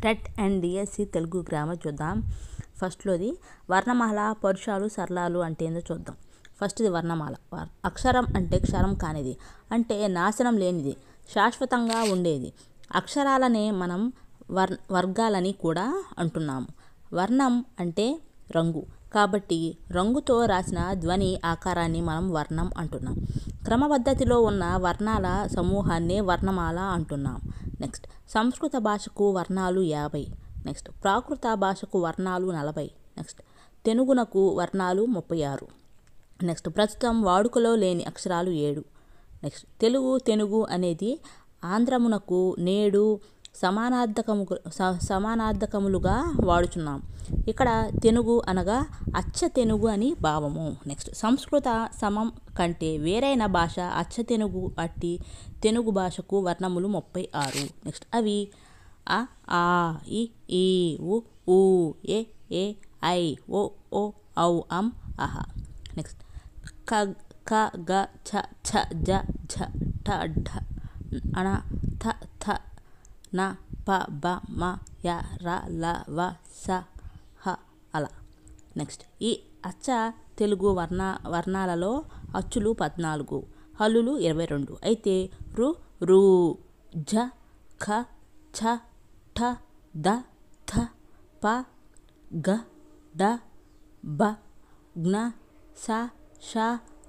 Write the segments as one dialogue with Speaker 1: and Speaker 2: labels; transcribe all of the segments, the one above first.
Speaker 1: TET and DSC Telugu grammar చూద్దాం. ఫస్ట్లోది వర్ణమాల, పరుషాలు, సరళాలు అంటే ఏందో చూద్దాం. ఫస్ట్ది వర్ణమాల. అక్షరం అంటే క్షరం కానిది, అంటే నాశనం లేనిది, శాశ్వతంగా ఉండేది. అక్షరాలనే మనం వర్గాలని కూడా అంటున్నాము. వర్ణం అంటే రంగు, కాబట్టి రంగుతో రాసిన ధ్వని ఆకారాన్ని మనం వర్ణం అంటున్నాం. క్రమపద్ధతిలో ఉన్న వర్ణాల సమూహాన్నే వర్ణమాల అంటున్నాం. నెక్స్ట్ సంస్కృత భాషకు వర్ణాలు 50. నెక్స్ట్ ప్రాకృత భాషకు వర్ణాలు 40. నెక్స్ట్ తెనుగునకు వర్ణాలు 36. నెక్స్ట్ ప్రస్తుతం వాడుకలో లేని అక్షరాలు 7. నెక్స్ట్ తెనుగు అనేది ఆంధ్రమునకు నేడు సమానార్థకములుగా వాడుచున్నాం. ఇక్కడ తెనుగు అనగా అచ్చ తెనుగు అని భావము. నెక్స్ట్ సంస్కృత సమం కంటే వేరైన భాష అచ్చ తెనుగు అట్టి తెనుగు భాషకు వర్ణములు 36. నెక్స్ట్ అవి అ, ఆ, ఇ, ఈ, ఉ, ఊ, ఏ, ఐ, ఓ, ఔ, అం, అహ. నెక్స్ట్ క, గ, చ, జ, ఠ, ఢ, అణ, థ, న, ప, బ, మ, య, ర, ల, వ, స, హ, అల. నెక్స్ట్ ఈ అచ్చ తెలుగు వర్ణాలలో అచ్చులు 14, హల్లులు 22. అయితే రు, జ, ఖ, ఛ, ఠ, ద, థ, ప, గ, డ, బ, జ్ఞ, స, ష,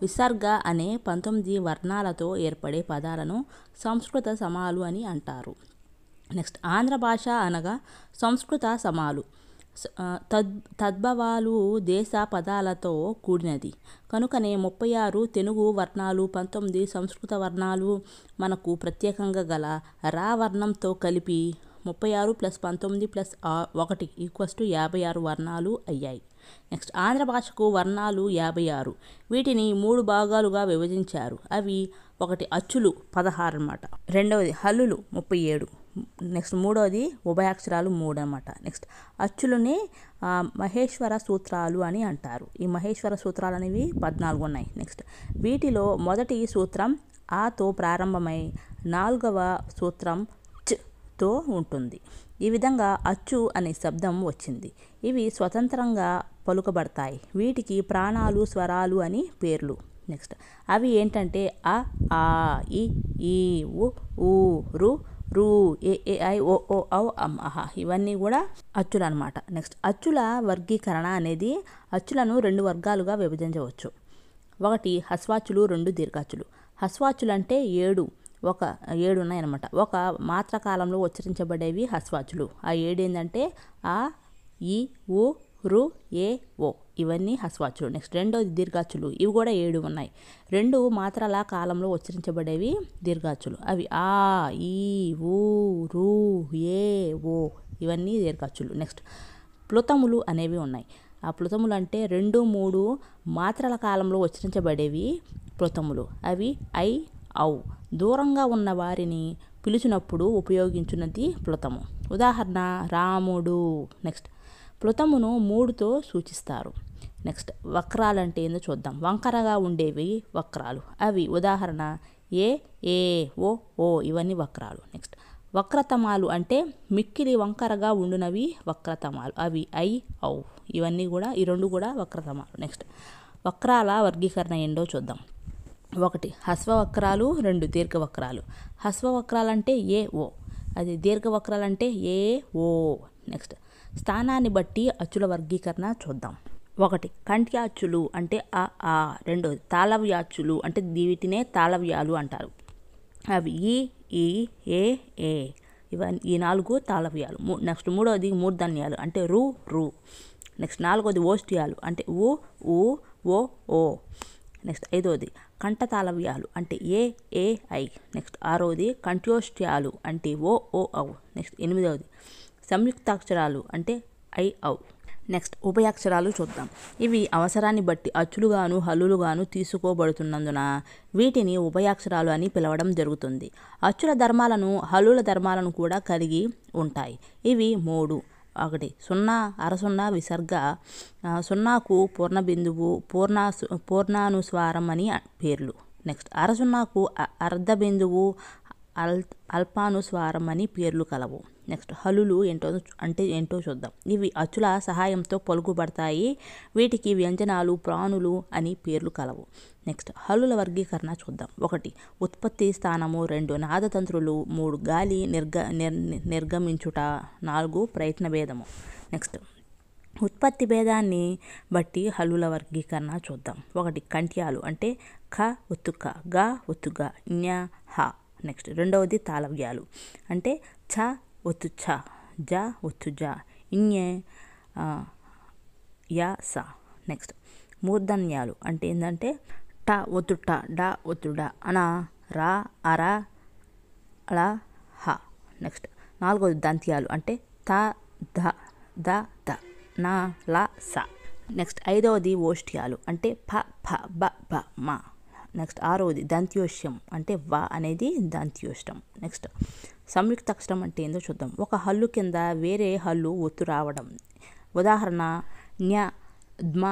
Speaker 1: విసర్గ అనే 19 వర్ణాలతో ఏర్పడే పదాలను సంస్కృత సమాలు అని అంటారు. నెక్స్ట్ ఆంధ్ర భాష అనగా సంస్కృత సమాలు. తద్భవాలు దేశ పదాలతో కూడినది కనుకనే 36 తెనుగు వర్ణాలు, 19 సంస్కృత వర్ణాలు మనకు ప్రత్యేకంగా గల రా వర్ణంతో కలిపి 36 + 19 + 1 = 56 వర్ణాలు అయ్యాయి. నెక్స్ట్ ఆంధ్ర భాషకు వర్ణాలు 56. వీటిని 3 భాగాలుగా విభజించారు. అవి: ఒకటి అచ్చులు 16 అన్నమాట. రెండవది హల్లులు 37. నెక్స్ట్ మూడవది ఉభయాక్షరాలు 3 అన్నమాట. నెక్స్ట్ అచ్చులని మహేశ్వర సూత్రాలు అని అంటారు. ఈ మహేశ్వర సూత్రాలు అనేవి 14 ఉన్నాయి. నెక్స్ట్ వీటిలో మొదటి సూత్రం ఆతో ప్రారంభమై 4వ సూత్రం తో ఉంటుంది. ఈ విధంగా అచ్చు అనే శబ్దం వచ్చింది. ఇవి స్వతంత్రంగా పలుకబడతాయి. వీటికి ప్రాణాలు, స్వరాలు అని పేర్లు. నెక్స్ట్ అవి ఏంటంటే అ, ఆ, ఇ, ఈ, ఉ, ఊ, రు, ఏ, ఐ, ఓ, ఔ, అం, అహ. ఇవన్నీ కూడా అచ్చులు అనమాట. నెక్స్ట్ అచ్చుల వర్గీకరణ అనేది అచ్చులను 2 వర్గాలుగా విభజించవచ్చు. ఒకటి హస్వాచ్చులు, 2 దీర్ఘాచ్చులు. హస్వాచ్చులు అంటే 7 ఉన్నాయన్నమాట. ఒక మాత్ర కాలంలో ఉచ్చరించబడేవి హస్వాచ్చులు. ఆ 7 ఏంటంటే ఆ, ఈ, ఉ, రు, ఏ, ఓ. ఇవన్నీ హస్వాచ్చులు. నెక్స్ట్ రెండోది దీర్ఘాచ్చులు. ఇవి కూడా 7 ఉన్నాయి. 2 మాత్రల కాలంలో ఉచ్చరించబడేవి దీర్ఘాచ్చులు. అవి ఆ, ఈ, ఊ, రు, ఏ, ఓ. ఇవన్నీ దీర్ఘాచ్చులు. నెక్స్ట్ ప్లుతములు అనేవి ఉన్నాయి. ఆ ప్లుతములు అంటే 2, 3 మాత్రల కాలంలో ఉచ్చరించబడేవి ప్లుతములు. అవి ఐ, ఔ. దూరంగా ఉన్న వారిని పిలిచినప్పుడు ఉపయోగించున్నది ప్లుతము. ఉదాహరణ రాముడు. నెక్స్ట్ ప్లుతమును 3తో సూచిస్తారు. నెక్స్ట్ వక్రాలు అంటే ఏందో చూద్దాం. వంకరగా ఉండేవి వక్రాలు. అవి ఉదాహరణ ఏ, ఓ. ఇవన్నీ వక్రాలు. నెక్స్ట్ వక్రతమాలు అంటే మిక్కిలి వంకరగా ఉండునవి వక్రతమాలు. అవి ఐ, ఔ. ఇవన్నీ కూడా ఈ 2 కూడా వక్రతమాలు. నెక్స్ట్ వక్రాల వర్గీకరణ ఏంటో చూద్దాం. 1 హస్వవక్రాలు, 2 దీర్ఘవక్రాలు. హస్వవక్రాలు అంటే ఏ, ఓ. అది దీర్ఘవక్రాలు అంటే ఏ, ఓ. నెక్స్ట్ స్థానాన్ని బట్టి అచ్చుల వర్గీకరణ చూద్దాం. 1 కంఠ్యాచ్చులు అంటే అ, ఆ. 2 తాళవ్యాచ్చులు అంటే వీటినే తాళవ్యాలు అంటారు. అవి ఈ, ఏ. ఇవన్నీ ఈ 4 తాళవ్యాలు. నెక్స్ట్ 3వది మూర్ధన్యాలు అంటే రు. నెక్స్ట్ 4వది ఓష్ట్యాలు అంటే ఉ, ఓ. నెక్స్ట్ 5వది కంఠతాళవ్యాలు అంటే ఏ, ఐ. నెక్స్ట్ 6వది కంఠ్యోష్ట్యాలు అంటే ఓ, ఔ. నెక్స్ట్ 8వది సంయుక్తాక్షరాలు అంటే ఐ, ఔ. నెక్స్ట్ ఉభయాక్షరాలు చూద్దాం. ఇవి అవసరాన్ని బట్టి అచ్చులుగాను, హల్లులుగాను తీసుకోబడుతున్నందున వీటిని ఉభయాక్షరాలు అని పిలవడం జరుగుతుంది. అచ్చుల ధర్మాలను, హల్లుల ధర్మాలను కూడా కలిగి ఉంటాయి. ఇవి 3. 1 సున్నా, అరసున్నా, విసర్గ. సున్నాకు పూర్ణబిందువు, పూర్ణానుస్వారం అని పేర్లు. నెక్స్ట్ అరసున్నాకు అర్ధబిందువు, అల్పానుస్వారం అని పేర్లు కలవు. నెక్స్ట్ హల్లులు ఏంటో చూద్దాం. ఇవి అచ్చుల సహాయంతో పలుకుబడతాయి. వీటికి వ్యంజనాలు, ప్రాణులు అని పేర్లు కలవు. నెక్స్ట్ హల్లుల వర్గీకరణ చూద్దాం. 1 ఉత్పత్తి స్థానము, 2 నాదతంత్రులు, 3 గాలి నిర్గమించుట, 4 ప్రయత్న భేదము. నెక్స్ట్ ఉత్పత్తి భేదాన్ని బట్టి హల్లుల వర్గీకరణ చూద్దాం. 1 కంఠ్యాలు అంటే ఖ ఒత్తు క, గ ఒత్తు గ, ఞ హ. నెక్స్ట్ రెండవది తాళవ్యాలు అంటే ఛ ఒత్తు ఛ, జ ఒత్తు జ, ఇñె య స. నెక్స్ట్ మూర్ధన్యాలు అంటే ఏంటంటే ట ఒత్తు ట, డ ఒత్తు డ, అన, రా, అర, ళ, హ. నెక్స్ట్ 4వది దంత్యాలు అంటే త, ధ, ద, ద, న, ల, స. నెక్స్ట్ 5వది ఓష్ఠ్యాలు అంటే ఫ, ఫ, బ, బ, మ. నెక్స్ట్ 6వది దంత్యోష్యం అంటే వ అనేది దంత్యోష్టం. నెక్స్ట్ సంయుక్తాక్షరం అంటే ఏందో చూద్దాం. ఒక హల్లు కింద వేరే హల్లు ఒత్తు రావడం. ఉదాహరణ జ్ఞ, ద్మ,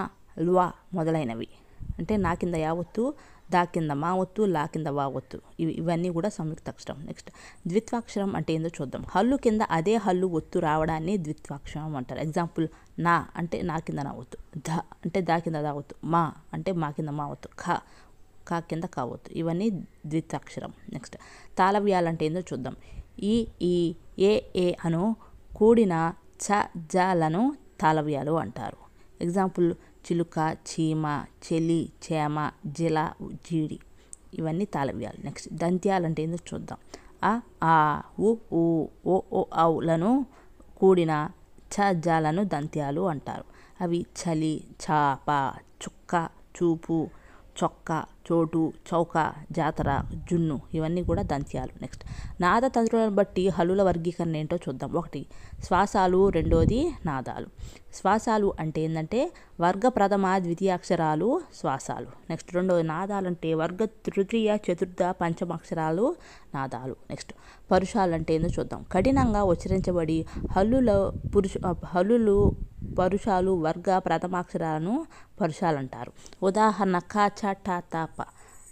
Speaker 1: ల్వ మొదలైనవి. అంటే నా కింద యా ఒత్తు, దా కింద మా ఒత్తు, లా కింద వా ఒత్తు, ఇవన్నీ కూడా సంయుక్తాక్షరం. నెక్స్ట్ ద్విత్వాక్షరం అంటే ఏందో చూద్దాం. హల్లు కింద అదే హల్లు ఒత్తు రావడాన్ని ద్విత్వాక్షరం అంటారు. ఎగ్జాంపుల్ నా అంటే నా కింద నా ఒత్తు, ధ అంటే దా కింద దా ఒత్తు, మా అంటే మా కింద మా ఒత్తు, ఖ కా కింద కావద్దు, ఇవన్నీ ద్విత్వాక్షరం. నెక్స్ట్ తాళవ్యాలంటే ఏందో చూద్దాం. ఈ ఏ అను కూడిన చ జలను తాళవ్యాలు అంటారు. ఎగ్జాంపుల్ చిలుక, చీమ, చెలి, చేమ, జిల, జీడి, ఇవన్నీ తాళవ్యాలు. నెక్స్ట్ దంత్యాలంటే ఏందో చూద్దాం. ఆ ఉ ఓ ఔలను కూడిన చ జలను దంత్యాలు అంటారు. అవి చలి, చాప, చుక్క, చూపు, చొక్క, చోటు, చౌక, జాతర, జున్ను, ఇవన్నీ కూడా దంత్యాలు. నెక్స్ట్ నాదతంత్రులను బట్టి హల్లుల వర్గీకరణ ఏంటో చూద్దాం. 1 శ్వాసాలు, 2వది నాదాలు. శ్వాసాలు అంటే ఏంటంటే వర్గ ప్రథమ ద్వితీయాక్షరాలు శ్వాసాలు. నెక్స్ట్ 2వది నాదాలు అంటే వర్గ తృతీయ చతుర్థ పంచమాక్షరాలు నాదాలు. నెక్స్ట్ పరుషాలు అంటే ఏందో చూద్దాం. కఠినంగా ఉచ్చరించబడి హల్లులు పరుషాలు వర్గ ప్రథమాక్షరాలను పరుషాలు అంటారు. ఉదాహరణ క, చ, ట, త, ప.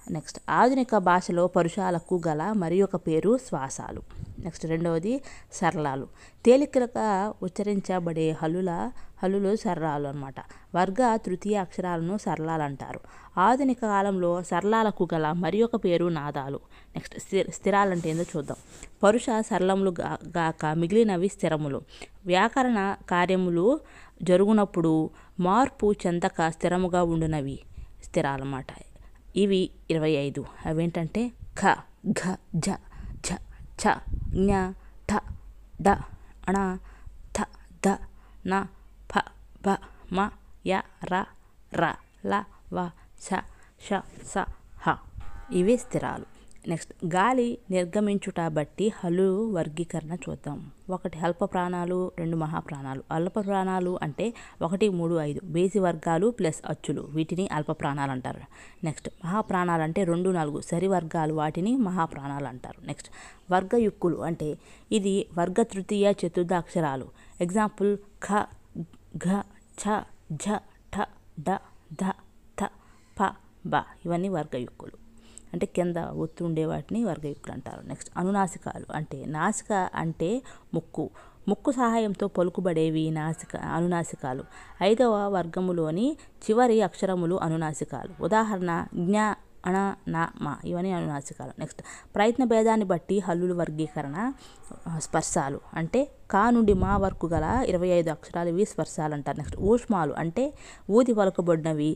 Speaker 1: నెక్స్ట్ ఆధునిక భాషలో పరుషాలకు గల మరి ఒక పేరు శ్వాసాలు. నెక్స్ట్ 2వది సరళాలు. తేలికగా ఉచ్చరించబడే హల్లులు సరళాలు అన్నమాట. వర్గ తృతీయ అక్షరాలను సరళాలు అంటారు. ఆధునిక కాలంలో సరళాలకు గల మరి ఒక పేరు నాదాలు. నెక్స్ట్ స్థిరాలంటే ఏందో చూద్దాం. పరుష సరళములు గాక మిగిలినవి స్థిరములు. వ్యాకరణ కార్యములు జరుగునప్పుడు మార్పు చెందక స్థిరముగా ఉండునవి స్థిరాలన్నమాట. ఇవి 25. అవేంటంటే ఖ, ఘ, ఝ, ఝ, ఛ, జ్ఞ, ఠ, డ, అణ, థ, ద, న, ఫ, బ, మ, య, ర, ర, ల, వ, శ, ష, స, హ. ఇవి స్థిరాలు. నెక్స్ట్ గాలి నిర్గమించుట బట్టి హల్లు వర్గీకరణ చూద్దాం. 1 అల్ప ప్రాణాలు, 2 మహాప్రాణాలు. అల్ప ప్రాణాలు అంటే 1, 3, 5 బేసి వర్గాలు ప్లస్ అచ్చులు, వీటిని అల్ప ప్రాణాలు అంటారు. నెక్స్ట్ మహాప్రాణాలు అంటే 2, 4 సరి వర్గాలు, వాటిని మహాప్రాణాలు అంటారు. నెక్స్ట్ వర్గయుక్కులు అంటే ఇది వర్గ తృతీయ చతుర్థ అక్షరాలు. ఎగ్జాంపుల్ ఖ, ఘ, ఛ, ఝ, ఠ, డ, ధ, థ, ప, బ, ఇవన్నీ వర్గయుక్కులు. అంటే కింద ఒత్తు ఉండే వాటిని వర్గయుక్కులు అంటారు. నెక్స్ట్ అనునాసికాలు అంటే నాసిక అంటే ముక్కు సహాయంతో పలుకుబడేవి అనునాసికాలు. 5వ వర్గములోని చివరి అక్షరములు అనునాసికాలు. ఉదాహరణ జ్ఞ, అణ, న, మ, ఇవన్నీ అనునాసికాలు. నెక్స్ట్ ప్రయత్న భేదాన్ని బట్టి హల్లుల వర్గీకరణ. స్పర్శాలు అంటే కా నుండి మా వరకు గల 25 అక్షరాలు, ఇవి స్పర్శాలు అంటారు. నెక్స్ట్ ఊష్మాలు అంటే ఊది పలుకబడినవి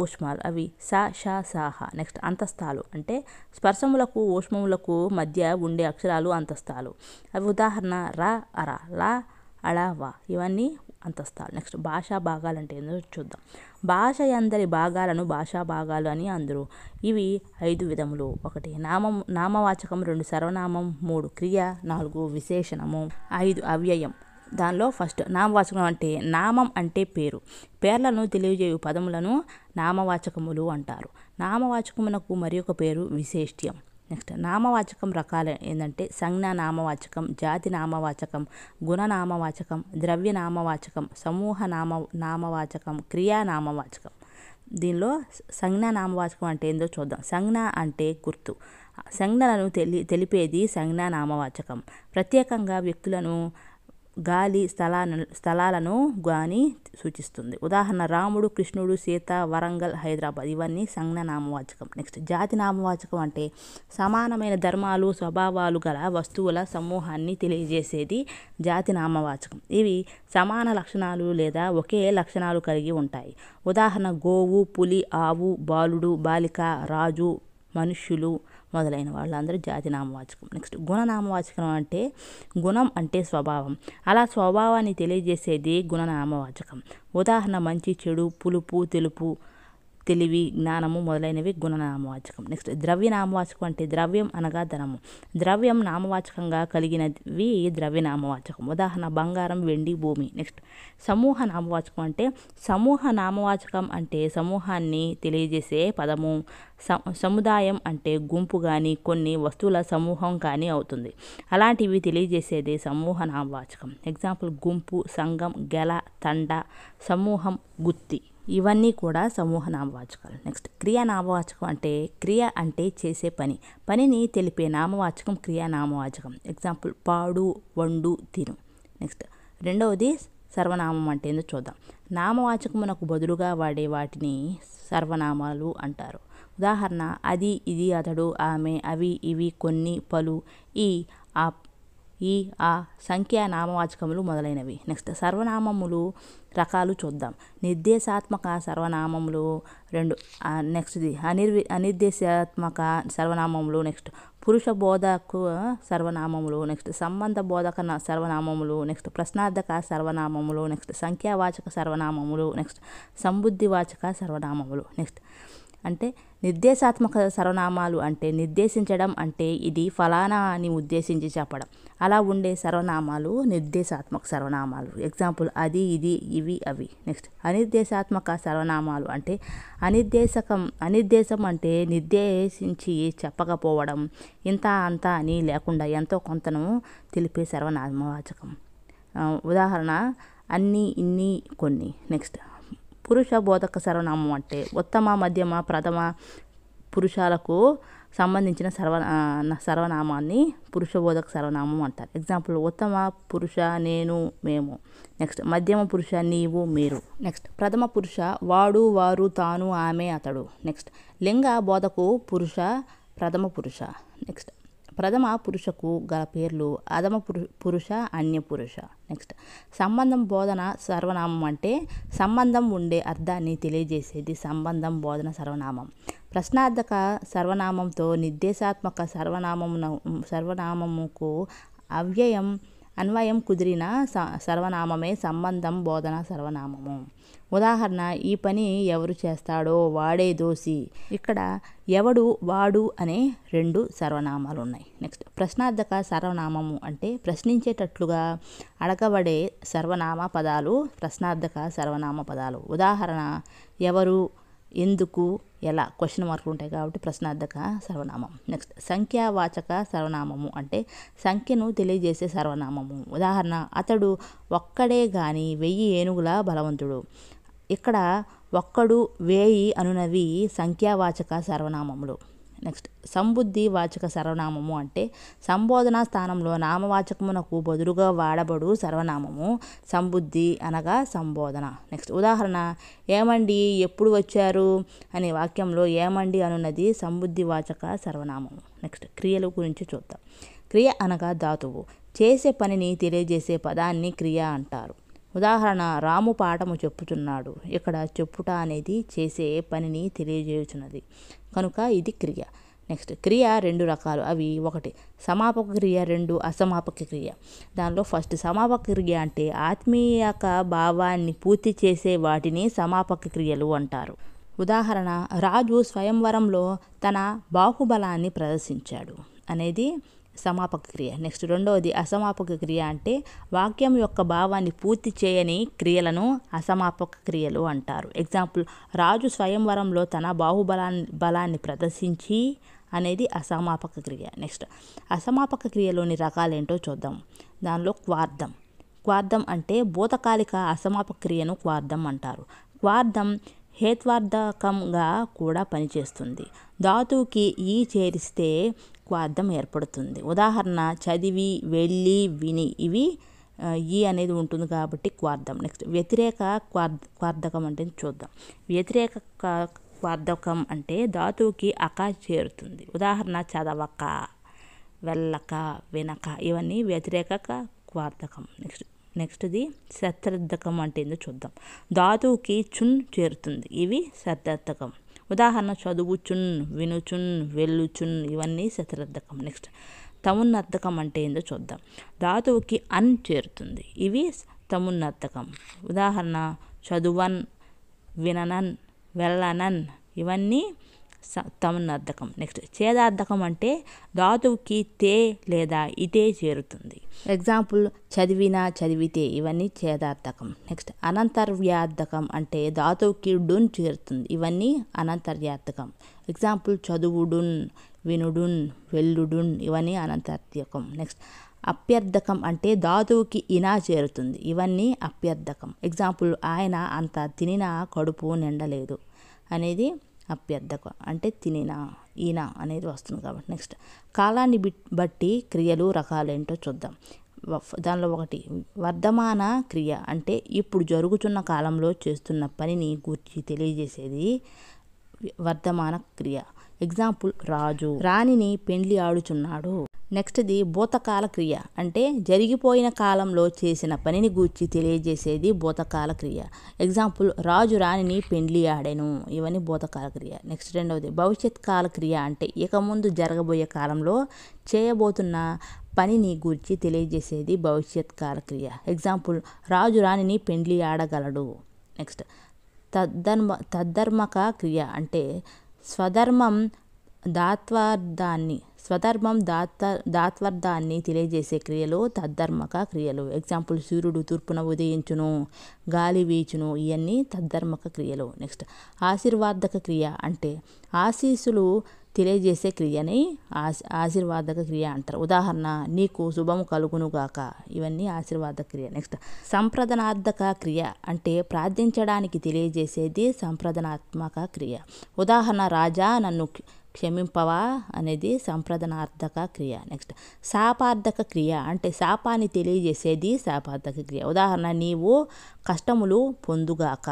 Speaker 1: ఊష్మాలు, అవి స, ష, స, హ. నెక్స్ట్ అంతస్తాలు అంటే స్పర్శములకు ఊష్మములకు మధ్య ఉండే అక్షరాలు అంతస్తాలు. అవి ఉదాహరణ ర, అర, ల, అళ, వ, ఇవన్నీ అంతస్తాలు. నెక్స్ట్ భాషా భాగాలు అంటే ఏందో చూద్దాం. భాష అందరి భాగాలను భాషా భాగాలు అని అందరూ. ఇవి 5 విధములు. 1 నామవాచకం, 2 సర్వనామం, 3 క్రియ, 4 విశేషణము, 5 అవ్యయం. దానిలో ఫస్ట్ నామవాచకం అంటే నామం అంటే పేరు. పేర్లను తెలియజేయు పదములను నామవాచకములు అంటారు. నామవాచకమునకు మరి ఒక పేరు విశేష్ట్యం. నెక్స్ట్ నామవాచకం రకాలు ఏంటంటే సంజ్ఞా నామవాచకం, జాతి నామవాచకం, గుణ నామవాచకం, ద్రవ్య నామవాచకం, సమూహ నామవాచకం, క్రియా నామవాచకం. దీనిలో సంజ్ఞా నామవాచకం అంటే ఏందో చూద్దాం. సంజ్ఞ అంటే గుర్తు. సంజ్ఞలను తెలిపేది సంజ్ఞా నామవాచకం. ప్రత్యేకంగా వ్యక్తులను, గాలి, స్థలాలను గాని సూచిస్తుంది. ఉదాహరణ రాముడు, కృష్ణుడు, సీత, వరంగల్, హైదరాబాద్. ఇవన్నీ సంజ్ఞా నామవాచకం. నెక్స్ట్ జాతి నామవాచకం అంటే సమానమైన ధర్మాలు, స్వభావాలు గల వస్తువుల సమూహాన్ని తెలియజేసేది జాతి నామవాచకం. ఇవి సమాన లక్షణాలు లేదా ఒకే లక్షణాలు కలిగి ఉంటాయి. ఉదాహరణ గోవు, పులి, ఆవు, బాలుడు, బాలిక, రాజు, మనుష్యులు మొదలైన వాళ్ళందరూ జాతి నామవాచకం. నెక్స్ట్ గుణనామవాచకం అంటే గుణం అంటే స్వభావం. అలా స్వభావాన్ని తెలియజేసేది గుణనామవాచకం. ఉదాహరణ మంచి, చెడు, పులుపు, తెలుపు, తెలివి, జ్ఞానము మొదలైనవి గుణనామవాచకం. నెక్స్ట్ ద్రవ్య నామవాచకం అంటే ద్రవ్యం అనగా ధనము. ద్రవ్యం నామవాచకంగా కలిగినవి ద్రవ్య నామవాచకం. ఉదాహరణ బంగారం, వెండి, భూమి. నెక్స్ట్ సమూహ నామవాచకం అంటే సమూహ నామవాచకం అంటే సమూహాన్ని తెలియజేసే పదము. సముదాయం అంటే గుంపు కానీ కొన్ని వస్తువుల సమూహం కానీ అవుతుంది. అలాంటివి తెలియజేసేది సమూహ నామవాచకం. ఎగ్జాంపుల్ గుంపు, సంఘం, గెల, తండ, సమూహం, గుత్తి. ఇవన్నీ కూడా సమూహ నామవాచకాలు. నెక్స్ట్ క్రియా నామవాచకం అంటే క్రియ అంటే చేసే పని. పనిని తెలిపే నామవాచకం క్రియా నామవాచకం. ఎగ్జాంపుల్ పాడు, వండు, తిను. నెక్స్ట్ రెండవది సర్వనామం అంటే ఏందో చూద్దాం. నామవాచకమునకు బదులుగా వాడే వాటిని సర్వనామాలు అంటారు. ఉదాహరణ అది, ఇది, అతడు, ఆమె, అవి, ఇవి, కొన్ని, పలు, ఆ సంఖ్యా నామవాచకములు మొదలైనవి. నెక్స్ట్ సర్వనామములు రకాలు చూద్దాం. నిర్దేశాత్మక సర్వనామములు 2. నెక్స్ట్ది అనిర్దేశాత్మక సర్వనామములు. నెక్స్ట్ పురుష బోధక సర్వనామములు. నెక్స్ట్ సంబంధ బోధక సర్వనామములు. నెక్స్ట్ ప్రశ్నార్థక సర్వనామములు. నెక్స్ట్ సంఖ్యావాచక సర్వనామములు. నెక్స్ట్ సంబుద్ధివాచక సర్వనామములు. నెక్స్ట్ అంటే నిర్దేశాత్మక సర్వనామాలు అంటే నిర్దేశించడం, అంటే ఇది ఫలానా అని ఉద్దేశించి చెప్పడం. అలా ఉండే సర్వనామాలు నిర్దేశాత్మక సర్వనామాలు. ఎగ్జాంపుల్ అది, ఇది, ఇవి, అవి. నెక్స్ట్ అనిర్దేశాత్మక సర్వనామాలు అంటే అనిర్దేశం అంటే నిర్దేశించి చెప్పకపోవడం, ఇంత అంత అని లేకుండా ఎంతో కొంతను తెలిపే సర్వనామవాచకం. ఉదాహరణ అన్ని, ఇన్ని, కొన్ని. నెక్స్ట్ పురుష బోధక సర్వనామం అంటే ఉత్తమ, మధ్యమ, ప్రథమ పురుషాలకు సంబంధించిన సర్వనామాన్ని పురుష బోధక సర్వనామం అంటారు. ఎగ్జాంపుల్ ఉత్తమ పురుష నేను, మేము. నెక్స్ట్ మధ్యమ పురుష నీవు, మీరు. నెక్స్ట్ ప్రథమ పురుష వాడు, వారు, తాను, ఆమె, అతడు. నెక్స్ట్ లింగ బోధకు పురుష, ప్రథమ పురుష. నెక్స్ట్ ప్రథమ పురుషకు గల పేర్లు అధమ పురుష, అన్య పురుష. నెక్స్ట్ సంబంధం బోధన సర్వనామం అంటే సంబంధం ఉండే అర్థాన్ని తెలియజేసేది సంబంధం బోధన సర్వనామం. ప్రశ్నార్థక సర్వనామంతో నిర్దేశాత్మక సర్వనామముకు అన్వయం కుదిరిన సర్వనామమే సంబంధం బోధన సర్వనామము. ఉదాహరణ ఈ పని ఎవరు చేస్తాడో వాడే దోషి. ఇక్కడ ఎవడు, వాడు అనే 2 సర్వనామాలు ఉన్నాయి. నెక్స్ట్ ప్రశ్నార్థక సర్వనామము అంటే ప్రశ్నించేటట్లుగా అడగబడే సర్వనామ పదాలు ప్రశ్నార్థక సర్వనామ పదాలు. ఉదాహరణ ఎవరు, ఎందుకు, ఎలా క్వశ్చన్ మార్కులు ఉంటాయి కాబట్టి ప్రశ్నార్థక సర్వనామం. నెక్స్ట్ సంఖ్యావాచక సర్వనామము అంటే సంఖ్యను తెలియజేసే సర్వనామము. ఉదాహరణ అతడు ఒక్కడే గాని 1000 ఏనుగుల బలవంతుడు. ఇక్కడ ఒక్కడు, 1000 అనునవి సంఖ్యావాచక సర్వనామములు. నెక్స్ట్ సంబుద్ధి వాచక సర్వనామము అంటే సంబోధన స్థానంలో నామవాచకమునకు బదులుగా వాడబడు సర్వనామము సంబుద్ధి అనగా సంబోధన. నెక్స్ట్ ఉదాహరణ ఏమండి, ఎప్పుడు వచ్చారు అనే వాక్యంలో ఏమండి అనున్నది సంబుద్ధి వాచక సర్వనామము. నెక్స్ట్ క్రియల గురించి చూద్దాం. క్రియ అనగా ధాతువు. చేసే పనిని తెలియజేసే పదాన్ని క్రియ అంటారు. ఉదాహరణ రాము పాఠము చెప్పుచున్నాడు. ఇక్కడ చెప్పుట అనేది చేసే పనిని తెలియజేయుచున్నది కనుక ఇది క్రియ. నెక్స్ట్ క్రియ 2 రకాలు. అవి 1 సమాపక క్రియ, 2 అసమాపక క్రియ. దానిలో ఫస్ట్ సమాపక క్రియ అంటే ఆత్మీయక భావాన్ని పూర్తి చేసే వాటిని సమాపక క్రియలు అంటారు. ఉదాహరణ రాజు స్వయంవరంలో తన బాహుబలాన్ని ప్రదర్శించాడు అనేది సమాపక క్రియ. నెక్స్ట్ రెండవది అసమాపక క్రియ అంటే వాక్యం యొక్క భావాన్ని పూర్తి చేయని క్రియలను అసమాపక క్రియలు అంటారు. ఎగ్జాంపుల్ రాజు స్వయంవరంలో తన బలాన్ని ప్రదర్శించి అనేది అసమాపక క్రియ. నెక్స్ట్ అసమాపక క్రియలోని రకాలేంటో చూద్దాం. దానిలో క్వార్థం అంటే భూతకాలిక అసమాపక క్రియను క్వార్థం అంటారు. క్వార్థం హేత్వార్థకంగా కూడా పనిచేస్తుంది. ధాతువుకి ఈ చేరిస్తే క్వార్థం ఏర్పడుతుంది. ఉదాహరణ చదివి, వెళ్ళి, విని. ఇవి ఈ అనేది ఉంటుంది కాబట్టి క్వార్థం. నెక్స్ట్ వ్యతిరేక క్వార్థకం అంటే చూద్దాం. వ్యతిరేక క్వార్థకం అంటే ధాతువుకి అక చేరుతుంది. ఉదాహరణ చదవక, వెళ్ళక, వినక. ఇవన్నీ వ్యతిరేక క్వార్థకం. నెక్స్ట్ది శత్రర్థకం అంటే ఏందో చూద్దాం. ధాతువుకి చున్ చేరుతుంది. ఇవి శత్రర్థకం. ఉదాహరణ చదువుచున్, వినుచున్, వెళ్ళుచున్. ఇవన్నీ శత్రర్థకం. నెక్స్ట్ తమున్నర్థకం అంటే ఏందో చూద్దాం. ధాతువుకి అన్ చేరుతుంది. ఇవి తమున్నర్థకం. ఉదాహరణ చదువన్, విననన్, వెళ్ళనన్. ఇవన్నీ తమున్నర్థకం. నెక్స్ట్ ఛేదార్థకం అంటే ధాతువుకి తే లేదా ఇతే చేరుతుంది. ఎగ్జాంపుల్ చదివినా, చదివితే. ఇవన్నీ ఛేదార్థకం. నెక్స్ట్ అనంతర్యార్థకం అంటే ధాతువుకి డున్ చేరుతుంది. ఇవన్నీ అనంతర్యార్థకం. ఎగ్జాంపుల్ చదువుడున్, వినుడున్, వెళ్ళుడున్. ఇవన్నీ అనంతర్యార్థకం. నెక్స్ట్ అప్యర్థకం అంటే ధాతువుకి ఇనా చేరుతుంది. ఇవన్నీ అప్యర్థకం. ఎగ్జాంపుల్ ఆయన అంత తినినా కడుపు నిండలేదు అనేది అప్యర్థకం. అంటే తినినా, ఈనా అనేది వస్తుంది కాబట్టి. నెక్స్ట్ కాలాన్ని బట్టి క్రియలు రకాలేంటో చూద్దాం. దానిలో ఒకటి వర్ధమాన క్రియ అంటే ఇప్పుడు జరుగుతున్న కాలంలో చేస్తున్న పనిని గూర్చి తెలియజేసేది వర్ధమాన క్రియ. ఎగ్జాంపుల్ రాజు రాణిని పెండ్లి ఆడుచున్నాడు. నెక్స్ట్ది భూతకాల క్రియ అంటే జరిగిపోయిన కాలంలో చేసిన పనిని గూర్చి తెలియజేసేది భూతకాల క్రియ. ఎగ్జాంపుల్ రాజు రాణిని పెండ్లి ఆడెను. ఇవన్నీ భూతకాల క్రియ. నెక్స్ట్ రెండవది భవిష్యత్ కాల క్రియ అంటే ఇక ముందు జరగబోయే కాలంలో చేయబోతున్న పనిని గూర్చి తెలియజేసేది భవిష్యత్ కాల క్రియ. ఎగ్జాంపుల్ రాజు రాణిని పెండ్లి ఆడగలడు. నెక్స్ట్ తద్ధర్మక క్రియ అంటే స్వధర్మం దాత్వార్థాన్ని తెలియజేసే క్రియలు తద్ధర్మక క్రియలు. ఎగ్జాంపుల్ సూర్యుడు తూర్పున ఉదయించును, గాలి వీచును. ఇవన్నీ తద్ధర్మక క్రియలు. నెక్స్ట్ ఆశీర్వాదక క్రియ అంటే ఆశీస్సులు తెలియజేసే క్రియని ఆశీర్వాదక క్రియ అంటారు. ఉదాహరణ నీకు శుభము కలుగునుగాక. ఇవన్నీ ఆశీర్వాదక క్రియ. నెక్స్ట్ సంప్రదనార్థక క్రియ అంటే ప్రార్థించడానికి తెలియజేసేది సంప్రదనాత్మక క్రియ. ఉదాహరణ రాజా నన్ను క్షమింపవా అనేది సంప్రదనార్థక క్రియ. నెక్స్ట్ శాపార్థక క్రియ అంటే శాపాన్ని తెలియజేసేది శాపార్థక క్రియ. ఉదాహరణ నీవు కష్టములు పొందుగాక.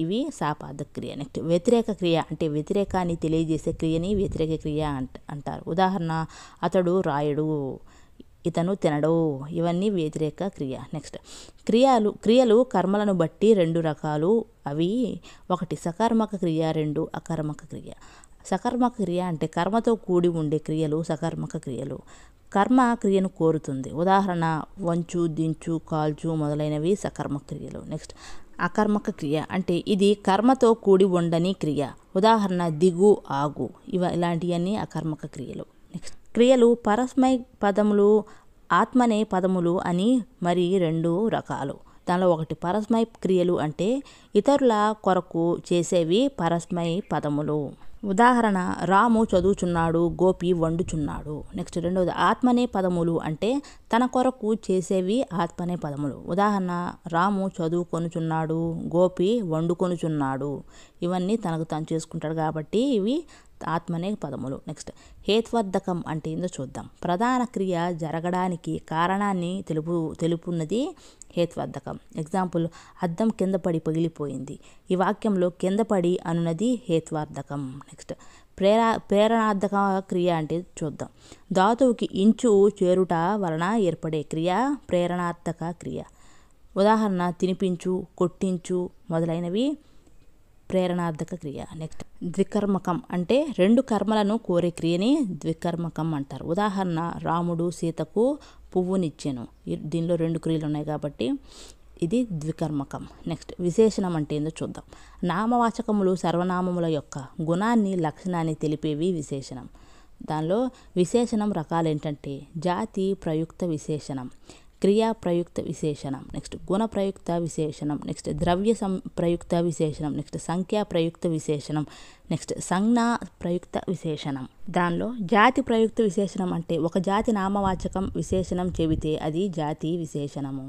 Speaker 1: ఇవి శాపార్థక క్రియ. నెక్స్ట్ వ్యతిరేక క్రియ అంటే వ్యతిరేకాన్ని తెలియజేసే క్రియని వ్యతిరేక క్రియ అంటారు. ఉదాహరణ అతడు రాయుడు, ఇతను తినడు. ఇవన్నీ వ్యతిరేక క్రియ. నెక్స్ట్ క్రియలు కర్మలను బట్టి రెండు రకాలు. అవి ఒకటి సకర్మక క్రియ, రెండు అకర్మక క్రియ. సకర్మక క్రియ అంటే కర్మతో కూడి ఉండే క్రియలు సకర్మక క్రియలు. కర్మ క్రియను కోరుతుంది. ఉదాహరణ వంచు, దించు, కాల్చు మొదలైనవి సకర్మక క్రియలు. నెక్స్ట్ అకర్మక క్రియ అంటే ఇది కర్మతో కూడి ఉండని క్రియ. ఉదాహరణ దిగు, ఆగు. ఇలాంటివన్నీ అకర్మక క్రియలు. నెక్స్ట్ క్రియలు పరస్మై పదములు, ఆత్మనే పదములు అని మరి రెండు రకాలు. దానిలో ఒకటి పరస్మై క్రియలు అంటే ఇతరుల కొరకు చేసేవి పరస్మై పదములు. ఉదాహరణ రాము చదువుచున్నాడు, గోపి వండుచున్నాడు. నెక్స్ట్ రెండవది ఆత్మనే పదములు అంటే తన కొరకు చేసేవి ఆత్మనే పదములు. ఉదాహరణ రాము చదువుకొనుచున్నాడు, గోపి వండుకొనుచున్నాడు. ఇవన్నీ తనకు తాను చేసుకుంటాడు కాబట్టి ఇవి ఆత్మనే పదములు. నెక్స్ట్ హేత్వర్ధకం అంటే ఏందో చూద్దాం. ప్రధాన క్రియ జరగడానికి కారణాన్ని తెలుపున్నది హేత్వర్ధకం. ఎగ్జాంపుల్ అద్దం కింద పడి పగిలిపోయింది. ఈ వాక్యంలో కింద పడి అనున్నది హేత్వార్థకం. నెక్స్ట్ ప్రేరణార్థక క్రియ అంటే చూద్దాం. ధాతువుకి ఇంచు చేరుట వలన ఏర్పడే క్రియ ప్రేరణార్థక క్రియ. ఉదాహరణ తినిపించు, కొట్టించు మొదలైనవి ప్రేరణార్థక క్రియ. నెక్స్ట్ ద్వికర్మకం అంటే రెండు కర్మలను కోరే క్రియని ద్వికర్మకం అంటారు. ఉదాహరణ రాముడు సీతకు పువ్వునిచ్చెను. దీనిలో రెండు క్రియలు ఉన్నాయి కాబట్టి ఇది ద్వికర్మకం. నెక్స్ట్ విశేషణం అంటే ఏందో చూద్దాం. నామవాచకములు సర్వనామముల యొక్క గుణాన్ని, లక్షణాన్ని తెలిపేవి విశేషణం. దానిలో విశేషణం రకాలు ఏంటంటే జాతి ప్రయుక్త విశేషణం, క్రియా ప్రయుక్త విశేషణం, నెక్స్ట్ గుణ ప్రయుక్త విశేషణం, నెక్స్ట్ ద్రవ్య ప్రయుక్త విశేషణం, నెక్స్ట్ సంఖ్యా ప్రయుక్త విశేషణం, నెక్స్ట్ సంజ్ఞ ప్రయుక్త విశేషణం. దానిలో జాతి ప్రయుక్త విశేషణం అంటే ఒక జాతి నామవాచకం విశేషణం చెబితే అది జాతి విశేషణము.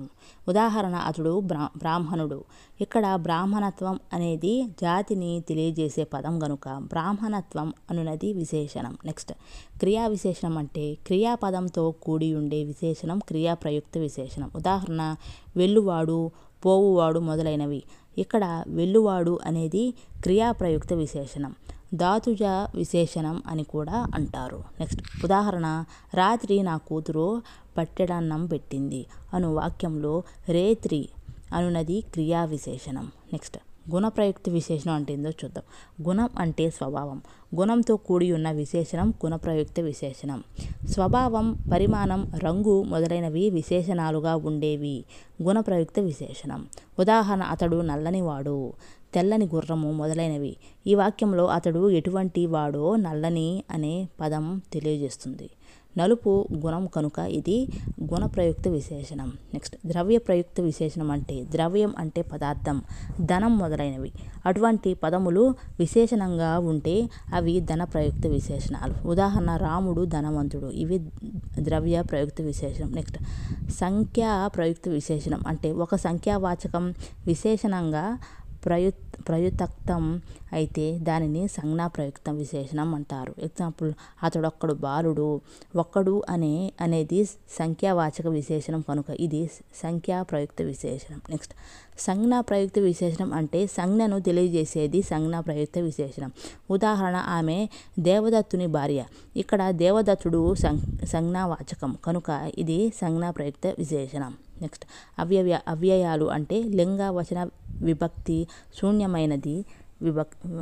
Speaker 1: ఉదాహరణ అతడు బ్రాహ్మణుడు. ఇక్కడ బ్రాహ్మణత్వం అనేది జాతిని తెలియజేసే పదం గనుక బ్రాహ్మణత్వం అనునది విశేషణం. నెక్స్ట్ క్రియా విశేషణం అంటే క్రియాపదంతో కూడి ఉండే విశేషణం క్రియా ప్రయుక్త విశేషణం. ఉదాహరణ వెల్లువాడు, పోవువాడు మొదలైనవి. ఇక్కడ వెల్లువాడు అనేది క్రియాప్రయుక్త విశేషణం, ధాతుజ విశేషణం అని కూడా అంటారు. నెక్స్ట్ ఉదాహరణ రాత్రి నా కూతురు పట్టెడన్నం పెట్టింది అను వాక్యంలో రేత్రి అనునది క్రియా విశేషణం. నెక్స్ట్ గుణప్రయుక్త విశేషణం అంటే ఏందో చూద్దాం. గుణం అంటే స్వభావం. గుణంతో కూడి ఉన్న విశేషణం గుణప్రయుక్త విశేషణం. స్వభావం, పరిమాణం, రంగు మొదలైనవి విశేషణాలుగా ఉండేవి గుణప్రయుక్త విశేషణం. ఉదాహరణ అతడు నల్లనివాడు, తెల్లని గుర్రము మొదలైనవి. ఈ వాక్యంలో అతడు ఎటువంటి వాడో నల్లని అనే పదం తెలియజేస్తుంది. నలుపు గుణం కనుక ఇది గుణప్రయుక్త విశేషణం. నెక్స్ట్ ద్రవ్య ప్రయుక్త విశేషణం అంటే ద్రవ్యం అంటే పదార్థం, ధనం మొదలైనవి. అటువంటి పదములు విశేషణంగా ఉంటే అవి ధన ప్రయుక్త విశేషణాలు. ఉదాహరణ రాముడు ధనవంతుడు. ఇవి ద్రవ్య ప్రయుక్త విశేషణం. నెక్స్ట్ సంఖ్యా ప్రయుక్త విశేషణం అంటే ఒక సంఖ్యావాచకం విశేషణంగా ప్రయుక్తం అయితే దానిని సంజ్ఞా ప్రయుక్త విశేషణం అంటారు. ఎగ్జాంపుల్ అతడొక్కడు బాలుడు. ఒక్కడు అనేది సంఖ్యావాచక విశేషణం కనుక ఇది సంఖ్యా ప్రయుక్త విశేషణం. నెక్స్ట్ సంజ్ఞా ప్రయుక్త విశేషణం అంటే సంజ్ఞను తెలియజేసేది సంజ్ఞా ప్రయుక్త విశేషణం. ఉదాహరణ ఆమె దేవదత్తుని భార్య. ఇక్కడ దేవదత్తుడు సంజ్ఞావాచకం కనుక ఇది సంజ్ఞా ప్రయుక్త విశేషణం. నెక్స్ట్ అవ్యయాలు అంటే లింగ వచన విభక్తి శూన్యమైనది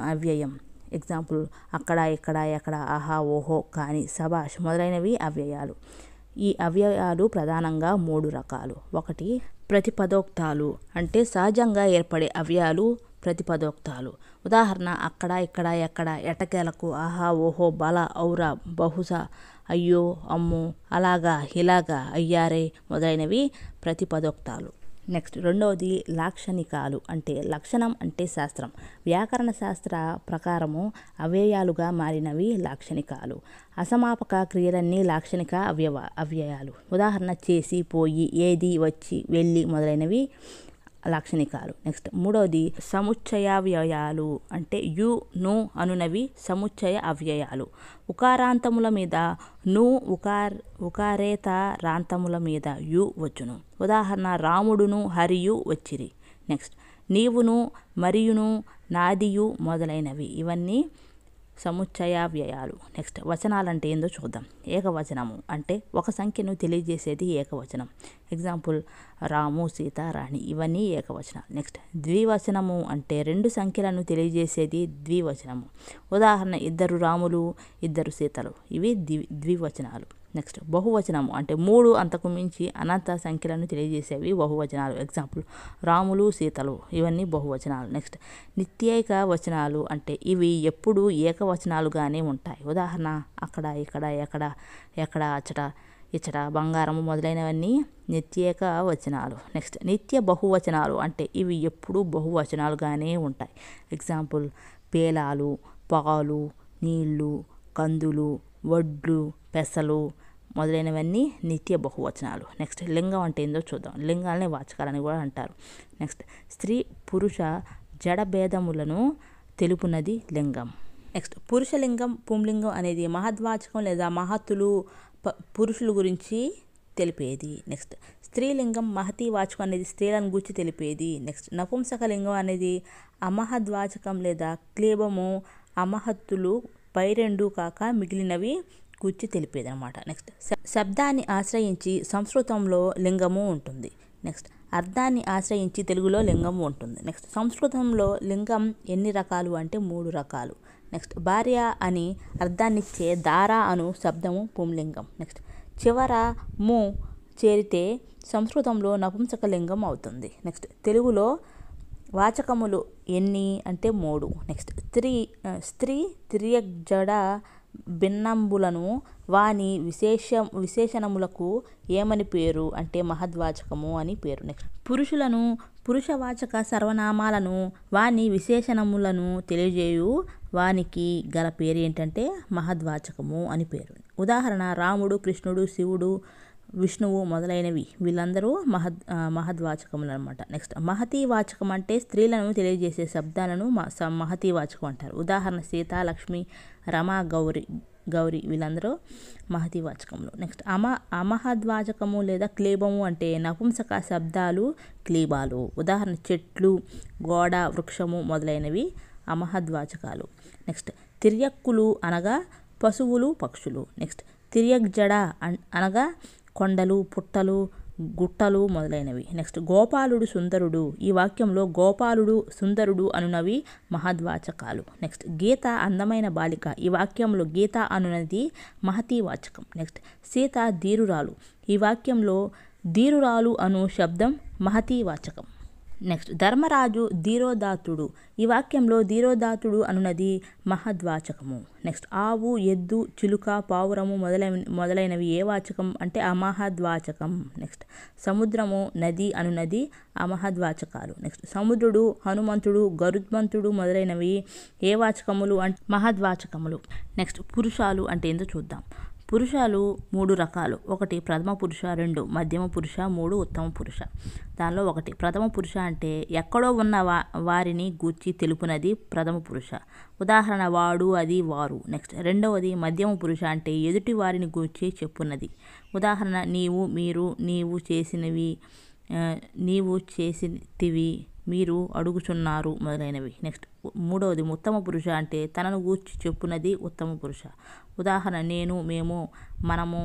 Speaker 1: అవ్యయం. ఎగ్జాంపుల్ అక్కడ, ఇక్కడ, ఎక్కడ, ఆహా, ఓహో, కాని, సభాష్ మొదలైనవి అవ్యయాలు. ఈ అవ్యయాలు ప్రధానంగా 3 రకాలు. 1 ప్రతిపదోక్తాలు అంటే సహజంగా ఏర్పడే అవ్యయాలు ప్రతిపదోక్తాలు. ఉదాహరణ అక్కడ, ఇక్కడ, ఎక్కడ, ఎటకేలకు, ఆహా, ఓహో, బల, ఔరా, బహుశా, అయ్యో, అమ్మో, అలాగా, ఇలాగా, అయ్యారే మొదలైనవి ప్రతిపదోక్తాలు. నెక్స్ట్ 2వది లాక్షణికాలు అంటే లక్షణం అంటే శాస్త్రం. వ్యాకరణ శాస్త్ర ప్రకారము అవ్యయాలుగా మారినవి లాక్షణికాలు. అసమాపక క్రియలన్నీ లాక్షణిక అవ్యయాలు. ఉదాహరణ చేసి, పోయి, ఏది, వచ్చి, వెళ్ళి మొదలైనవి లాక్షణికాలు. నెక్స్ట్ 3వది సముచ్చయావ్యయాలు అంటే యు, ను అనునవి సముచ్చయ అవ్యయాలు. ఉకారాంతముల మీద ను, ఉకారేత రాంతముల మీద యు వచ్చును. ఉదాహరణ రాముడును హరియు వచ్చిరి. నెక్స్ట్ నీవును, మరియును, నాదియు మొదలైనవి ఇవన్నీ సముచ్చయావ్యయాలు. నెక్స్ట్ వచనాలంటే ఏందో చూద్దాం. ఏకవచనము అంటే ఒక సంఖ్యను తెలియజేసేది ఏకవచనం. ఎగ్జాంపుల్ రాము, సీత, రాణి ఇవన్నీ ఏకవచనాలు. నెక్స్ట్ ద్వివచనము అంటే 2 సంఖ్యలను తెలియజేసేది ద్వివచనము. ఉదాహరణ 2 రాములు, 2 సీతలు ఇవి ద్వివచనాలు. నెక్స్ట్ బహువచనము అంటే 3 అంతకు మించి అనంత సంఖ్యలను తెలియజేసేవి బహువచనాలు. ఎగ్జాంపుల్ రాములు, సీతలు ఇవన్నీ బహువచనాలు. నెక్స్ట్ నిత్యేక వచనాలు అంటే ఇవి ఎప్పుడు ఏకవచనాలుగానే ఉంటాయి. ఉదాహరణ అక్కడ, ఇక్కడ, ఎక్కడ, అచ్చట, ఇచ్చట, బంగారము మొదలైనవన్నీ నిత్యేక వచనాలు. నెక్స్ట్ నిత్య బహువచనాలు అంటే ఇవి ఎప్పుడు బహువచనాలుగానే ఉంటాయి. ఎగ్జాంపుల్ పేలాలు, పాలు, నీళ్లు, కందులు, వడ్లు, పెసలు మొదలైనవన్నీ నిత్య బహువచనాలు. నెక్స్ట్ లింగం అంటే ఏందో చూద్దాం. లింగాలని వాచకాలని కూడా అంటారు. నెక్స్ట్ స్త్రీ పురుష జడభేదములను తెలుపునది లింగం. నెక్స్ట్ పురుషలింగం, పుంలింగం అనేది మహద్వాచకం లేదా మహత్తులు పురుషుల గురించి తెలిపేది. నెక్స్ట్ స్త్రీలింగం మహతీ వాచకం అనేది స్త్రీలను గురించి తెలిపేది. నెక్స్ట్ నపుంసకలింగం అనేది అమహద్వాచకం లేదా క్లీబము అమహత్తులు పై 2 కాక మిగిలినవి గురించి తెలిపేది అనమాట. నెక్స్ట్ శబ్దాన్ని ఆశ్రయించి సంస్కృతంలో లింగము ఉంటుంది. నెక్స్ట్ అర్థాన్ని ఆశ్రయించి తెలుగులో లింగము ఉంటుంది. నెక్స్ట్ సంస్కృతంలో లింగం ఎన్ని రకాలు అంటే 3 రకాలు. నెక్స్ట్ భార్య అని అర్థాన్నిచ్చే దారా అను శబ్దము పుంలింగం. నెక్స్ట్ చివర ము చేరితే సంస్కృతంలో నపుంసకలింగం అవుతుంది. నెక్స్ట్ తెలుగులో వాచకములు ఎన్ని అంటే 3. నెక్స్ట్ స్త్రీ తిర్యగ్జడ భిన్నంబులను వాని విశేషణములకు ఏమని పేరు అంటే మహద్వాచకము అని పేరు. నెక్స్ట్ పురుషులను పురుషవాచక సర్వనామాలను వాని విశేషణములను తెలియజేయు వానికి గల పేరు ఏంటంటే మహద్వాచకము అని పేరు. ఉదాహరణ రాముడు, కృష్ణుడు, శివుడు, విష్ణువు మొదలైనవి వీళ్ళందరూ మహద్వాచకములు అనమాట. నెక్స్ట్ మహతీవాచకం అంటే స్త్రీలను తెలియజేసే శబ్దాలను మహతీవాచకం అంటారు. ఉదాహరణ సీత, లక్ష్మి, రమ, గౌరి వీళ్ళందరూ మహతీవాచకములు. నెక్స్ట్ అమహద్వాచకము లేదా క్లీబము అంటే నపుంసక శబ్దాలు, క్లీబాలు. ఉదాహరణ చెట్లు, గోడ, వృక్షము మొదలైనవి అమహద్వాచకాలు. నెక్స్ట్ తిర్యక్కులు అనగా పశువులు, పక్షులు. నెక్స్ట్ తిర్యగ్జడ అనగా కొండలు, పుట్టలు, గుట్టలు మొదలైనవి. నెక్స్ట్ గోపాలుడు, సుందరుడు. ఈ వాక్యంలో గోపాలుడు, సుందరుడు అనునవి మహద్వాచకాలు. నెక్స్ట్ గీత అందమైన బాలిక. ఈ వాక్యంలో గీత అనునది మహతీవాచకం. నెక్స్ట్ సీత ధీరురాలు. ఈ వాక్యంలో ధీరురాలు అను శబ్దం మహతీవాచకం. నెక్స్ట్ ధర్మరాజు ధీరోదాత్తుడు. ఈ వాక్యంలో ధీరోదాత్తుడు అనునది మహద్వాచకము. నెక్స్ట్ ఆవు, ఎద్దు, చిలుక, పావురము మొదలైనవి ఏ వాచకం అంటే అమహద్వాచకం. నెక్స్ట్ సముద్రము, నది అనునది అమహద్వాచకాలు. నెక్స్ట్ సముద్రుడు, హనుమంతుడు, గరుత్మంతుడు మొదలైనవి ఏ వాచకములు అంటే మహద్వాచకములు. నెక్స్ట్ పురుషాలు అంటే ఏందో చూద్దాం. పురుషాలు 3 రకాలు. 1 ప్రథమ పురుష, 2 మధ్యమ పురుష, 3 ఉత్తమ పురుష. దానిలో 1 ప్రథమ పురుష అంటే ఎక్కడో ఉన్న వారిని గూర్చి తెలుపునది ప్రథమ పురుష. ఉదాహరణ వాడు, అది, వారు. నెక్స్ట్ 2వది మధ్యమ పురుష అంటే ఎదుటి వారిని గూర్చి చెప్పున్నది. ఉదాహరణ నీవు, మీరు, నీవు చేసితివి, మీరు అడుగుచున్నారు మొదలైనవి. నెక్స్ట్ 3వది ఉత్తమ పురుష అంటే తనను గూర్చి చెప్పునది ఉత్తమ పురుష. ఉదాహరణ నేను, మేము, మనము,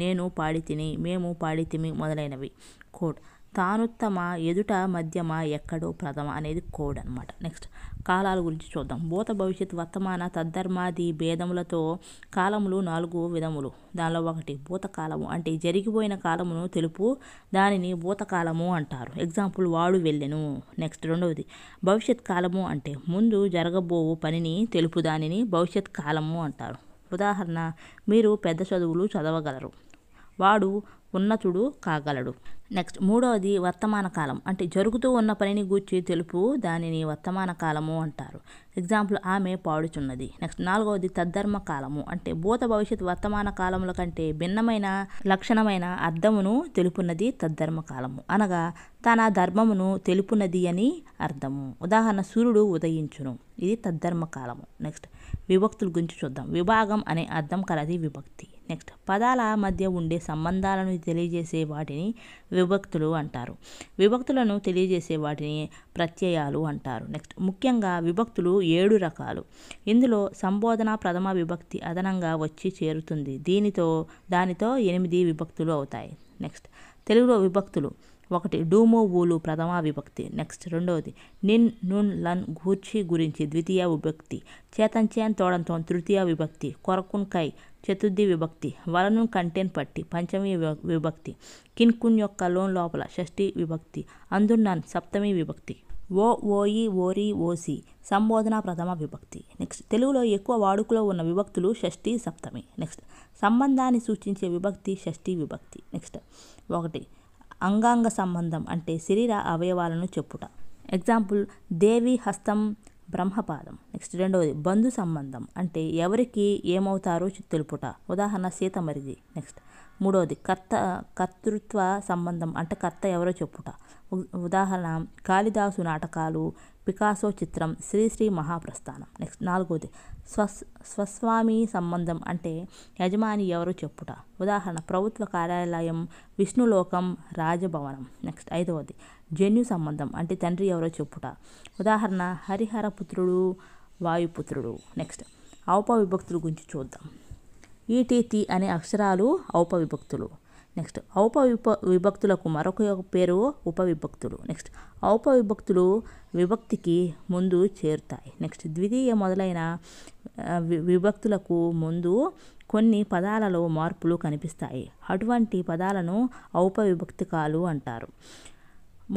Speaker 1: నేను పాడితిని, మేము పాడితిమి మొదలైనవి. కోడ్ తానుత్తమ, ఎదుట మధ్యమ, ఎక్కడో ప్రథమ అనేది కోడ్ అనమాట. నెక్స్ట్ కాలాల గురించి చూద్దాం. భూత, భవిష్యత్, వర్తమాన, తద్ధర్మాది భేదములతో కాలములు 4 విధములు. దానిలో 1 భూతకాలము అంటే జరిగిపోయిన కాలమును తెలుపు దానిని భూతకాలము అంటారు. ఎగ్జాంపుల్ వాడు వెళ్ళెను. నెక్స్ట్ 2వది భవిష్యత్ కాలము అంటే ముందు జరగబోవు పనిని తెలుపు దానిని భవిష్యత్ కాలము అంటారు. ఉదాహరణ మీరు పెద్ద చదువులు చదవగలరు, వాడు ఉన్నతుడు కాగలడు. నెక్స్ట్ 3వది వర్తమాన కాలం అంటే జరుగుతూ ఉన్న పనిని గూర్చి తెలుపు దానిని వర్తమాన కాలము అంటారు. ఎగ్జాంపుల్ ఆమె పాడుచున్నది. నెక్స్ట్ 4వది తద్ధర్మ కాలము అంటే భూత, భవిష్యత్, వర్తమాన కాలముల కంటే భిన్నమైన లక్షణమైన అర్థమును తెలుపున్నది తద్ధర్మ కాలము. అనగా తన ధర్మమును తెలుపునది అని అర్థము. ఉదాహరణ సూర్యుడు ఉదయించును, ఇది తద్ధర్మ కాలము. నెక్స్ట్ విభక్తుల గురించి చూద్దాం. విభాగం అనే అర్థం కలది విభక్తి. నెక్స్ట్ పదాల మధ్య ఉండే సంబంధాలను తెలియజేసే వాటిని విభక్తులు అంటారు. విభక్తులను తెలియజేసే వాటిని ప్రత్యయాలు అంటారు. నెక్స్ట్ ముఖ్యంగా విభక్తులు 7 రకాలు. ఇందులో సంబోధన ప్రథమ విభక్తి అదనంగా వచ్చి చేరుతుంది. దానితో 8 విభక్తులు అవుతాయి. నెక్స్ట్ తెలుగులో విభక్తులు 1 డూము, ఊలు ప్రథమ విభక్తి. నెక్స్ట్ 2వది నిన్, నున్, లన్ గూర్చి, గురించి ద్వితీయ విభక్తి. చేతంచేన్, తోడంతో తృతీయ విభక్తి. కొరకున్, కై చతుర్థి విభక్తి. వలను, కంటెన్ పట్టి పంచమి విభక్తి. కిన్, కున్ యొక్క లోన్ లోపల షష్ఠి విభక్తి. అందున్నన్ సప్తమి విభక్తి. ఓ, ఓయి, ఓరి, ఓసి సంబోధన ప్రథమ విభక్తి. నెక్స్ట్ తెలుగులో ఎక్కువ వాడుకలో ఉన్న విభక్తులు షష్ఠి, సప్తమి. నెక్స్ట్ సంబంధాన్ని సూచించే విభక్తి షష్ఠి విభక్తి. నెక్స్ట్ 1 అంగాంగ సంబంధం అంటే శరీర అవయవాలను చెప్పుట. ఎగ్జాంపుల్ దేవి హస్తం, బ్రహ్మపాదం. నెక్స్ట్ 2వది బంధు సంబంధం అంటే ఎవరికి ఏమవుతారో తెలుపుట. ఉదాహరణ సీత మరిది. నెక్స్ట్ 3వది కర్తృత్వ సంబంధం అంటే కర్త ఎవరో చెప్పుట. ఉదాహరణ కాళిదాసు నాటకాలు, పికాసో చిత్రం, శ్రీశ్రీ మహాప్రస్థానం. నెక్స్ట్ 4వది స్వస్వామి సంబంధం అంటే యజమాని ఎవరో చెప్పుట. ఉదాహరణ ప్రభుత్వ కార్యాలయం, విష్ణులోకం, రాజభవనం. నెక్స్ట్ 5వది జన్యు సంబంధం అంటే తండ్రి ఎవరో చెప్పుట. ఉదాహరణ హరిహరపుత్రుడు, వాయుపుత్రుడు. నెక్స్ట్ ఔపవిభక్తుల గురించి చూద్దాం. ఈటీతి అనే అక్షరాలు ఔపవిభక్తులు. నెక్స్ట్ విభక్తులకు మరొక పేరు ఉపవిభక్తులు. నెక్స్ట్ ఔపవిభక్తులు విభక్తికి ముందు చేరుతాయి. నెక్స్ట్ ద్వితీయ మొదలైన విభక్తులకు ముందు కొన్ని పదాలలో మార్పులు కనిపిస్తాయి. అటువంటి పదాలను ఔపవిభక్తికాలు అంటారు.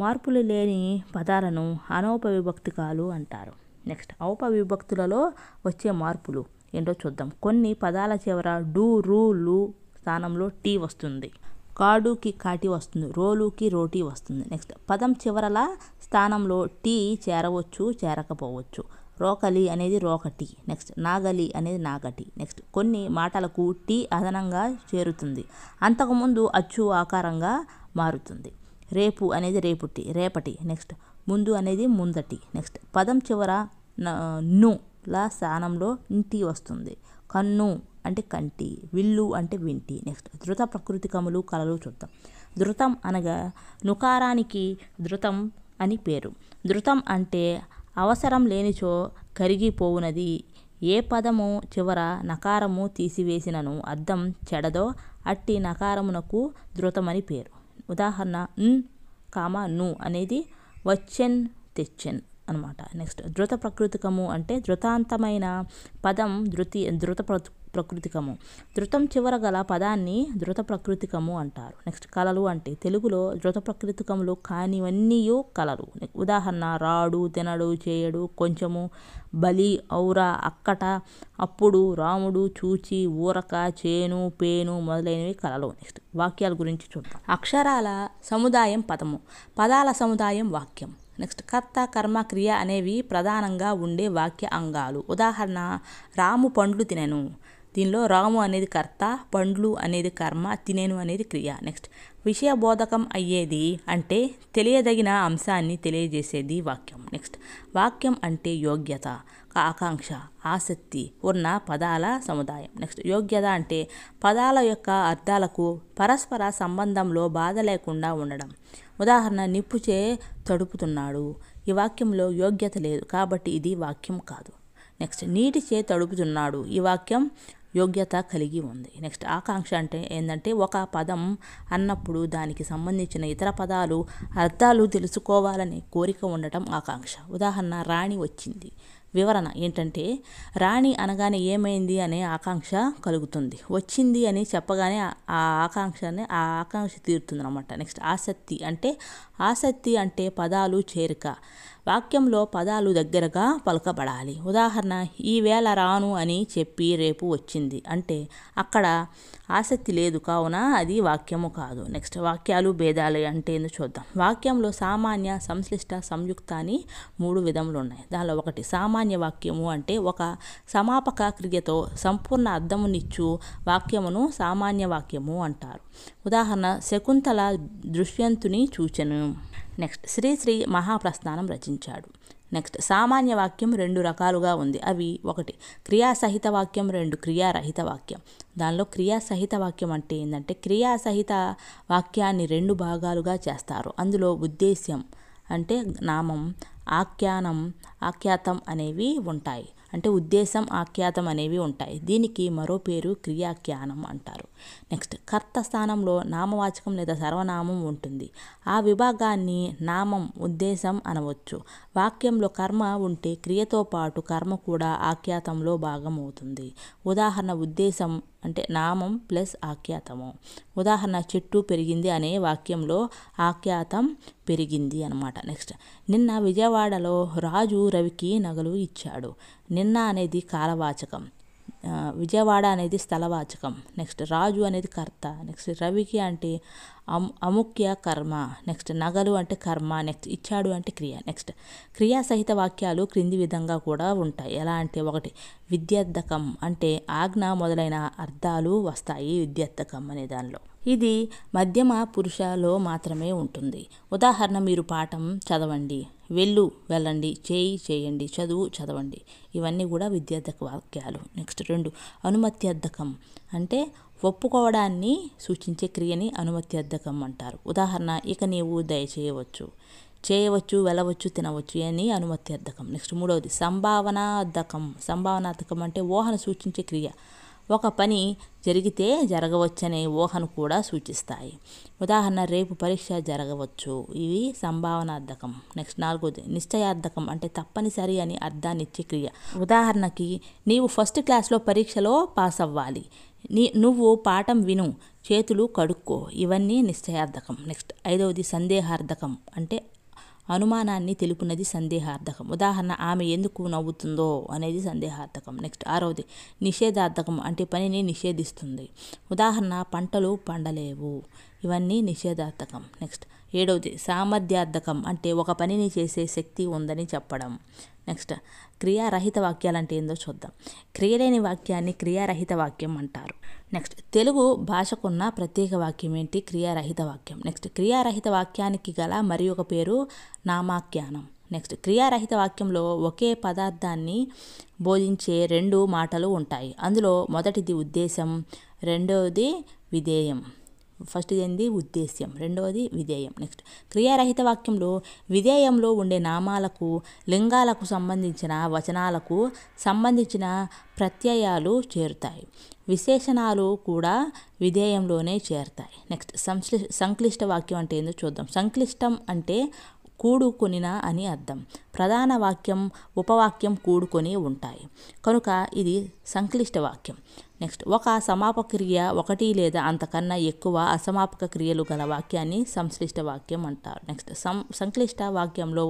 Speaker 1: మార్పులు లేని పదాలను అనౌపవిభక్తికాలు అంటారు. నెక్స్ట్ ఔపవిభక్తులలో వచ్చే మార్పులు ఏంటో చూద్దాం. కొన్ని పదాల చివర డు, రు, లు స్థానంలో టీ వస్తుంది. కాడుకి కాటి వస్తుంది. రోలుకి రోటీ వస్తుంది. నెక్స్ట్ పదం చివరల స్థానంలో టీ చేరవచ్చు, చేరకపోవచ్చు. రోకలి అనేది రోకటి. నెక్స్ట్ నాగలి అనేది నాగటి. నెక్స్ట్ కొన్ని మాటలకు టీ అదనంగా చేరుతుంది, అంతకుముందు అచ్చు ఆకారంగా మారుతుంది. రేపు అనేది రేపటి. నెక్స్ట్ ముందు అనేది ముందటి. నెక్స్ట్ పదం చివర ను లా స్థానంలో ఇంటి వస్తుంది. కన్ను అంటే కంటి, విల్లు అంటే వింటి. నెక్స్ట్ ధృత ప్రకృతికములు కళలు చూద్దాం. ధృతం అనగా నుకారానికి ధృతం అని పేరు. ధృతం అంటే అవసరం లేనిచో కరిగిపోవునది. ఏ పదము చివర నకారము తీసివేసినను అర్థం చెడదో అట్టి నకారమునకు ధృతమని పేరు. ఉదాహరణ ను అనేది వచ్చెన్ తెచ్చెన్ అనమాట. నెక్స్ట్ ధృత ప్రకృతికము అంటే ధృతాంతమైన పదం ధృత ప్రకృతికము. ధృతం చివర గల పదాన్ని ధృత ప్రకృతికము అంటారు. నెక్స్ట్ కళలు అంటే తెలుగులో ధృత ప్రకృతికములు కానివన్నీ కళలు. ఉదాహరణ రాడు, తినడు, చేయడు, కొంచెము, బలి, ఔర, అక్కట, అప్పుడు, రాముడు, చూచి, ఊరక, చేను, పేను మొదలైనవి కళలు. నెక్స్ట్ వాక్యాల గురించి చూద్దాం. అక్షరాల సముదాయం పదము, పదాల సముదాయం వాక్యం. నెక్స్ట్ కర్త, కర్మ, క్రియ అనేవి ప్రధానంగా ఉండే వాక్య అంగాలు. ఉదాహరణ రాము పండ్లు తినెను. దీనిలో రాము అనేది కర్త, పండ్లు అనేది కర్మ, తినెను అనేది క్రియ. నెక్స్ట్ విషయబోధకం అయ్యేది అంటే తెలియదగిన అంశాన్ని తెలియజేసేది వాక్యం. నెక్స్ట్ వాక్యం అంటే యోగ్యత, ఆకాంక్ష, ఆసక్తి ఉన్న పదాల సముదాయం. నెక్స్ట్ యోగ్యత అంటే పదాల యొక్క అర్థాలకు పరస్పర సంబంధంలో బాధ లేకుండా ఉండడం. ఉదాహరణ నిప్పుచే తడుపుతున్నాడు. ఈ వాక్యంలో యోగ్యత లేదు కాబట్టి ఇది వాక్యం కాదు. నెక్స్ట్ నీటిచే తడుపుతున్నాడు. ఈ వాక్యం యోగ్యత కలిగి ఉంది. నెక్స్ట్ ఆకాంక్ష అంటే ఏంటంటే ఒక పదం అన్నప్పుడు దానికి సంబంధించిన ఇతర పదాలు అర్థాలు తెలుసుకోవాలనే కోరిక ఉండటం ఆకాంక్ష. ఉదాహరణ రాణి వచ్చింది. వివరణ ఏంటంటే రాణి అనగానే ఏమైంది అనే ఆకాంక్ష కలుగుతుంది. వచ్చింది అని చెప్పగానే ఆ ఆకాంక్ష తీరుతుంది అనమాట. నెక్స్ట్ ఆసక్తి అంటే పదాలు చేరిక. వాక్యంలో పదాలు దగ్గరగా పలకబడాలి. ఉదాహరణ ఈవేళ రాను అని చెప్పి రేపు వచ్చింది అంటే అక్కడ ఆసక్తి లేదు కావున అది వాక్యము కాదు. నెక్స్ట్ వాక్యాలు భేదాలు అంటే ఏందో చూద్దాం. వాక్యంలో సామాన్య, సంశ్లిష్ట, సంయుక్త అని 3 విధములు ఉన్నాయి. దానిలో ఒకటి సామాన్య వాక్యము అంటే ఒక సమాపక క్రియతో సంపూర్ణ అర్థమునిచ్చు వాక్యమును సామాన్య వాక్యము అంటారు. ఉదాహరణ శకుంతల దుష్యంతుని చూచెను. నెక్స్ట్ శ్రీశ్రీ మహాప్రస్థానం రచించాడు. నెక్స్ట్ సామాన్య వాక్యం 2 రకాలుగా ఉంది. అవి 1 క్రియాసహిత వాక్యం, 2 క్రియారహిత వాక్యం. దానిలో క్రియాసహిత వాక్యం అంటే ఏంటంటే క్రియాసహిత వాక్యాన్ని 2 భాగాలుగా చేస్తారు. అందులో ఉద్దేశ్యం అంటే నామం, ఆఖ్యాతం అనేవి ఉంటాయి. అంటే ఉద్దేశం, ఆఖ్యాతం అనేవి ఉంటాయి. దీనికి మరో పేరు క్రియాఖ్యానం అంటారు. నెక్స్ట్ కర్త స్థానంలో నామవాచకం లేదా సర్వనామం ఉంటుంది. ఆ విభాగాన్ని నామం, ఉద్దేశం అనవచ్చు. వాక్యంలో కర్మ ఉంటే క్రియతో పాటు కర్మ కూడా ఆఖ్యాతంలో భాగం అవుతుంది. ఉదాహరణ ఉద్దేశం అంటే నామం ప్లస్ ఆఖ్యాతము. ఉదాహరణ చెట్టు పెరిగింది అనే వాక్యంలో ఆఖ్యాతం పెరిగింది అనమాట. నెక్స్ట్ నిన్న విజయవాడలో రాజు రవికి నగలు ఇచ్చాడు. నిన్న అనేది కాలవాచకం, విజయవాడ అనేది స్థలవాచకం. నెక్స్ట్ రాజు అనేది కర్త. నెక్స్ట్ రవికి అంటే అముఖ్య కర్మ. నెక్స్ట్ నగలు అంటే కర్మ. నెక్స్ట్ ఇచ్చాడు అంటే క్రియ. నెక్స్ట్ క్రియాసహిత వాక్యాలు క్రింది విధంగా కూడా ఉంటాయి. ఎలా అంటే 1 విద్యార్థకం అంటే ఆజ్ఞ మొదలైన అర్థాలు వస్తాయి విద్యార్థకం అనే దానిలో. ఇది మధ్యమ పురుషలో మాత్రమే ఉంటుంది. ఉదాహరణ మీరు పాఠం చదవండి, వెళ్ళండి, చేయండి, చదవండి. ఇవన్నీ కూడా విద్యార్థక వాక్యాలు. నెక్స్ట్ 2 అనుమత్యర్థకం అంటే ఒప్పుకోవడాన్ని సూచించే క్రియని అనుమత్యర్థకం అంటారు. ఉదాహరణ ఇక నీవు దయచేయవచ్చు, వెళ్ళవచ్చు, తినవచ్చు అని అనుమత్యర్థకం. నెక్స్ట్ 3 సంభావనార్థకం. సంభావనార్థకం అంటే ఊహను సూచించే క్రియ. ఒక పని జరిగితే జరగవచ్చనే ఊహను కూడా సూచిస్తాయి. ఉదాహరణ రేపు పరీక్ష జరగవచ్చు. ఇవి సంభావనార్థకం. నెక్స్ట్ 4 నిశ్చయార్థకం అంటే తప్పనిసరి అని అర్థాన్నిచ్చే క్రియ. ఉదాహరణకి నీవు ఫస్ట్ క్లాస్లో పరీక్షలో పాస్ అవ్వాలి, నువ్వు పాఠం విను, చేతులు కడుక్కో. ఇవన్నీ నిశ్చయార్థకం. నెక్స్ట్ 5 సందేహార్థకం అంటే అనుమానాన్ని తెలుపునది సందేహార్థకం. ఉదాహరణ ఆమె ఎందుకు నవ్వుతుందో అనేది సందేహార్థకం. నెక్స్ట్ 6 నిషేధార్థకం అంటే పనిని నిషేధిస్తుంది. ఉదాహరణ పంటలు పండలేవు. ఇవన్నీ నిషేధార్థకం. నెక్స్ట్ ఏడవది సామర్థ్యార్థకం అంటే ఒక పనిని చేసే శక్తి ఉందని చెప్పడం. నెక్స్ట్ క్రియారహిత వాక్యాలు అంటే ఏందో చూద్దాం. క్రియలేని వాక్యాన్ని క్రియారహిత వాక్యం అంటారు. నెక్స్ట్ తెలుగు భాషకున్న ప్రత్యేక వాక్యం ఏంటి? క్రియారహిత వాక్యం. నెక్స్ట్ క్రియారహిత వాక్యానికి గల మరి ఒక పేరు నామాఖ్యానం. నెక్స్ట్ క్రియారహిత వాక్యంలో ఒకే పదార్థాన్ని బోధించే 2 మాటలు ఉంటాయి. అందులో మొదటిది ఉద్దేశం, రెండవది విధేయం. ఫస్ట్ ఏంది? ఉద్దేశ్యం, రెండవది విధేయం. నెక్స్ట్ క్రియారహిత వాక్యంలో విధేయంలో ఉండే నామాలకు, లింగాలకు సంబంధించిన వచనాలకు సంబంధించిన ప్రత్యయాలు చేరుతాయి. విశేషణాలు కూడా విధేయంలోనే చేరుతాయి. నెక్స్ట్ సంక్లిష్ట వాక్యం అంటే ఏందో చూద్దాం. సంక్లిష్టం అంటే కూడుకొనిన అని అర్థం. ప్రధాన వాక్యం, ఉపవాక్యం కూడుకొని ఉంటాయి కనుక ఇది సంక్లిష్ట వాక్యం. నెక్స్ట్ ఒక సమాపక క్రియ, ఒకటి లేదా అంతకన్నా ఎక్కువ అసమాపక క్రియలు గల వాక్యాన్ని సంశ్లిష్ట వాక్యం అంటారు. నెక్స్ట్ సంక్లిష్ట వాక్యంలో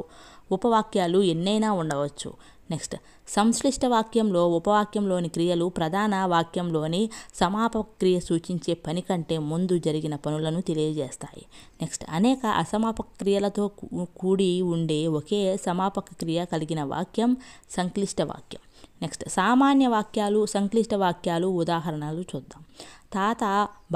Speaker 1: ఉపవాక్యాలు ఎన్నైనా ఉండవచ్చు. నెక్స్ట్ సంశ్లిష్ట వాక్యంలో ఉపవాక్యంలోని క్రియలు ప్రధాన వాక్యంలోని సమాపక క్రియ సూచించే పని కంటే ముందు జరిగిన పనులను తెలియజేస్తాయి. నెక్స్ట్ అనేక అసమాపక క్రియలతో కూడి ఉండే ఒకే సమాపక క్రియ కలిగిన వాక్యం సంక్లిష్ట వాక్యం. నెక్స్ట్ సామాన్య వాక్యాలు, సంక్లిష్ట వాక్యాలు ఉదాహరణలు చూద్దాం. తాత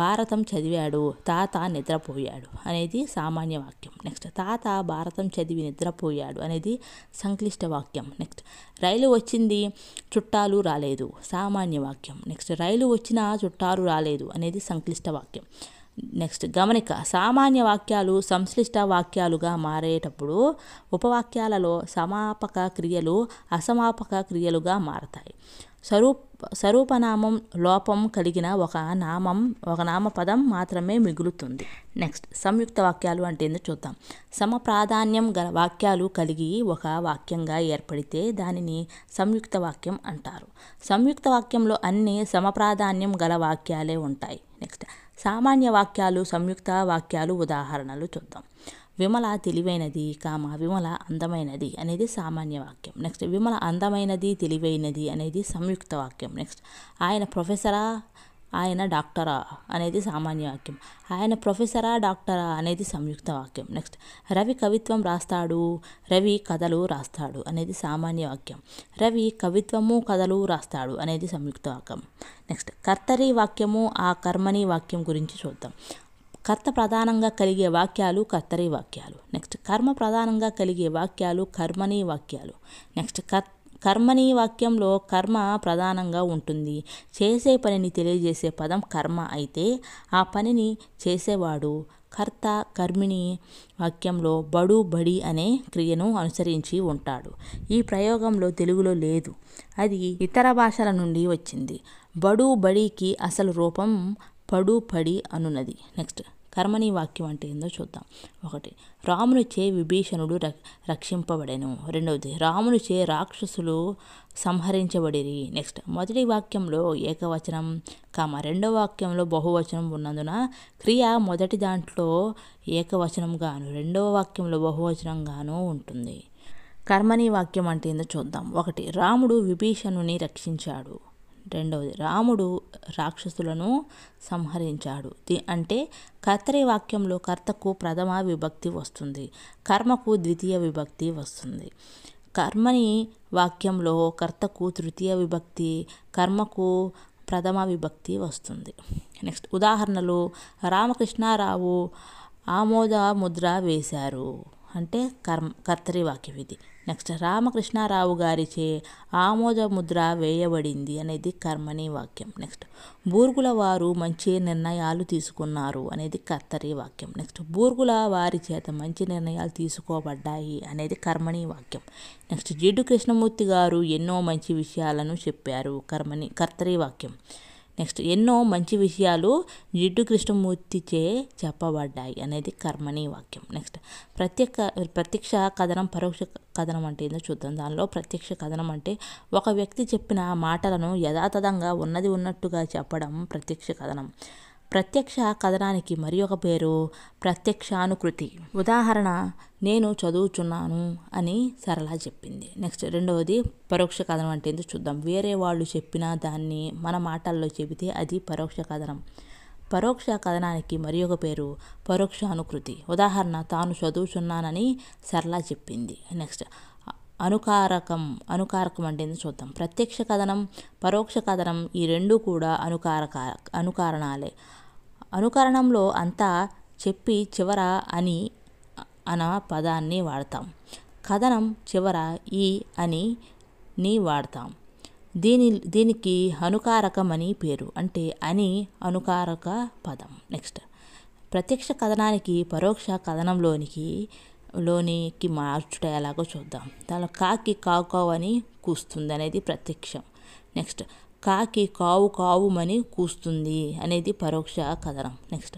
Speaker 1: భారతం చదివాడు, తాత నిద్రపోయాడు అనేది సామాన్య వాక్యం. నెక్స్ట్ తాత భారతం చదివి నిద్రపోయాడు అనేది సంక్లిష్ట వాక్యం. నెక్స్ట్ రైలు వచ్చింది, చుట్టాలు రాలేదు సామాన్య వాక్యం. నెక్స్ట్ రైలు వచ్చినా చుట్టాలు రాలేదు అనేది సంక్లిష్ట వాక్యం. నెక్స్ట్ గమనిక, సామాన్య వాక్యాలు సంశ్లిష్ట వాక్యాలుగా మారేటప్పుడు ఉపవాక్యాలలో సమాపక క్రియలు అసమాపక క్రియలుగా మారతాయి. స్వరూపనామం లోపం కలిగిన ఒక నామపదం మాత్రమే మిగులుతుంది. నెక్స్ట్ సంయుక్త వాక్యాలు అంటే ఏందో చూద్దాం. సమప్రాధాన్యం గల వాక్యాలు కలిగి ఒక వాక్యంగా ఏర్పడితే దానిని సంయుక్త వాక్యం అంటారు. సంయుక్త వాక్యంలో అన్ని సమప్రాధాన్యం గల వాక్యాలే ఉంటాయి. నెక్స్ట్ సామాన్య వాక్యాలు, సంయుక్త వాక్యాలు ఉదాహరణలు చూద్దాం. విమల తెలివైనది, విమల అందమైనది అనేది సామాన్య వాక్యం. నెక్స్ట్ విమల అందమైనది, తెలివైనది అనేది సంయుక్త వాక్యం. నెక్స్ట్ ఆయన ప్రొఫెసరా, ఆయన డాక్టరా అనేది సామాన్య వాక్యం. ఆయన ప్రొఫెసరా, డాక్టరా అనేది సంయుక్త వాక్యం. నెక్స్ట్ రవి కవిత్వం రాస్తాడు, రవి కథలు రాస్తాడు అనేది సామాన్య వాక్యం. రవి కవిత్వము, కథలు రాస్తాడు అనేది సంయుక్త వాక్యం. నెక్స్ట్ కర్తరి వాక్యము, ఆ కర్మని వాక్యం గురించి చూద్దాం. కర్త ప్రధానంగా కలిగే వాక్యాలు కర్తరి వాక్యాలు. నెక్స్ట్ కర్మ ప్రధానంగా కలిగే వాక్యాలు కర్మని వాక్యాలు. నెక్స్ట్ కర్మని వాక్యంలో కర్మ ప్రధానంగా ఉంటుంది. చేసే పనిని తెలియజేసే పదం కర్మ అయితే ఆ పనిని చేసేవాడు కర్త. కర్మిణి వాక్యంలో బడు, బడి అనే క్రియను అనుసరించి ఉంటాడు. ఈ ప్రయోగంలో తెలుగులో లేదు, అది ఇతర భాషల నుండి వచ్చింది. బడు, బడికి అసలు రూపం పడు, పడి అనున్నది. నెక్స్ట్ కర్మని వాక్యం అంటే ఏందో చూద్దాం. ఒకటి రామునిచే విభీషణుడు రక్షింపబడెను. రెండవది రామునిచే రాక్షసులు సంహరించబడిరి. నెక్స్ట్ మొదటి వాక్యంలో ఏకవచనం, రెండవ వాక్యంలో బహువచనం ఉన్నందున క్రియ మొదటి దాంట్లో ఏకవచనంగాను రెండవ వాక్యంలో బహువచనంగాను ఉంటుంది. కర్మని వాక్యం అంటే ఏందో చూద్దాం. ఒకటి రాముడు విభీషణుని రక్షించాడు. రెండవది రాముడు రాక్షసులను సంహరించాడు. అంటే కర్తరి వాక్యంలో కర్తకు ప్రథమ విభక్తి వస్తుంది, కర్మకు ద్వితీయ విభక్తి వస్తుంది. కర్మని వాక్యంలో కర్తకు తృతీయ విభక్తి, కర్మకు ప్రథమ విభక్తి వస్తుంది. నెక్స్ట్ ఉదాహరణలు. రామకృష్ణారావు ఆమోద ముద్ర వేశారు అంటే కర్తరి వాక్యం ఇది. నెక్స్ట్ రామకృష్ణారావు గారిచే ఆమోద ముద్ర వేయబడింది అనేది కర్మని వాక్యం. నెక్స్ట్ బూర్గుల వారు మంచి నిర్ణయాలు తీసుకున్నారు అనేది కర్తరి వాక్యం. నెక్స్ట్ బూర్గుల వారి చేత మంచి నిర్ణయాలు తీసుకోబడ్డాయి అనేది కర్మని వాక్యం. నెక్స్ట్ జిడ్డు కృష్ణమూర్తి గారు ఎన్నో మంచి విషయాలను చెప్పారు, కర్తరి వాక్యం. నెక్స్ట్ ఎన్నో మంచి విషయాలు జిడ్డు కృష్ణమూర్తిచే చెప్పబడ్డాయి అనేది కర్మని వాక్యం. నెక్స్ట్ ప్రత్యక్ష కథనం, పరోక్ష కథనం అంటే ఏందో చూద్దాం. దానిలో ప్రత్యక్ష కథనం అంటే ఒక వ్యక్తి చెప్పిన మాటలను యథాతథంగా ఉన్నది ఉన్నట్టుగా చెప్పడం ప్రత్యక్ష కథనం. ప్రత్యక్ష కథనానికి మరి ఒక పేరు ప్రత్యక్షానుకృతి. ఉదాహరణ, నేను చదువుచున్నాను అని సరళ చెప్పింది. నెక్స్ట్ రెండవది పరోక్ష కథనం అంటే ఏందో చూద్దాం. వేరే వాళ్ళు చెప్పిన దాన్ని మన మాటల్లో చెబితే అది పరోక్ష కథనం. పరోక్ష కథనానికి మరి ఒక పేరు పరోక్ష అనుకృతి. ఉదాహరణ, తాను చదువుచున్నానని సరళ చెప్పింది. నెక్స్ట్ అనుకారకం. అనుకారకం అంటే ఏందో చూద్దాం. ప్రత్యక్ష కథనం, పరోక్ష కథనం ఈ రెండు కూడా అనుకరణాలే. అనుకరణంలో అంతా చెప్పి చివర అని అన పదాన్ని వాడతాం. కథనం చివర ఈ అని ని వాడతాం. దీనికి అనుకారకం అని పేరు. అంటే అని అనుకారక పదం. నెక్స్ట్ ప్రత్యక్ష కథనానికి పరోక్ష కథనంలోనికి మార్చుట ఎలాగో చూద్దాం. దానిలో కాకి కావు కావు అని కూస్తుంది అనేది ప్రత్యక్షం. నెక్స్ట్ కాకి కావు కావుమని కూస్తుంది అనేది పరోక్ష కథనం. నెక్స్ట్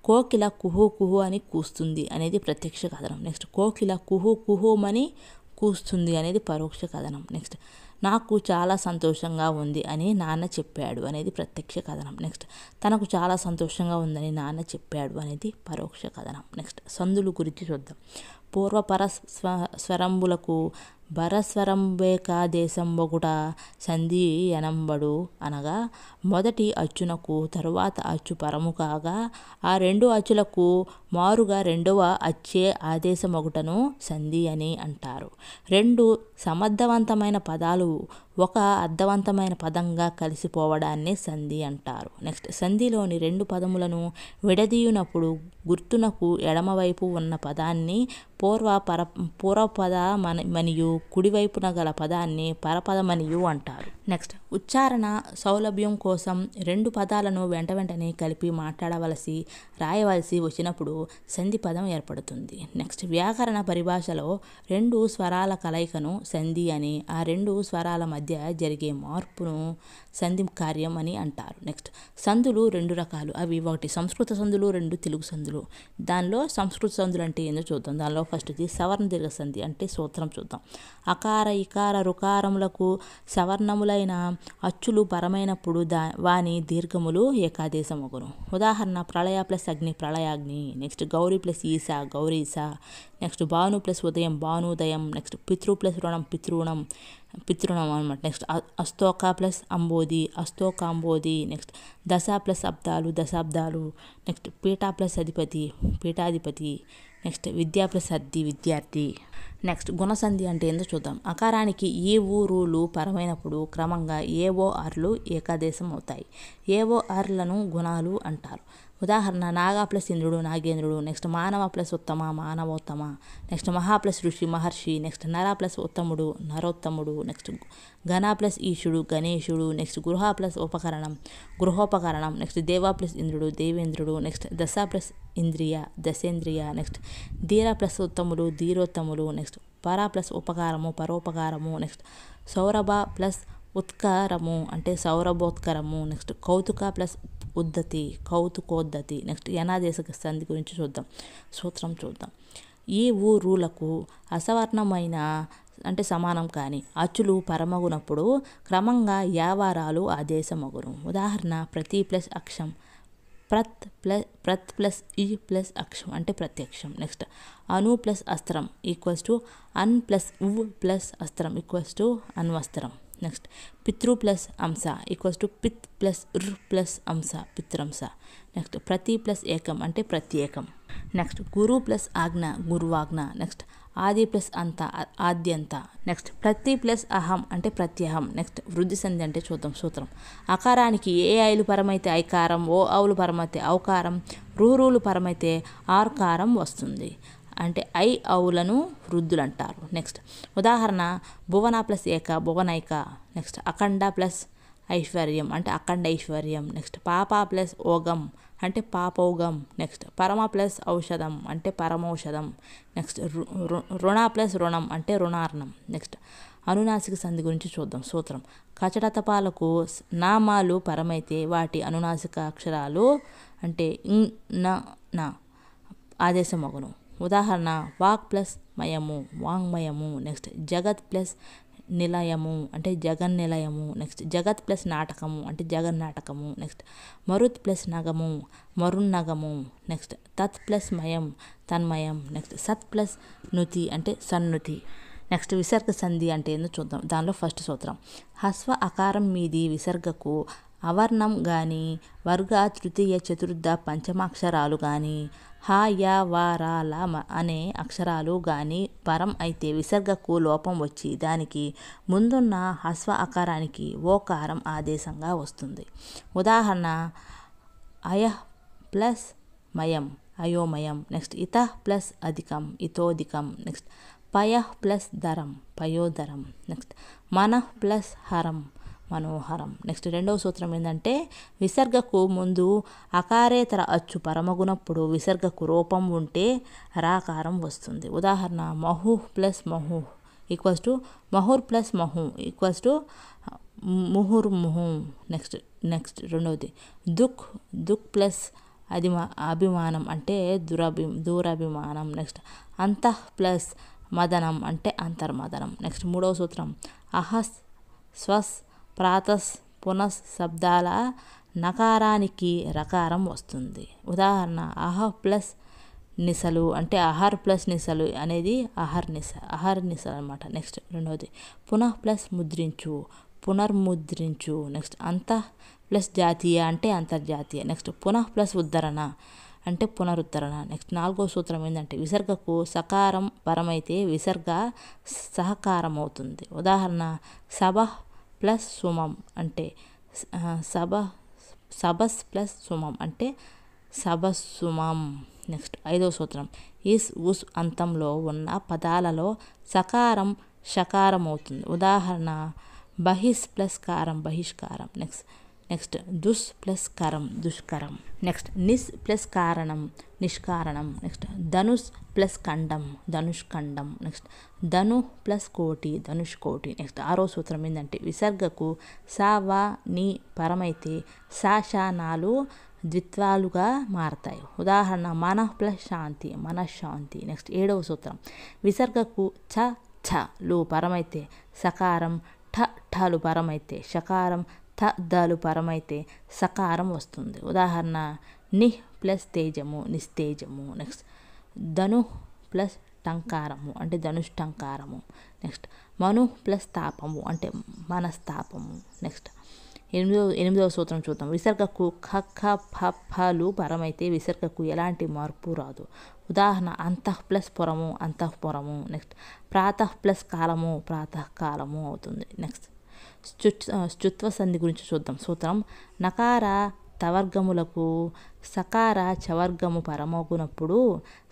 Speaker 1: కోకిల కుహు కుహు అని కూస్తుంది అనేది ప్రత్యక్ష కథనం. నెక్స్ట్ కోకిల కుహు కుహుమని కూస్తుంది అనేది పరోక్ష కథనం. నెక్స్ట్ నాకు చాలా సంతోషంగా ఉంది అని నాన్న చెప్పాడు అనేది ప్రత్యక్ష కథనం. నెక్స్ట్ తనకు చాలా సంతోషంగా ఉందని నాన్న చెప్పాడు అనేది పరోక్ష కథనం. నెక్స్ట్ సందులు గురించి చూద్దాం. పూర్వపర స్వరంబులకు భరస్వరంబేకాదేశంబొగుట సంధి ఎనంబడు అనగా మొదటి అచ్చునకు తరువాత అచ్చు పరము కాగా ఆ రెండు అచ్చులకు మారుగా రెండవ అచ్చే ఆదేశమొకటను సంధి అని అంటారు. రెండు సమర్థవంతమైన పదాలు ఒక అర్థవంతమైన పదంగా కలిసిపోవడాన్ని సంధి అంటారు. నెక్స్ట్ సంధిలోని రెండు పదములను విడదీయునప్పుడు గుర్తునకు ఎడమవైపు ఉన్న పదాన్ని పూర్వపద మనియు కుడివైపున గల పదాన్ని పరపదమనియు అంటారు. నెక్స్ట్ ఉచ్చారణ సౌలభ్యం కోసం రెండు పదాలను వెంటనే కలిపి రాయవలసి వచ్చినప్పుడు సంధి పదం ఏర్పడుతుంది. నెక్స్ట్ వ్యాకరణ పరిభాషలో రెండు స్వరాల కలయికను సంధి అని, ఆ రెండు స్వరాల మధ్య జరిగే మార్పును సంధి కార్యం అని అంటారు. నెక్స్ట్ సంధులు రెండు రకాలు. అవి ఒకటి సంస్కృత సంధులు, రెండు తెలుగు సంధులు. దానిలో సంస్కృత సంధులు అంటే ఏందో చూద్దాం. దానిలో ఫస్ట్ది సవర్ణ దీర్ఘ సంధి అంటే సూత్రం చూద్దాం. అకార ఇకార రుకారములకు సవర్ణములైన అచ్చులు పరమైనప్పుడు వాని దీర్ఘములు ఏకాదేశమగును. ఉదాహరణ, ప్రళయ ప్లస్ అగ్ని ప్రళయాగ్ని. నెక్స్ట్ గౌరీ ప్లస్ ఈశ గౌరీశ. నెక్స్ట్ భాను ప్లస్ ఉదయం భానుదయం. నెక్స్ట్ పితృ ప్లస్ రుణం పితృణం అనమాట. నెక్స్ట్ అస్తోక ప్లస్ అంబోది అస్తోకాంబోది. నెక్స్ట్ దశ ప్లస్ అబ్దాలు దశాబ్దాలు. నెక్స్ట్ పీఠ ప్లస్ అధిపతి పీఠాధిపతి. నెక్స్ట్ విద్యా ప్లస్ అద్ది విద్యార్థి. నెక్స్ట్ గుణసంధి అంటే ఏందో చూద్దాం. అకారానికి ఈ ఊరులు పరమైనప్పుడు క్రమంగా ఏవో ఆర్లు ఏకాదేశం అవుతాయి. ఏవో ఆర్లను గుణాలు అంటారు. ఉదాహరణ, నాగా ప్లస్ ఇంద్రుడు నాగేంద్రుడు. నెక్స్ట్ మానవ ప్లస్ ఉత్తమ మానవోత్తమ. నెక్స్ట్ మహా ప్లస్ ఋషి మహర్షి. నెక్స్ట్ నర ప్లస్ ఉత్తముడు నరోత్తముడు. నెక్స్ట్ గణ ప్లస్ ఈశుడు గణేశుడు. నెక్స్ట్ గృహ ప్లస్ ఉపకరణం గృహోపకరణం. నెక్స్ట్ దేవ ప్లస్ ఇంద్రుడు దేవేంద్రుడు. నెక్స్ట్ దశ ప్లస్ ఇంద్రియ దశేంద్రియ. నెక్స్ట్ ధీర ప్లస్ ఉత్తముడు ధీరోత్తముడు. నెక్స్ట్ పర ప్లస్ ఉపకారము పరోపకారము. నెక్స్ట్ సౌరభ ప్లస్ ఉత్కరము అంటే సౌరభోత్కరము. నెక్స్ట్ కౌతుక ప్లస్ ఉద్ధతి కౌతుకోద్ధతి. నెక్స్ట్ యనాదేశ సంధి గురించి చూద్దాం. సూత్రం చూద్దాం. ఈ ఊరులకు అసవర్ణమైన అంటే సమానం కాని అచ్చులు పరమగునప్పుడు క్రమంగా యావారాలు ఆదేశమగును. ఉదాహరణ, ప్రతి ప్లస్ అక్షం ప్రత్ ప్లస్ ఈ ప్లస్ అక్షం అంటే ప్రత్యక్షం. నెక్స్ట్ అను ప్లస్ అస్త్రం equals to an plus uh plus అస్త్రం ఈక్వల్స్ టు అన్వస్త్రం. నెక్స్ట్ పితృ ప్లస్ అంశ ఈక్వల్స్ టు పిత్ ప్లస్ ర్ ప్లస్ అంశ పిత్రంశ. నెక్స్ట్ ప్రతి ప్లస్ ఏకం అంటే ప్రత్యేకం. నెక్స్ట్ గురు ప్లస్ ఆజ్ఞ గురువాజ్ఞ. నెక్స్ట్ ఆది ప్లస్ అంత ఆద్యంత. నెక్స్ట్ ప్రతి ప్లస్ అహం అంటే ప్రత్యహం. నెక్స్ట్ వృద్ధి సంధి అంటే చూద్దాం. సూత్రం, అకారానికి ఏ ఐలు పరమైతే ఐకారం, ఓ ఔలు పరమైతే ఔకారం, రూలు పరమైతే ఆర్కారం వస్తుంది. అంటే ఐ ఔలను వృద్ధులు అంటారు. నెక్స్ట్ ఉదాహరణ, భువన ప్లస్ ఏక భువనైక. నెక్స్ట్ అఖండ ప్లస్ ఐశ్వర్యం అంటే అఖండ ఐశ్వర్యం. నెక్స్ట్ పాప ప్లస్ ఓగం అంటే పాపౌగం. నెక్స్ట్ పరమ ప్లస్ ఔషధం అంటే పరమౌషధం. నెక్స్ట్ రుణ ప్లస్ రుణం అంటే రుణార్ణం. నెక్స్ట్ అనునాసిక సంధి గురించి చూద్దాం. సూత్రం, కచటతపాలకు నామాలు పరమైతే వాటి అనునాసిక అక్షరాలు అంటే ఇం న ఆదేశమగును. ఉదాహరణ, వాక్ ప్లస్ మయము వాంగ్మయము. నెక్స్ట్ జగత్ ప్లస్ నిలయము అంటే జగన్నిలయము. నెక్స్ట్ జగత్ ప్లస్ నాటకము అంటే జగన్నాటకము. నెక్స్ట్ మరుత్ ప్లస్ నగము మరున్నగము. నెక్స్ట్ తత్ ప్లస్ మయం తన్మయం. నెక్స్ట్ సత్ ప్లస్ నుతి అంటే సన్నుతి. నెక్స్ట్ విసర్గ సంధి అంటే ఏందో చూద్దాం. దానిలో ఫస్ట్ సూత్రం, హస్వ అకారం మీది విసర్గకు అవర్ణం కానీ వర్గ తృతీయ చతుర్థ పంచమాక్షరాలు కానీ హ య వ ర ల అనే అక్షరాలు కానీ పరం అయితే విసర్గకు లోపం వచ్చి దానికి ముందున్న హ్రస్వ అకారానికి ఓకారం ఆదేశంగా వస్తుంది. ఉదాహరణ అయః ప్లస్ మయం అయోమయం. నెక్స్ట్ ఇతః ప్లస్ అధికం ఇతోధికం. నెక్స్ట్ పయః ప్లస్ ధరం పయోధరం. నెక్స్ట్ మనః ప్లస్ హరం మనోహరం. నెక్స్ట్ రెండవ సూత్రం ఏంటంటే విసర్గకు ముందు అకారేతర అచ్చు పరమగునప్పుడు విసర్గకు రూపం ఉంటే రాకారం వస్తుంది. ఉదాహరణ మహు ప్లస్ మహు ఈక్వల్స్ టు మహుర్ ప్లస్ మహు ఈక్వల్స్ టు ముహుర్ముహు. నెక్స్ట్ రెండవది దుక్ ప్లస్ అభిమానం అంటే దూరాభిమానం. నెక్స్ట్ అంతః ప్లస్ మదనం అంటే అంతర్మదనం. నెక్స్ట్ మూడవ సూత్రం అహస్ స్వస్ ప్రాతస్ పునస్ శబ్దాల నకారానికి రకారం వస్తుంది. ఉదాహరణ అహ ప్లస్ నిసలు అంటే అహర్ ప్లస్ నిసలు అనేది అహర్నిసలు అనమాట. నెక్స్ట్ రెండవది పునః ప్లస్ ముద్రించు పునర్ముద్రించు. నెక్స్ట్ అంతః ప్లస్ జాతీయ అంటే అంతర్జాతీయ. నెక్స్ట్ పునః ప్లస్ ఉద్ధరణ అంటే పునరుద్ధరణ. నెక్స్ట్ నాలుగో సూత్రం ఏంటంటే విసర్గకు సకారం పరమైతే విసర్గ సహకారం అవుతుంది. ఉదాహరణ సభ ప్లస్ సుమం అంటే సబస్ ప్లస్ సుమం అంటే సబసుమం. నెక్స్ట్ ఐదవ సూత్రం ఇస్ ఉస్ అంతంలో ఉన్న పదాలలో సకారం షకారం అవుతుంది. ఉదాహరణ బహిస్ ప్లస్ కారం బహిష్కారం. నెక్స్ట్ దుస్ ప్లస్ కరం దుష్కరం. నెక్స్ట్ నిస్ ప్లస్ కారణం నిష్కారణం. నెక్స్ట్ ధనుస్ ప్లస్ ఖండం ధనుష్ఖండం. నెక్స్ట్ ధను ప్లస్ కోటి ధనుష్కోటి. నెక్స్ట్ ఆరో సూత్రం ఏంటంటే విసర్గకు సా వా ని పరమైతే శానాలు ద్విత్వాలుగా మారతాయి. ఉదాహరణ మనః ప్లస్ శాంతి మనశ్శాంతి. నెక్స్ట్ ఏడవ సూత్రం విసర్గకు ఛలు పరమైతే సకారం ఠలు పరమైతే షకారం దలు పరమైతే సకారం వస్తుంది. ఉదాహరణ నిహ్ ప్లస్ తేజము నిస్తేజము. నెక్స్ట్ ధను ప్లస్ టంకారము అంటే ధనుష్టంకారము. నెక్స్ట్ మను ప్లస్ తాపము అంటే మనస్తాపము. నెక్స్ట్ ఎనిమిదవ సూత్రం చూద్దాం. విసర్గకు ఫలు పరమైతే విసర్గకు ఎలాంటి మార్పు రాదు. ఉదాహరణ అంతః ప్లస్ పురము అంతఃపురము. నెక్స్ట్ ప్రాతః ప్లస్ కాలము ప్రాతఃకాలము అవుతుంది. నెక్స్ట్ స్తుత్వ సంధి గురించి చూద్దాం. సూత్రం నకార తవర్గములకు సకార చవర్గము పరమగునప్పుడు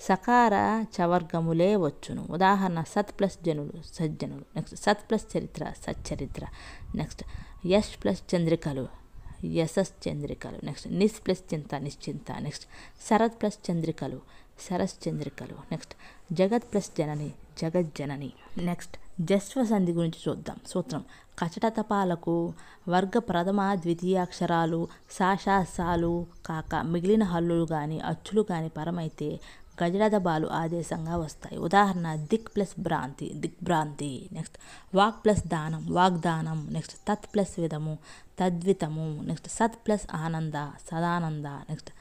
Speaker 1: సకార చవర్గములే వచ్చును. ఉదాహరణ సత్ ప్లస్ జనులు సజ్జనులు. నెక్స్ట్ సత్ ప్లస్ చరిత్ర సచ్చరిత్ర. నెక్స్ట్ యశ్ ప్లస్ చంద్రికలు యశశ్చంద్రికలు. నెక్స్ట్ నిస్ ప్లస్ చింత నిశ్చింత. నెక్స్ట్ శరత్ ప్లస్ చంద్రికలు శరశ్చంద్రికలు. నెక్స్ట్ జగత్ ప్లస్ జనని జగజ్జనని. నెక్స్ట్ జస్వ సంధి గురించి చూద్దాం. సూత్రం కచటతపాలకు వర్గ ప్రథమ ద్వితీయాక్షరాలు సాలు కాక మిగిలిన హల్లులు కానీ అచ్చులు కానీ పరమైతే గజడదబాలు ఆదేశంగా వస్తాయి. ఉదాహరణ దిక్ ప్లస్ భ్రాంతి దిగ్భ్రాంతి. నెక్స్ట్ వాక్ ప్లస్ దానం వాగ్దానం. నెక్స్ట్ తత్ ప్లస్ విధము తద్వితము. నెక్స్ట్ సత్ ప్లస్ ఆనంద సదానంద. నెక్స్ట్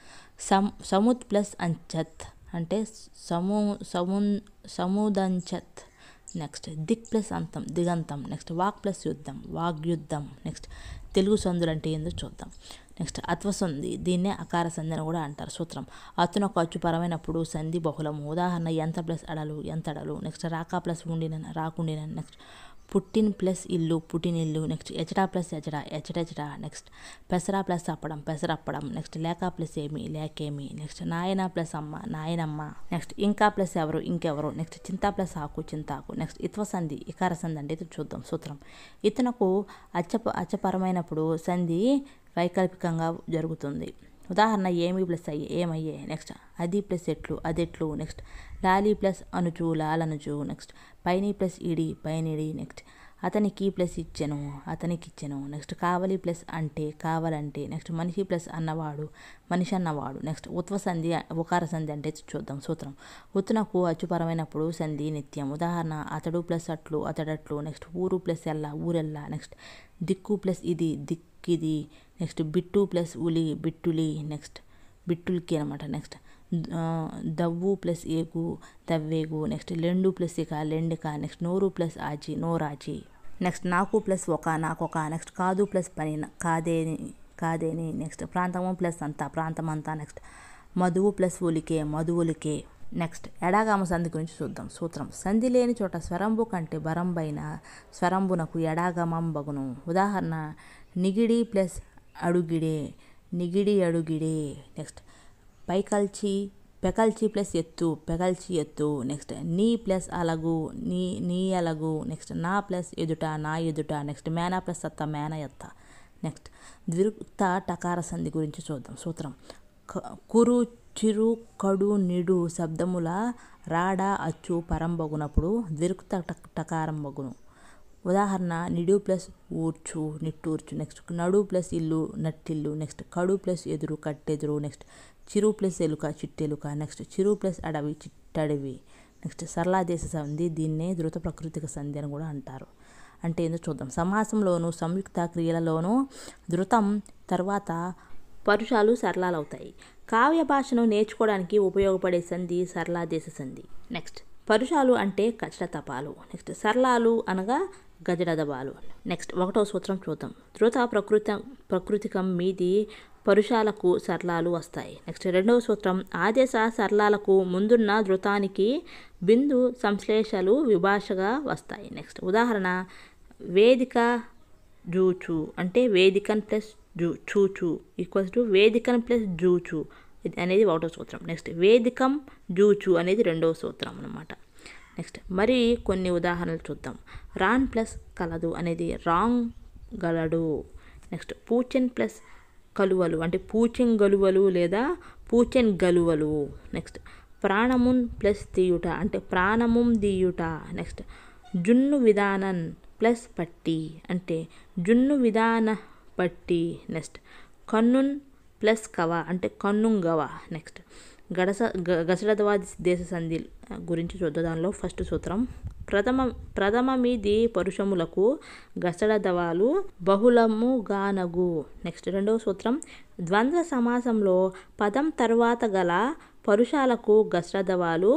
Speaker 1: సముత్ ప్లస్ అంచత్ అంటే సముదంచత్. నెక్స్ట్ దిక్ ప్లస్ అంతం దిగంతం. నెక్స్ట్ వాక్ ప్లస్ యుద్ధం వాగ్యుద్ధం. నెక్స్ట్ తెలుగు సంధులు అంటే ఏందో చూద్దాం. నెక్స్ట్ అత్వసంధి దీన్నే అకార సంధి అని కూడా అంటారు. సూత్రం అత్తునకు అచ్చు పరమైనప్పుడు సంధి బహుళము. ఉదాహరణ ఎంత ప్లస్ అడలు ఎంతడలు. నెక్స్ట్ రాక ప్లస్ ఉండిన రాకుండిన. నెక్స్ట్ పుట్టిన్ ప్లస్ ఇల్లు పుట్టినిల్లు. నెక్స్ట్ ఎచడా ప్లస్ ఎచడెచడా. నెక్స్ట్ పెసరా ప్లస్ అప్పడం పెసరప్పడం. నెక్స్ట్ లేక ప్లస్ ఏమి లేకేమి. నెక్స్ట్ నాయన ప్లస్ అమ్మ నాయనమ్మ. నెక్స్ట్ ఇంకా ప్లస్ ఎవరు ఇంకెవరు. నెక్స్ట్ చింత ప్లస్ ఆకు చింతాకు. నెక్స్ట్ ఇత్వ సంధి ఇకార సంధి అంటే చూద్దాం. సూత్రం ఇతనకు అచ్చపరమైనప్పుడు సంధి వైకల్పికంగా జరుగుతుంది. ఉదాహరణ ఏమి ప్లస్ అయ్యే ఏమయ్యే. నెక్స్ట్ అది ప్లస్ ఎట్లు అదెట్లు. నెక్స్ట్ లాలి ప్లస్ అనుచు లాలనుచు. నెక్స్ట్ పైని ప్లస్ ఇడి పైనిడి. నెక్స్ట్ అతనికి ప్లస్ ఇచ్చెను అతనికిచ్చెను. నెక్స్ట్ కావలి ప్లస్ అంటే కావాలంటే. నెక్స్ట్ మనిషి ప్లస్ అన్నవాడు మనిషి అన్నవాడు. నెక్స్ట్ ఉత్వ సంధి ఉకార సంధి అంటే చూద్దాం. సూత్రం ఉత్తునకు అచ్చుపరమైనప్పుడు సంధి నిత్యం. ఉదాహరణ అతడు ప్లస్ అట్లు అతడట్లు. నెక్స్ట్ ఊరు ప్లస్ ఎల్ల ఊరెల్లా. నెక్స్ట్ దిక్కు ప్లస్ ఇది దిక్కిది. నెక్స్ట్ బిట్టు ప్లస్ ఉలి బిట్టులి. నెక్స్ట్ బిట్టుల్కి అనమాట. నెక్స్ట్ దవ్వు ప్లస్ ఏగు దవ్వేగు. నెక్స్ట్ లెండు ప్లస్ ఇక లెండిక. నెక్స్ట్ నోరు ప్లస్ ఆచి నోరాచి. నెక్స్ట్ నాకు ప్లస్ ఒక నాకొక. నెక్స్ట్ కాదు ప్లస్ పని కాదేని. నెక్స్ట్ ప్రాంతము ప్లస్ అంతా, ప్రాంతం అంతా. నెక్స్ట్ మధువు ప్లస్ ఉలికే, మధువులికే. నెక్స్ట్ ఎడాగామ సంధి గురించి చూద్దాం. సూత్రం: సంధి లేని చోట స్వరంబు కంటే బరంబైన స్వరంబునకు ఎడాగమం బగును. ఉదాహరణ: నిగిడి ప్లస్ అడుగిడే, నిగిడి అడుగిడే. నెక్స్ట్ పైకల్చి పెకల్చి ప్లస్ ఎత్తు, పెకల్చి ఎత్తు. నెక్స్ట్ నీ ప్లస్ అలగు, నీ అలగు. నెక్స్ట్ నా ప్లస్ ఎదుట, నా ఎదుట. నెక్స్ట్ మేన ప్లస్ అత్త, మేన ఎత్త. నెక్స్ట్ ద్విరుక్త టకార సంధి గురించి చూద్దాం. సూత్రం: కురు చిరు కడు నిడు శబ్దముల రాడ అచ్చు పరంబగునప్పుడు ద్విరుక్త టకారం బగును. ఉదాహరణ: నిడు ప్లస్ ఊర్చు, నిట్టూర్చు. నెక్స్ట్ నడు ప్లస్ ఇల్లు, నట్టిల్లు. నెక్స్ట్ కడు ప్లస్ ఎదురు, కట్టెదురు. నెక్స్ట్ చిరు ప్లస్ ఎలుక, చిట్టెలుక. నెక్స్ట్ చిరు ప్లస్ అడవి, చిట్టడవి. నెక్స్ట్ సరళాదేశ సంధి, దీన్నే ధృత ప్రకృతిక సంధి అని కూడా అంటారు. అంటే ఏందో చూద్దాం. సమాసంలోను సంయుక్త క్రియలలోనూ ధృతం తర్వాత పరుషాలు సరళాలు అవుతాయి. కావ్య భాషను నేర్చుకోవడానికి ఉపయోగపడే సంధి సరళాదేశ సంధి. నెక్స్ట్ పరుషాలు అంటే కచటతపాలు. నెక్స్ట్ సరళాలు అనగా గజడదబాలు. నెక్స్ట్ 1వ సూత్రం చూద్దాం. ధృత ప్రకృతికం మీది పరుషాలకు సరళాలు వస్తాయి. నెక్స్ట్ 2వ సూత్రం: ఆదేశ సరళాలకు ముందున్న ధృతానికి బిందు సంశ్లేషాలు విభాషగా వస్తాయి. నెక్స్ట్ ఉదాహరణ: వేదిక జూచు అంటే వేదికన్ ప్లస్ చూచు ఈక్వల్స్ టు వేదికన్ ప్లస్ జూచు అనేది 1వ సూత్రం. నెక్స్ట్ వేదికం జూచు అనేది 2వ సూత్రం అన్నమాట. నెక్స్ట్ మరి కొన్ని ఉదాహరణలు చూద్దాం. రాన్ ప్లస్ కలదు అనేది రాంగ్ గలడు. నెక్స్ట్ పూచెన్ ప్లస్ కలువలు అంటే పూచెన్ గలువలు లేదా పూచెన్ గలువలు. నెక్స్ట్ ప్రాణమున్ ప్లస్ తీయుట అంటే ప్రాణముం దీయుట. నెక్స్ట్ జున్ను విధానన్ ప్లస్ పట్టి అంటే జున్ను విధాన పట్టి. నెక్స్ట్ కన్నున్ ప్లస్ కవ అంటే కన్నుంగవ. నెక్స్ట్ గసడదవా దేశ సంధి గురించి చూద్దాం. దానిలో ఫస్ట్ సూత్రం: ప్రథమ మీది పరుషములకు గసడదవాలు బహుళముగానగు. నెక్స్ట్ 2వ సూత్రం: ద్వంద్వ సమాసంలో పదం తర్వాత గల పరుషాలకు గసడదవాలు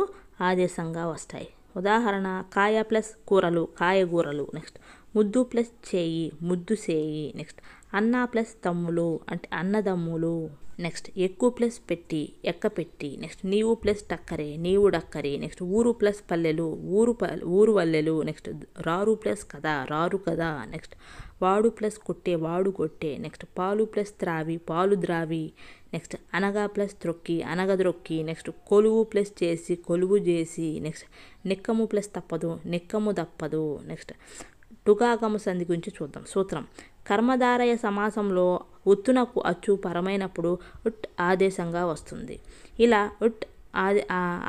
Speaker 1: ఆదేశంగా వస్తాయి. ఉదాహరణ: కాయ ప్లస్ కూరలు, కాయగూరలు. నెక్స్ట్ ముద్దు ప్లస్ చేయి, ముద్దు చేయి. నెక్స్ట్ అన్న ప్లస్ తమ్ములు అంటే అన్నదమ్ములు. నెక్స్ట్ ఎక్కు ప్లస్ పెట్టి, ఎక్క పెట్టి. నెక్స్ట్ నీవు ప్లస్ టక్కరే, నీవు డక్కరి. నెక్స్ట్ ఊరు ప్లస్ పల్లెలు, ఊరు వల్లెలు. నెక్స్ట్ రారు ప్లస్ కదా, రారు కదా. నెక్స్ట్ వాడు ప్లస్ కొట్టే, వాడు కొట్టే. నెక్స్ట్ పాలు ప్లస్ త్రావి, పాలు ద్రావి. నెక్స్ట్ అనగా ప్లస్ త్రొక్కి, అనగ ద్రొక్కి. నెక్స్ట్ కొలువు ప్లస్ చేసి, కొలువు చేసి. నెక్స్ట్ నిక్కము ప్లస్ తప్పదు, నిక్కము తప్పదు. నెక్స్ట్ టుగాగమ సంధి గురించి చూద్దాం. సూత్రం: కర్మధారయ సమాసంలో ఉత్తునకు అచ్చు పరమైనప్పుడు ఉట్ ఆదేశంగా వస్తుంది. ఇలా ఉట్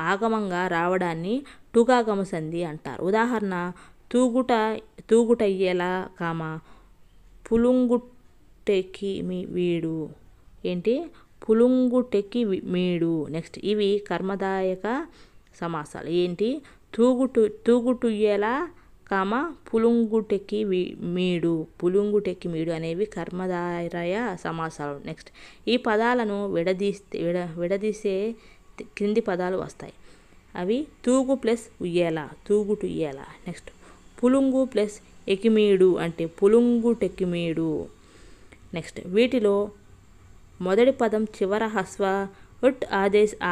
Speaker 1: ఆగమంగా రావడాన్ని టుగాగమ సంధి అంటారు. ఉదాహరణ: తూగుటయ్యేలా పులుంగుటెక్కి వీడు ఏంటి పులుంగుటెక్కి మీడు. నెక్స్ట్ ఇవి కర్మదాయక సమాసాలు. ఏంటి తూగుటుయ్యేలా పులుంగుటెక్కి మీడు, పులుంగుటెక్కి మీడు అనేవి కర్మధారయ సమాసాలు. నెక్స్ట్ ఈ పదాలను విడదీసే క్రింది పదాలు వస్తాయి. అవి తూగు ప్లస్ ఉయ్యేలా, తూగుటు ఉయ్యేలా. నెక్స్ట్ పులుంగు ప్లస్ ఎకిమీడు అంటే పులుంగుటెక్కిమీడు. నెక్స్ట్ వీటిలో మొదటి పదం చివర హస్వ ఉట్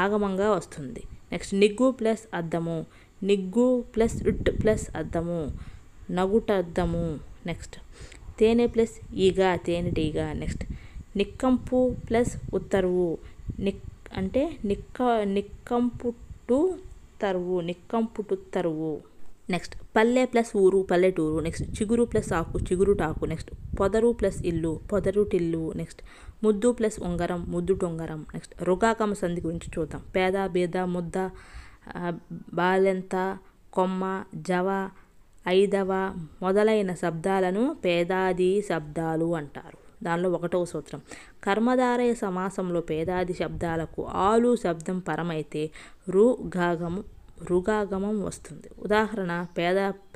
Speaker 1: ఆగమంగా వస్తుంది. నెక్స్ట్ నిగ్గు ప్లస్ అద్దము, నిగ్గు ప్లస్ ఉట్ ప్లస్ అద్దము, నగుటద్దము. నెక్స్ట్ తేనె ప్లస్ ఈగ, తేనెటీగ. నెక్స్ట్ నిక్కంపు ప్లస్ ఉత్తరువు, అంటే నిక్కంపుటు తరువు. నెక్స్ట్ పల్లె ప్లస్ ఊరు, పల్లెటూరు. నెక్స్ట్ చిగురు ప్లస్ ఆకు, చిగురుటాకు. నెక్స్ట్ పొదరు ప్లస్ ఇల్లు, పొదరుటిల్లు. నెక్స్ట్ ముద్దు ప్లస్ ఉంగరం, ముద్దుటొంగరం. నెక్స్ట్ రుగాగమ సంధి గురించి చూద్దాం. పేద, బేద, ముద్ద, బాలెంత, కొమ్మ, జవ, ఐదవ మొదలైన శబ్దాలను పేదాది శబ్దాలు అంటారు. దానిలో 1వ సూత్రం: కర్మధారయ సమాసంలో పేదాది శబ్దాలకు ఆలు శబ్దం పరమైతే రుగాగమం వస్తుంది. ఉదాహరణ: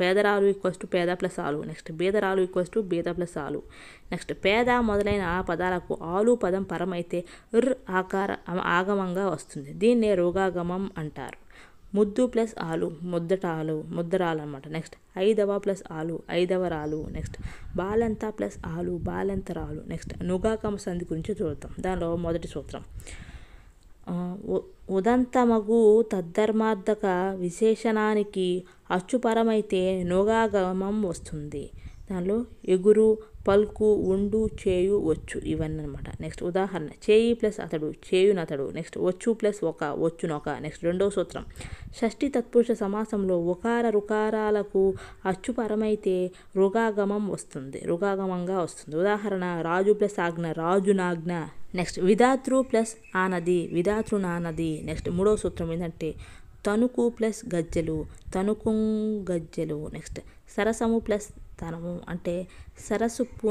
Speaker 1: పేదరాలు ఈక్వల్స్ టు పేద ప్లస్ ఆలు. నెక్స్ట్ బీదరాలు ఈక్వల్స్ టు బీద ప్లస్ ఆలు. నెక్స్ట్ పేద మొదలైన ఆ పదాలకు ఆలు పదం పరమైతే ఆగమంగా వస్తుంది. దీన్నే రుగాగమం అంటారు. ముద్దు ప్లస్ ఆలు ముద్దరాలు అనమాట. నెక్స్ట్ ఐదవ ప్లస్ ఆలు ఐదవరాలు. నెక్స్ట్ బాలెంత ప్లస్ ఆలు బాలెంతరాలు. నెక్స్ట్ నుగాగమ సంధి గురించి చూద్దాం. దానిలో మొదటి సూత్రం ఉదంతమగు తద్ధర్మార్థక విశేషణానికి అచ్చుపరమైతే నుగాగమం వస్తుంది. దానిలో ఎగురు పలుకు ఉండు చేయు వచ్చు ఇవన్నీ అనమాట. నెక్స్ట్ ఉదాహరణ చేయి ప్లస్ అతడు చేయునతడు. నెక్స్ట్ వచ్చు ప్లస్ ఒక వచ్చునొక. నెక్స్ట్ రెండవ సూత్రం షష్ఠి తత్పురుష సమాసంలో ఉకార రుకారాలకు అచ్చుపరమైతే రుగాగమంగా వస్తుంది. ఉదాహరణ రాజు ప్లస్ ఆజ్ఞ రాజునాజ్ఞ. నెక్స్ట్ విధాతృ ప్లస్ ఆనది విధాతృనానది. నెక్స్ట్ మూడవ సూత్రం ఏంటంటే తణుకు ప్లస్ గజ్జెలు తణుకుంగజ్జెలు. నెక్స్ట్ సరసము ప్లస్ తనము అంటే సరసపు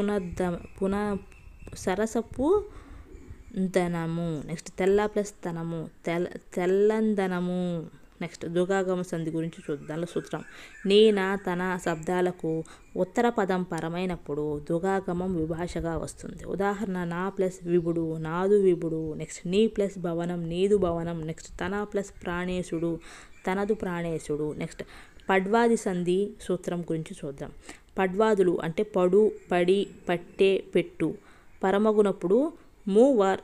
Speaker 1: ధనము. నెక్స్ట్ తెల్ల ప్లస్ తనము తెల్లందనము. నెక్స్ట్ దుగాగమ సంధి గురించి చూద్దాం. దానిలో సూత్రం నీన తన శబ్దాలకు ఉత్తర పదం పరమైనప్పుడు దుగాగమం విభాషగా వస్తుంది. ఉదాహరణ నా ప్లస్ విభుడు నాదు విభుడు. నెక్స్ట్ నీ ప్లస్ భవనం నీదు భవనం. నెక్స్ట్ తన ప్లస్ ప్రాణేశుడు తనదు ప్రాణేశుడు. నెక్స్ట్ పడ్వాది సంధి సూత్రం గురించి చూద్దాం. పడ్వాదులు అంటే పడు పడి పట్టే పెట్టు పరమగునప్పుడు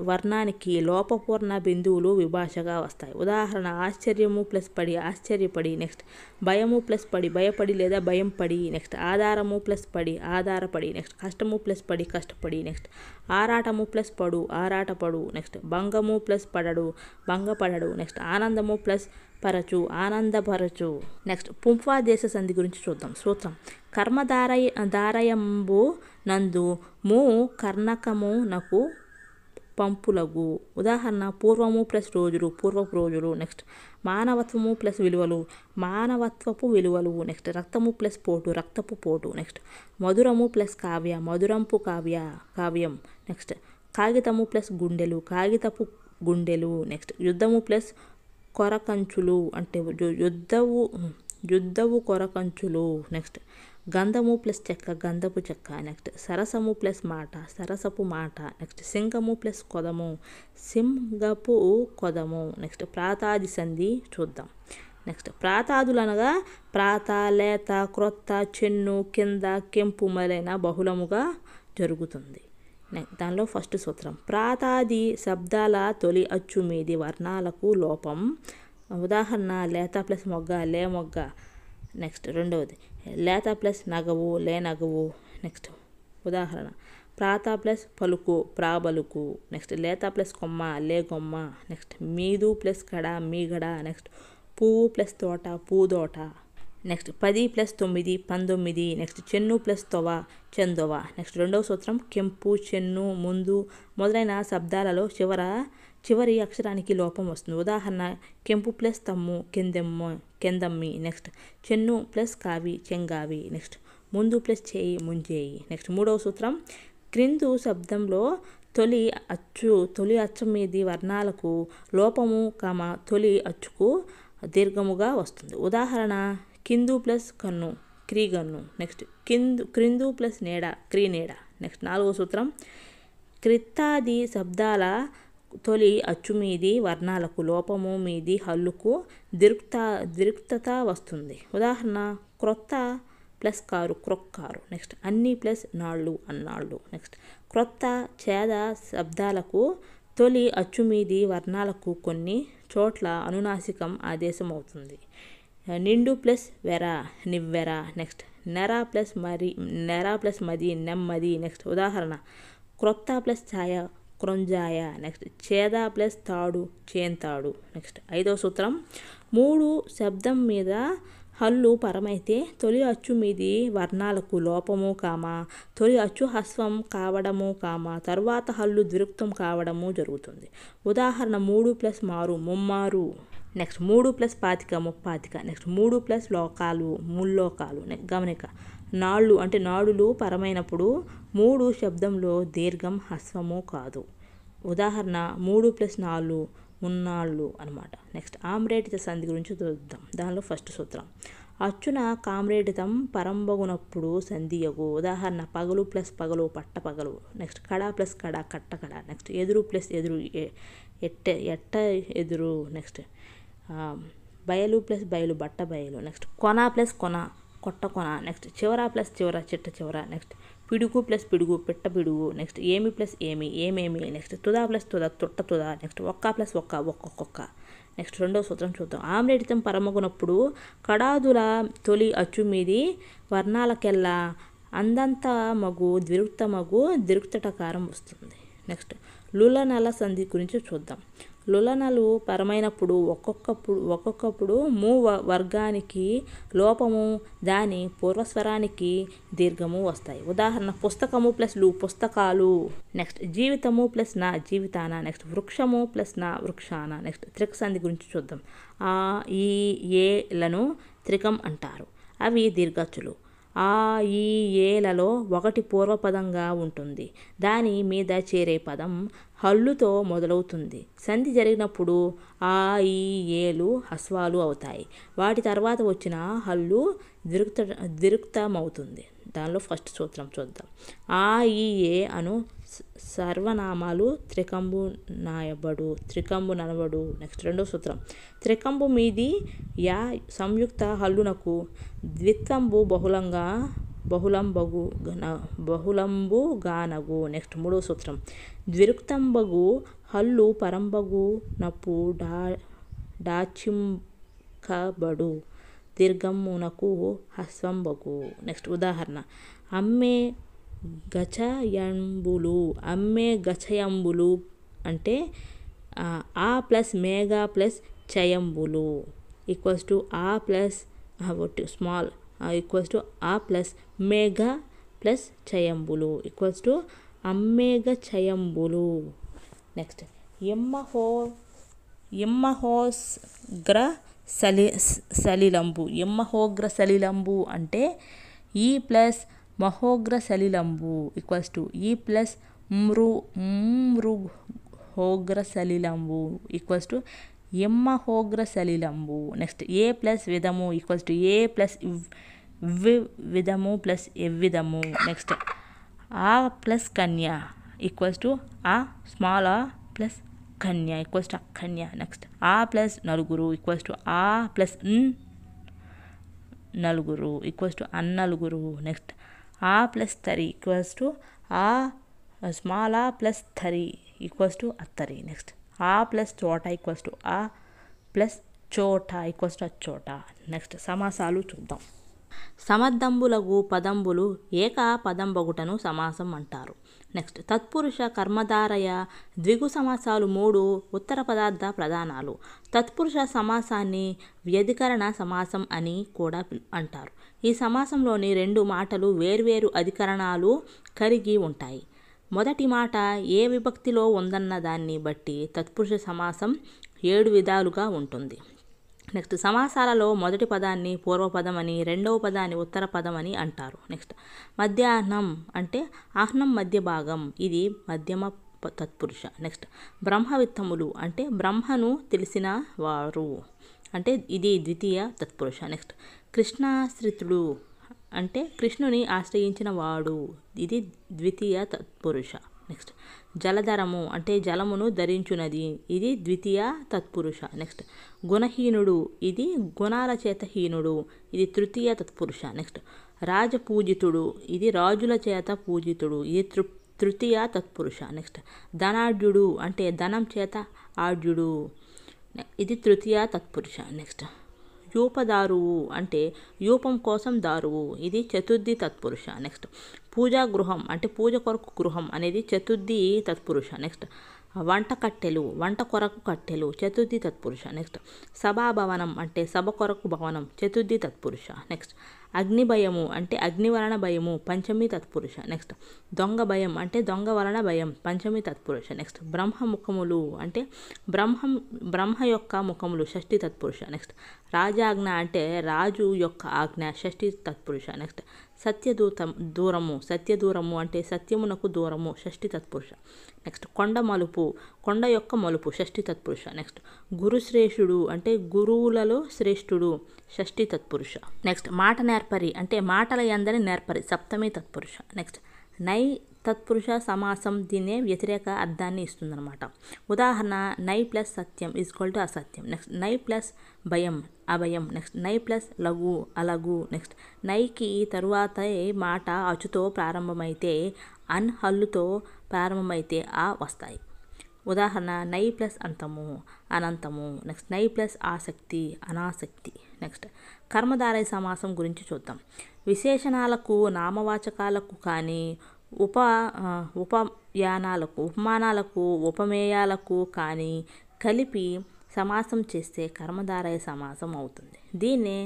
Speaker 1: వర్ణానికి లోపపూర్ణ బిందువులు విభాషగా వస్తాయి. ఉదాహరణ ఆశ్చర్యము ప్లస్ పడి ఆశ్చర్యపడి. నెక్స్ట్ భయము ప్లస్ పడి భయపడి లేదా భయం పడి. నెక్స్ట్ ఆధారము ప్లస్ పడి ఆధారపడి. నెక్స్ట్ కష్టము ప్లస్ పడి కష్టపడి. నెక్స్ట్ ఆరాటము ప్లస్ పడు ఆరాటపడు. నెక్స్ట్ భంగము ప్లస్ పడడు భంగపడడు. నెక్స్ట్ ఆనందము ప్లస్ పరచు ఆనందపరచు. నెక్స్ట్ పుంఫాదేశ సంధి గురించి చూద్దాం. సూత్రం కర్మధారయంబు నందు కర్ణకము నకు పంపులగు. ఉదాహరణ పూర్వము ప్లస్ రోజులు పూర్వపు రోజులు. నెక్స్ట్ మానవత్వము ప్లస్ విలువలు మానవత్వపు విలువలు. నెక్స్ట్ రక్తము ప్లస్ పోటు రక్తపు పోటు. నెక్స్ట్ మధురము ప్లస్ కావ్య మధురంపు కావ్యం. నెక్స్ట్ కాగితము ప్లస్ గుండెలు కాగితపు గుండెలు. నెక్స్ట్ యుద్ధము ప్లస్ కొరకంచులు అంటే యుద్ధవు కొరకంచులు. నెక్స్ట్ గంధము ప్లస్ చెక్క గంధపు చెక్క. నెక్స్ట్ సరసము ప్లస్ మాట సరసపు మాట. నెక్స్ట్ సింగము ప్లస్ కొదము సింగపు కొదము. నెక్స్ట్ ప్రాతాది సంధి చూద్దాం. నెక్స్ట్ ప్రాతాదులనగా ప్రాత లేత క్రొత్త చెన్ను కింద కెంపు మొదలైన బహుళముగా జరుగుతుంది. దానిలో ఫస్ట్ సూత్రం ప్రాతాది శబ్దాల తొలి అచ్చు మీది వర్ణాలకు లోపం. ఉదాహరణ లేత ప్లస్ మొగ్గ లే మొగ్గ. నెక్స్ట్ రెండవది లేత ప్లస్ నగవు లే నగవు. నెక్స్ట్ ఉదాహరణ ప్రాత ప్లస్ పలుకు ప్రాబలుకు. నెక్స్ట్ లేత ప్లస్ కొమ్మ లే కొమ్మ. నెక్స్ట్ మీదు ప్లస్ గడ మీగడ. నెక్స్ట్ పువ్వు ప్లస్ తోట పూదోట. Next 10 plus 9 19. నెక్స్ట్ చెన్ను ప్లస్ తొవ చందొవ. నెక్స్ట్ రెండవ సూత్రం కెంపు చెన్ను ముందు మొదలైన శబ్దాలలో చివరి అక్షరానికి లోపం వస్తుంది. ఉదాహరణ కెంపు ప్లస్ తమ్ము కెందమ్మి. నెక్స్ట్ చెన్ను ప్లస్ కావి చెంగావి. నెక్స్ట్ ముందు ప్లస్ చేయి ముంజేయి. నెక్స్ట్ మూడవ సూత్రం క్రిందు శబ్దంలో తొలి అచ్చు మీది వర్ణాలకు లోపము తొలి అచ్చుకు దీర్ఘముగా వస్తుంది. ఉదాహరణ కిందు ప్లస్ కన్ను క్రీగన్ను. నెక్స్ట్ క్రిందు ప్లస్ నీడ క్రీనీడ. నెక్స్ట్ నాలుగవ సూత్రం క్రిత్తాది శబ్దాల తొలి అచ్చు మీది వర్ణాలకు లోపము మీది హల్లుకు దీర్ఘత వస్తుంది. ఉదాహరణ క్రొత్త ప్లస్ కారు క్రొక్కారు. నెక్స్ట్ అన్ని ప్లస్ నాళ్ళు అన్నాళ్ళు. నెక్స్ట్ క్రొత్త ఛేద శబ్దాలకు తొలి అచ్చు మీది వర్ణాలకు కొన్ని చోట్ల అనునాసికం ఆదేశం అవుతుంది. నిండు ప్లస్ వెర నివ్వెర. నెక్స్ట్ నెర ప్లస్ మది నెమ్మది. నెక్స్ట్ ఉదాహరణ క్రొత్త ప్లస్ ఛాయ క్రొంజాయ. నెక్స్ట్ ఛేద ప్లస్ తాడు చేంతాడు. నెక్స్ట్ ఐదవ సూత్రం 3 శబ్దం మీద హల్లు పరమైతే తొలి అచ్చు మీది వర్ణాలకు లోపము తొలి అచ్చు హస్వం కావడము తరువాత హల్లు ద్విరుక్తం కావడము జరుగుతుంది. ఉదాహరణ 3 ప్లస్ మారు ముమ్మారు. Next 3 plus 25 ముప్పాతిక. నెక్స్ట్ 3 ప్లస్ లోకాలు ముల్లోకాలు. గమనిక నాళ్ళు అంటే నాడులు పరమైనప్పుడు 3 శబ్దంలో దీర్ఘం హస్వము కాదు. ఉదాహరణ 3 ప్లస్ 4 మున్నాళ్ళు అనమాట. నెక్స్ట్ ఆమ్రేటిత సంధి గురించి చూద్దాం. దానిలో ఫస్ట్ సూత్రం అచ్చున కామ్రేటితం పరంబగునప్పుడు సంధియగు. ఉదాహరణ పగలు ప్లస్ పగలు పట్ట పగలు. నెక్స్ట్ కడ ప్లస్ కడ కట్ట కడ. నెక్స్ట్ ఎదురు ప్లస్ ఎదురు ఎట్ట ఎదురు. నెక్స్ట్ బయలు ప్లస్ బయలు బట్ట బయలు. నెక్స్ట్ కొన ప్లస్ కొన కొట్ట కొన. నెక్స్ట్ చివర ప్లస్ చివర చిట్ట చివర. నెక్స్ట్ పిడుగు ప్లస్ పిడుగు పిట్ట పిడుగు. నెక్స్ట్ ఏమి ప్లస్ ఏమి ఏమేమి. నెక్స్ట్ తుదా ప్లస్ తుద తుట్ట తుద. నెక్స్ట్ ఒక్క ప్లస్ ఒక్క ఒక్కొక్క. నెక్స్ట్ రెండో సూత్రం చూద్దాం. ఆమ్రేడితం పరమగునప్పుడు కడాదుల తొలి అచ్చు మీది వర్ణాలకెల్లా అందంత మగు ద్విరుక్త మగు దిరుక్తటకారం వస్తుంది. నెక్స్ట్ లులనల సంధి గురించి చూద్దాం. లులనలు పరమైనప్పుడు ఒక్కొక్కప్పుడు వర్గానికి లోపము దాని పూర్వస్వరానికి దీర్ఘము వస్తాయి. ఉదాహరణ పుస్తకము ప్లస్ లు పుస్తకాలు. నెక్స్ట్ జీవితము ప్లస్ నా జీవితాన. నెక్స్ట్ వృక్షము ప్లస్ నా వృక్షాన. నెక్స్ట్ త్రిక సంధి గురించి చూద్దాం. ఆ ఈ ఏలను త్రికం అంటారు. అవి దీర్ఘాచులు. ఆ ఈ ఏలలో ఒకటి పూర్వపదంగా ఉంటుంది. దాని మీద చేరే పదం హల్లుతో మొదలవుతుంది. సంధి జరిగినప్పుడు ఆ ఈ ఏలు హ్రస్వాలు అవుతాయి. వాటి తర్వాత వచ్చిన హల్లు దిరుక్తమవుతుంది. దానిలో ఫస్ట్ సూత్రం చూద్దాం. ఆ ఈ ఏ అను సర్వనామాలు త్రికంబు ననబడు. నెక్స్ట్ రెండో సూత్రం. త్రికంబు మీది యా సంయుక్త హల్లునకు ద్విత్వంబు బహుళంబు గానగు. నెక్స్ట్ మూడో సూత్రం. ద్విరుక్తంబగు హల్లు పరంబగు నప్పు డాచింకబడు దీర్ఘమునకు హ్రస్వంబగు. నెక్స్ట్ ఉదాహరణ అమ్మే గచయంబులు అంటే ఆ ప్లస్ మేఘ ప్లస్ చయంబులు ఈక్వల్స్ టు ఆ ప్లస్ స్మాల్ ఈక్వల్స్ టు ఆ ప్లస్ మేఘ ప్లస్ చయంబులు ఈక్వల్స్ టు అమ్మేఘ చయంబులు. నెక్స్ట్ ఎమ్మహోగ్ర సలిలంబు. ఎమ్మహోగ్ర సలిలంబు అంటే ఈ ప్లస్ మహోగ్ర సలిలంబు ఈక్వల్స్ టు ఈ ప్లస్ మృహోగ్ర సలిలంబు ఈక్వల్స్ టు ఎమ్మహోగ్ర సలిలంబు. నెక్స్ట్ ఏ ప్లస్ విధము ఈక్వల్స్ టు ఏ ప్లస్ విధము ప్లస్ ఎవ్విధము. నెక్స్ట్ ఆ ప్లస్ కన్య ఈక్వల్స్ టు ఆ స్మాల్ ఆ ప్లస్ కన్య ఈక్వల్స్ టు అకన్య. నెక్స్ట్ ఆ ప్లస్ నలుగురు ఈక్వల్స్ టు ఆ ప్లస్ నలుగురు ఈక్వల్స్ టు అన్నలుగురు. నెక్స్ట్ ఆ ప్లస్ తరి ఈక్వల్స్ టు ఆ స్మాల్ ఆ plus థరి equals to Attari. Next ఆ ప్లస్ చోట ఈక్వల్స్ టు ఆ ప్లస్ చోట ఈక్వల్స్ టు అచ్చోట. నెక్స్ట్ సమాసాలు చూద్దాం. సమర్థంబులగు పదంబులు ఏక పదంబగుటను సమాసం అంటారు. నెక్స్ట్ తత్పురుష కర్మధారయ ద్విగు సమాసాలు 3 ఉత్తర పదార్థ ప్రధానాలు. తత్పురుష సమాసాన్ని వ్యధికరణ సమాసం అని కూడా అంటారు. ఈ సమాసంలోని 2 మాటలు వేర్వేరు అధికరణాలు కలిగి ఉంటాయి. మొదటి మాట ఏ విభక్తిలో ఉందన్న దాన్ని బట్టి తత్పురుష సమాసం 7 విధాలుగా ఉంటుంది. నెక్స్ట్ సమాసాలలో మొదటి పదాన్ని పూర్వపదం అని, రెండవ పదాన్ని ఉత్తర పదం అని అంటారు. నెక్స్ట్ మధ్యాహ్నం అంటే ఆహ్నం మధ్య భాగం, ఇది మధ్యమ తత్పురుష. నెక్స్ట్ బ్రహ్మవిత్తములు అంటే బ్రహ్మను తెలిసిన వారు, అంటే ఇది ద్వితీయ తత్పురుష. నెక్స్ట్ కృష్ణాశ్రితుడు అంటే కృష్ణుని ఆశ్రయించిన వాడు, ఇది ద్వితీయ తత్పురుష. నెక్స్ట్ జలధరము అంటే జలమును ధరించున్నది, ఇది ద్వితీయ తత్పురుష. నెక్స్ట్ గుణహీనుడు, ఇది గుణాల చేత హీనుడు, ఇది తృతీయ తత్పురుష. నెక్స్ట్ రాజపూజితుడు, ఇది రాజుల చేత పూజితుడు, ఇది తృతీయ తత్పురుష. నెక్స్ట్ ధనాఢ్యుడు అంటే ధనం చేత ఆఢ్యుడు, ఇది తృతీయ తత్పురుష. నెక్స్ట్ యూపదారువు అంటే యూపం కోసం దారువు, ఇది చతుర్థి తత్పురుష. నెక్స్ట్ పూజా గృహం అంటే పూజ కొరకు గృహం అనేది చతుర్థి తత్పురుష. నెక్స్ట్ వంట కట్టెలు, వంట కొరకు కట్టెలు, చతుర్థి తత్పురుష. నెక్స్ట్ సభాభవనం అంటే సభ కొరకు భవనం, చతుర్థి తత్పురుష. నెక్స్ట్ అగ్ని భయము అంటే అగ్ని వలన భయము, పంచమి తత్పురుష. నెక్స్ట్ దొంగ భయం అంటే దొంగ వలన భయం, పంచమి తత్పురుష. నెక్స్ట్ బ్రహ్మ ముఖములు అంటే బ్రహ్మ యొక్క ముఖములు, షష్ఠి తత్పురుష. నెక్స్ట్ రాజాజ్ఞ అంటే రాజు యొక్క ఆజ్ఞ, షష్ఠి తత్పురుష. నెక్స్ట్ సత్యదూరము అంటే సత్యమునకు దూరము, షష్ఠి తత్పురుష. నెక్స్ట్ కొండ మలుపు, కొండ యొక్క మలుపు, షష్ఠి తత్పురుష. నెక్స్ట్ గురుశ్రేష్ఠుడు అంటే గురువులలో శ్రేష్ఠుడు, షష్ఠి తత్పురుష. నెక్స్ట్ మాట నేర్పరి అంటే మాటల యందరి నేర్పరి, సప్తమి తత్పురుష. నెక్స్ట్ తత్పురుష సమాసం దీన్నే వ్యతిరేక అర్థాన్ని ఇస్తుందన్నమాట. ఉదాహరణ నై ప్లస్ సత్యం ఈక్వల్ టు అసత్యం. నెక్స్ట్ నై ప్లస్ భయం అభయం. నెక్స్ట్ నై ప్లస్ లఘు అలఘు. నెక్స్ట్ నైకి తరువాత మాట అచుతో ప్రారంభమైతే అన్ హల్లుతో ప్రారంభమైతే ఆ వస్తాయి. ఉదాహరణ నై ప్లస్ అంతము అనంతము. నెక్స్ట్ నై ప్లస్ ఆసక్తి అనాసక్తి. నెక్స్ట్ కర్మధారయ సమాసం గురించి చూద్దాం. విశేషణాలకు నామవాచకాలకు కానీ ఉపమానాలకు ఉపమేయాలకు కానీ కలిపి సమాసం చేస్తే కర్మధారయ సమాసం అవుతుంది. దీన్నే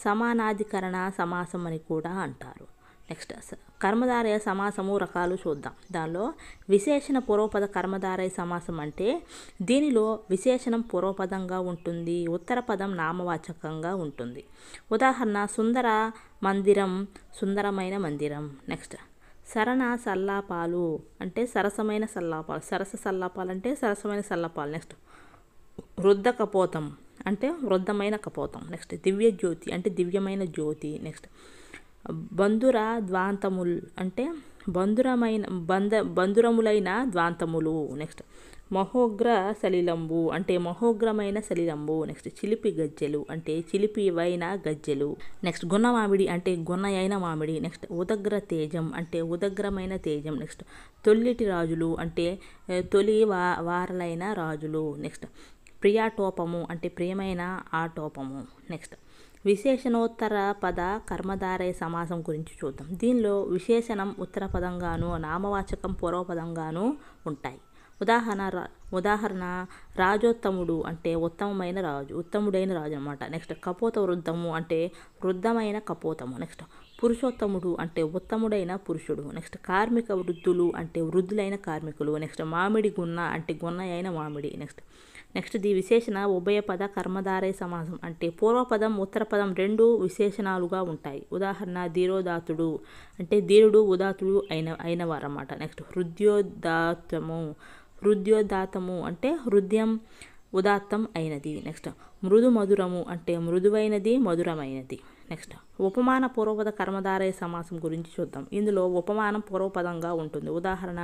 Speaker 1: సమానాధికరణ సమాసం అని కూడా అంటారు. నెక్స్ట్ కర్మధారయ సమాసము రకాలు చూద్దాం. దానిలో విశేషణ పూర్వపద కర్మధారయ సమాసం అంటే దీనిలో విశేషణం పూర్వపదంగా ఉంటుంది, ఉత్తర పదం నామవాచకంగా ఉంటుంది. ఉదాహరణ సుందర మందిరం సుందరమైన మందిరం. నెక్స్ట్ సరణ సల్లాపాలు అంటే సరసమైన సల్లాపాలు, సరస సల్లాపాలు అంటే సరసమైన సల్లాపాలు. నెక్స్ట్ వృద్ధ కపోతం అంటే వృద్ధమైన కపోతం. నెక్స్ట్ దివ్య జ్యోతి అంటే దివ్యమైన జ్యోతి. నెక్స్ట్ బంధుర ద్వాంతముల్ అంటే బంధురములైన ద్వాంతములు. నెక్స్ట్ మహోగ్ర సలిలంబు అంటే మహోగ్రమైన సలిలంబు. నెక్స్ట్ చిలిపి గజ్జెలు అంటే చిలిపివైన గజ్జెలు. నెక్స్ట్ గున్న మామిడి అంటే గున్నయైన మామిడి. నెక్స్ట్ ఉదగ్ర తేజం అంటే ఉదగ్రమైన తేజం. నెక్స్ట్ తొల్లిటి రాజులు అంటే తొలి వారలైన రాజులు. నెక్స్ట్ ప్రియాటోపము అంటే ప్రియమైన ఆటోపము. నెక్స్ట్ విశేషణోత్తర పద కర్మధారయ సమాసం గురించి చూద్దాం. దీనిలో విశేషణం ఉత్తర పదంగాను నామవాచకం పూర్వపదంగాను ఉంటాయి. ఉదాహరణ రాజోత్తముడు అంటే ఉత్తమమైన రాజు, ఉత్తముడైన రాజు అనమాట. నెక్స్ట్ కపోత వృద్ధము అంటే వృద్ధమైన కపోతము. నెక్స్ట్ పురుషోత్తముడు అంటే ఉత్తముడైన పురుషుడు. నెక్స్ట్ కార్మిక వృద్ధులు అంటే వృద్ధులైన కార్మికులు. నెక్స్ట్ మామిడి గున్న అంటే గున్న అయిన మామిడి. నెక్స్ట్ ది విశేషణ ఉభయపద కర్మధారయ సమాసం అంటే పూర్వపదం ఉత్తర పదం రెండు విశేషణాలుగా ఉంటాయి. ఉదాహరణ ధీరోదాత్తుడు అంటే ధీరుడు ఉదాత్తుడు అయినవారన్నమాట. నెక్స్ట్ హృద్యోదాత్తము అంటే హృదయం ఉదాత్తం అయినది. నెక్స్ట్ మృదు మధురము అంటే మృదువైనది మధురమైనది. నెక్స్ట్ ఉపమాన పూర్వపద కర్మధారయ సమాసం గురించి చూద్దాం. ఇందులో ఉపమానం పూర్వపదంగా ఉంటుంది. ఉదాహరణ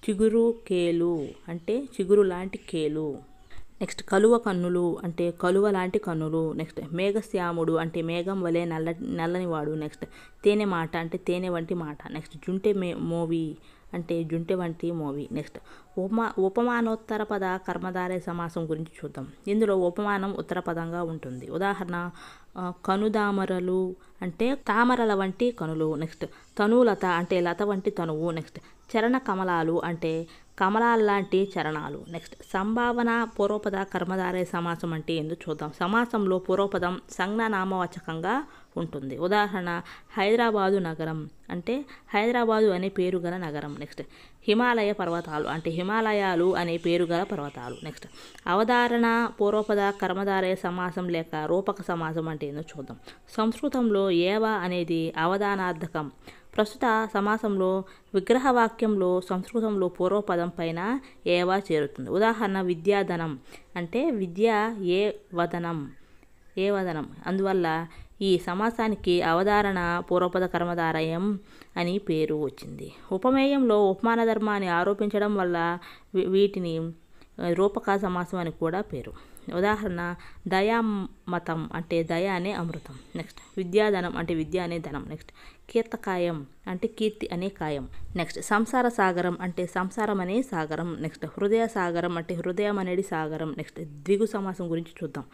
Speaker 1: చిగురు కేలు అంటే చిగురు లాంటి కేలు. నెక్స్ట్ కలువ కన్నులు అంటే కలువ లాంటి కన్నులు. నెక్స్ట్ మేఘశ్యాముడు అంటే మేఘం వలె నల్లనివాడు. నెక్స్ట్ తేనె మాట అంటే తేనె వంటి మాట. నెక్స్ట్ జుంటె మోవి అంటే జుంటె వంటి మోవి. నెక్స్ట్ ఉపమానోత్తర పద కర్మధారయ సమాసం గురించి చూద్దాం. ఇందులో ఉపమానం ఉత్తర పదంగా ఉంటుంది. ఉదాహరణ కనుదామరలు అంటే తామరల వంటి కనులు. నెక్స్ట్ తనులత అంటే లత వంటి తనువు. నెక్స్ట్ చరణ కమలాలు అంటే కమలాల లాంటి చరణాలు. నెక్స్ట్ సంభావన పూర్వపద కర్మధారయ సమాసం అంటే ఎందుకు చూద్దాం. సమాసంలో పూర్వపదం సంజ్ఞా నామవాచకంగా ఉంటుంది. ఉదాహరణ హైదరాబాదు నగరం అంటే హైదరాబాదు అనే పేరు గల నగరం. నెక్స్ట్ హిమాలయ పర్వతాలు అంటే హిమాలయాలు అనే పేరు గల పర్వతాలు. నెక్స్ట్ అవధారణ పూర్వపద కర్మధారయ సమాసం లేక రూపక సమాసం అంటే ఏందో చూద్దాం. సంస్కృతంలో ఏవ అనేది అవధానార్థకం. ప్రస్తుత సమాసంలో విగ్రహవాక్యంలో సంస్కృతంలో పూర్వపదం పైన ఏవా చేరుతుంది. ఉదాహరణ విద్యాధనం అంటే విద్య ఏ వదనం. అందువల్ల ఈ సమాసానికి అవధారణ పూర్వపద కర్మధారయం అని పేరు వచ్చింది. ఉపమేయంలో ఉపమాన ధర్మాన్ని ఆరోపించడం వల్ల వీటిని రూపక సమాసం అని కూడా పేరు. ఉదాహరణ దయామతం అంటే దయ అనే అమృతం. నెక్స్ట్ విద్యాధనం అంటే విద్య అనే ధనం. నెక్స్ట్ కీర్తకాయం అంటే కీర్తి అనే కాయం. నెక్స్ట్ సంసార సాగరం అంటే సంసారం అనే సాగరం. నెక్స్ట్ హృదయ సాగరం అంటే హృదయం అనేది సాగరం. నెక్స్ట్ ద్విగు సమాసం గురించి చూద్దాం.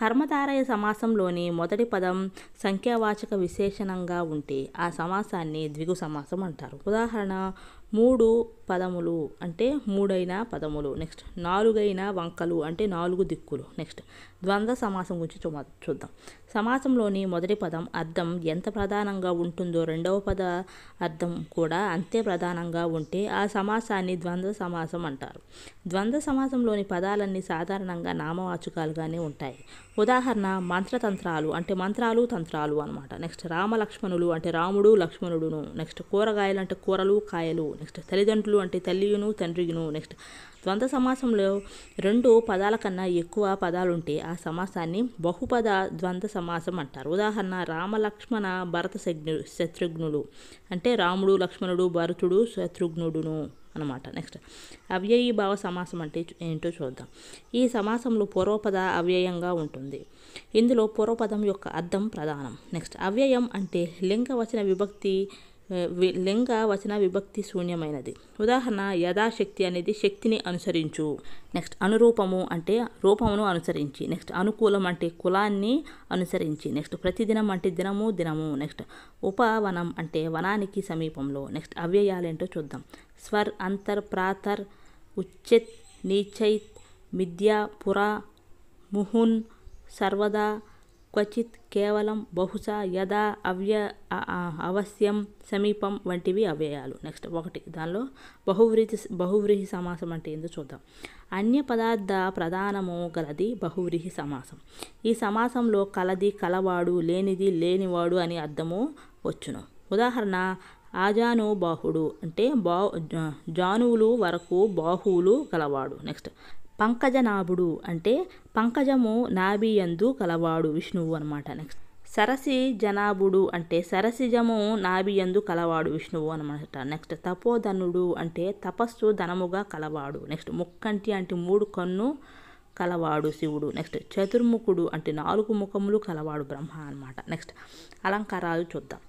Speaker 1: కర్మధారయ సమాసంలోని మొదటి పదం సంఖ్యావాచక విశేషణంగా ఉంటే ఆ సమాసాన్ని ద్విగు సమాసం అంటారు. ఉదాహరణ 3 పదములు అంటే 3 పదములు. నెక్స్ట్ 4 వంకలు అంటే 4 దిక్కులు. నెక్స్ట్ ద్వంద్వ సమాసం గురించి చూద్దాం. సమాసంలోని మొదటి పదం అర్థం ఎంత ప్రధానంగా ఉంటుందో రెండవ పద అర్థం కూడా అంతే ప్రధానంగా ఉంటే ఆ సమాసాన్ని ద్వంద్వ సమాసం అంటారు. ద్వంద్వ సమాసంలోని పదాలన్నీ సాధారణంగా నామవాచకాలుగానే ఉంటాయి. ఉదాహరణ మంత్రతంత్రాలు అంటే మంత్రాలు తంత్రాలు అనమాట. నెక్స్ట్ రామలక్ష్మణులు అంటే రాముడు లక్ష్మణుడును. నెక్స్ట్ కూరగాయలు అంటే కూరలు కాయలు. నెక్స్ట్ తల్లిదండ్రులు అంటే తల్లియును తండ్రియును. నెక్స్ట్ ద్వంద్వ సమాసంలో 2 పదాల కన్నా ఎక్కువ పదాలుంటే ఆ సమాసాన్ని బహుపద ద్వంద్వ సమాసం అంటారు. ఉదాహరణ రామలక్ష్మణ భరత శత్రుఘ్నులు అంటే రాముడు లక్ష్మణుడు భరతుడు శత్రుఘ్నుడును అనమాట. నెక్స్ట్ అవ్యయీభావ సమాసం అంటే ఏంటో చూద్దాం. ఈ సమాసంలో పూర్వపద అవ్యయంగా ఉంటుంది. ఇందులో పూర్వపదం యొక్క అర్థం ప్రధానం. నెక్స్ట్ అవ్యయం అంటే లింగ వచన విభక్తి శూన్యమైనది. ఉదాహరణ యథాశక్తి అనేది శక్తిని అనుసరించు. నెక్స్ట్ అనురూపము అంటే రూపమును అనుసరించి. నెక్స్ట్ అనుకూలం అంటే కులాన్ని అనుసరించి. నెక్స్ట్ ప్రతిదినం అంటే దినము. నెక్స్ట్ ఉపవనం అంటే వనానికి సమీపంలో. నెక్స్ట్ అవ్యయాలేంటో చూద్దాం. స్వర్ అంతర్ ప్రాతర్ ఉచ్చెత్ నీచైత్ మిథ్యా పురా ముహున్ సర్వదా క్వచిత్ కేవలం బహుశా యథా అవశ్యం సమీపం వంటివి అవ్యయాలు. నెక్స్ట్ 1 దానిలో బహువ్రీహి సమాసం అంటే ఏందో చూద్దాం. అన్య పదార్థ ప్రధానము గలది బహువ్రీహి సమాసం. ఈ సమాసంలో కలది కలవాడు లేనిది లేనివాడు అని అర్థము వచ్చును. ఉదాహరణ ఆజాను బాహుడు అంటే జానువులు వరకు బాహువులు గలవాడు. నెక్స్ట్ పంకజనాభుడు అంటే పంకజము నాభియందు కలవాడు విష్ణువు అనమాట. నెక్స్ట్ సరసి జనాభుడు అంటే సరసిజము నాభియందు కలవాడు విష్ణువు అనమాట. నెక్స్ట్ తపోధనుడు అంటే తపస్సు ధనముగా కలవాడు. నెక్స్ట్ ముక్కంటి అంటే 3 కన్ను కలవాడు శివుడు. నెక్స్ట్ చతుర్ముఖుడు అంటే 4 ముఖములు కలవాడు బ్రహ్మ అనమాట. నెక్స్ట్ అలంకారాలు చూద్దాం.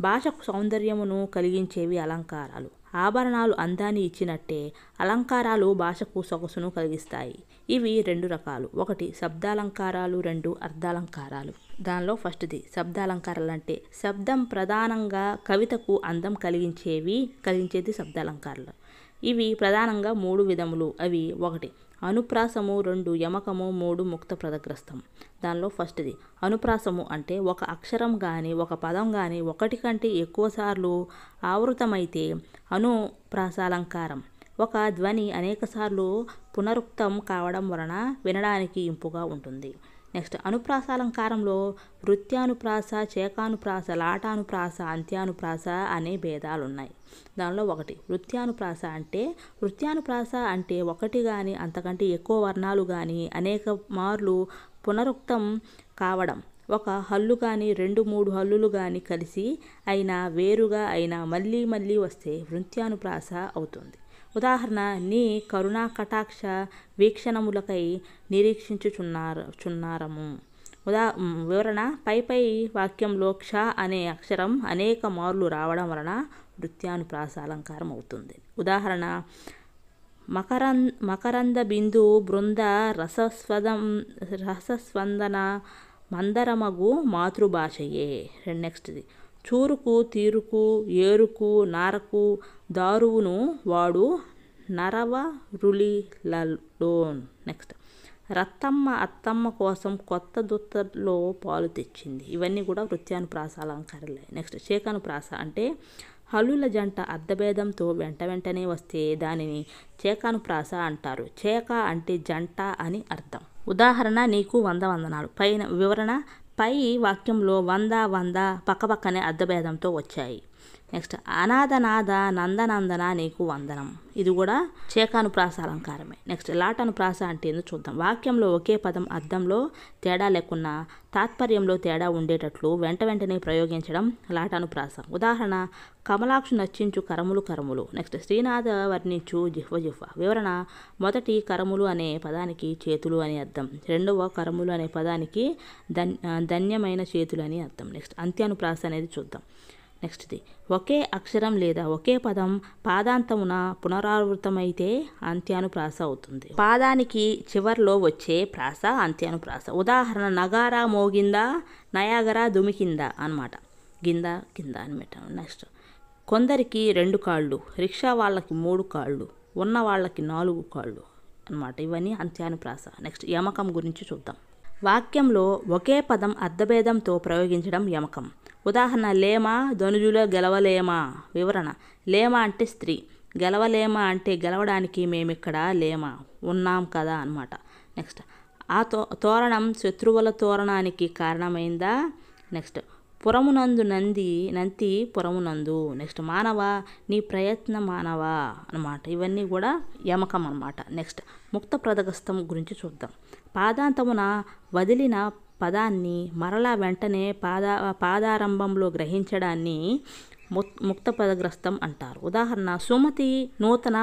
Speaker 1: భాషకు సౌందర్యమును కలిగించేవి అలంకారాలు. ఆభరణాలు అందాన్ని ఇచ్చినట్టే అలంకారాలు భాషకు సొగసును కలిగిస్తాయి. ఇవి 2 రకాలు. 1 శబ్దాలంకారాలు, 2 అర్థాలంకారాలు. దానిలో ఫస్ట్ది శబ్దాలంకారాలు అంటే శబ్దం ప్రధానంగా కవితకు అందం కలిగించేది శబ్దాలంకారాలు. ఇవి ప్రధానంగా 3 విధములు. అవి 1 అనుప్రాసము, 2 యమకము, 3 ముక్త పదగ్రస్తం. దానిలో ఫస్ట్ది అనుప్రాసము అంటే ఒక అక్షరం కానీ ఒక పదం కానీ 1 కంటే ఎక్కువ సార్లు ఆవృతమైతే అనుప్రాసాలంకారం. ఒక ధ్వని అనేకసార్లు పునరుక్తం కావడం వలన వినడానికి ఇంపుగా ఉంటుంది. నెక్స్ట్ అనుప్రాసాలంకారంలో వృత్యానుప్రాస, చేకానుప్రాస, లాటానుప్రాస, అంత్యానుప్రాస అనే భేదాలున్నాయి. దానిలో 1 వృత్యానుప్రాస అంటే 1 కానీ అంతకంటే ఎక్కువ వర్ణాలు కానీ అనేక మార్లు పునరుక్తం కావడం. ఒక హల్లు కానీ 2-3 హల్లులు కానీ కలిసి అయినా వేరుగా అయినా మళ్ళీ వస్తే వృత్యానుప్రాస అవుతుంది. ఉదాహరణ నీ కరుణా కటాక్ష వీక్షణములకై నిరీక్షించుచున్నారము. వివరణ పై వాక్యంలో క్ష అనే అక్షరం అనేక మార్లు రావడం వలన వృత్యానుప్రాస అలంకారం అవుతుంది. ఉదాహరణ మకరంద బిందు బృంద రసస్వందన మందరమగు మాతృభాషయే. నెక్స్ట్ది చూరుకు తీరుకు ఏరుకు నారకు దారువును వాడు నరవరులిలలోన్. నెక్స్ట్ రత్తమ్మ అత్తమ్మ కోసం కొత్త దుత్తలో పాలు తెచ్చింది. ఇవన్నీ కూడా వృత్యానుప్రాస అలంకారాలే. నెక్స్ట్ చేకానుప్రాస అంటే హల్లుల జంట అర్ధభేదంతో వెంటనే వస్తే దానిని చేకానుప్రాస అంటారు. చేక అంటే జంట అని అర్థం. ఉదాహరణ నీకు 100 వందనాలు. పైన వివరణ పై వాక్యంలో 100 పక్కపక్కనే అర్ధభేదంతో వచ్చాయి. నెక్స్ట్ అనాథనాథ నందనందన నీకు వందనం. ఇది కూడా చేకానుప్రాస అలంకారమే. నెక్స్ట్ లాటానుప్రాస అంటే ఏందో చూద్దాం. వాక్యంలో ఒకే పదం అర్థంలో తేడా లేకున్నా తాత్పర్యంలో తేడా ఉండేటట్లు వెంటనే ప్రయోగించడం లాటానుప్రాస. ఉదాహరణ కమలాక్షు నచ్చించు కరములు. నెక్స్ట్ శ్రీనాథ వర్ణించు జిహ్వ. వివరణ మొదటి కరములు అనే పదానికి చేతులు అని అర్థం. 2వ కరములు అనే పదానికి ధన్యమైన చేతులు అని అర్థం. నెక్స్ట్ అంత్యానుప్రాస అనేది చూద్దాం. నెక్స్ట్ది ఒకే అక్షరం లేదా ఒకే పదం పాదాంతమున పునరావృతమైతే అంత్యానుప్రాస అవుతుంది. పాదానికి చివర్లో వచ్చే ప్రాస అంత్యానుప్రాస. ఉదాహరణ నగారా మోగిందా, నయాగరా దుమికిందా అనమాట. కింద అనమాట. నెక్స్ట్ కొందరికి 2 కాళ్ళు, రిక్షా వాళ్ళకి 3 కాళ్ళు, ఉన్న వాళ్ళకి 4 కాళ్ళు అనమాట. ఇవన్నీ అంత్యానుప్రాస. నెక్స్ట్ యమకం గురించి చూద్దాం. వాక్యంలో ఒకే పదం అర్ధభేదంతో ప్రయోగించడం యమకం. ఉదాహరణ లేమ ధనుజుల గెలవలేమా. వివరణ లేమ అంటే స్త్రీ, గెలవలేమ అంటే గెలవడానికి మేమిక్కడ లేమ ఉన్నాం కదా అనమాట. నెక్స్ట్ ఆ తోరణం శత్రువుల తోరణానికి కారణమైందా. నెక్స్ట్ పురమునందు నంతి పురమునందు. నెక్స్ట్ మానవ నీ ప్రయత్న మానవ అనమాట. ఇవన్నీ కూడా యమకం అనమాట. నెక్స్ట్ ముక్త పదగస్తం గురించి చూద్దాం. పాదాంతమున వదిలిన పదాన్ని మరలా వెంటనే పాదారంభంలో గ్రహించడాన్ని ముక్త పదగ్రస్తం అంటారు. ఉదాహరణ సుమతి నూతన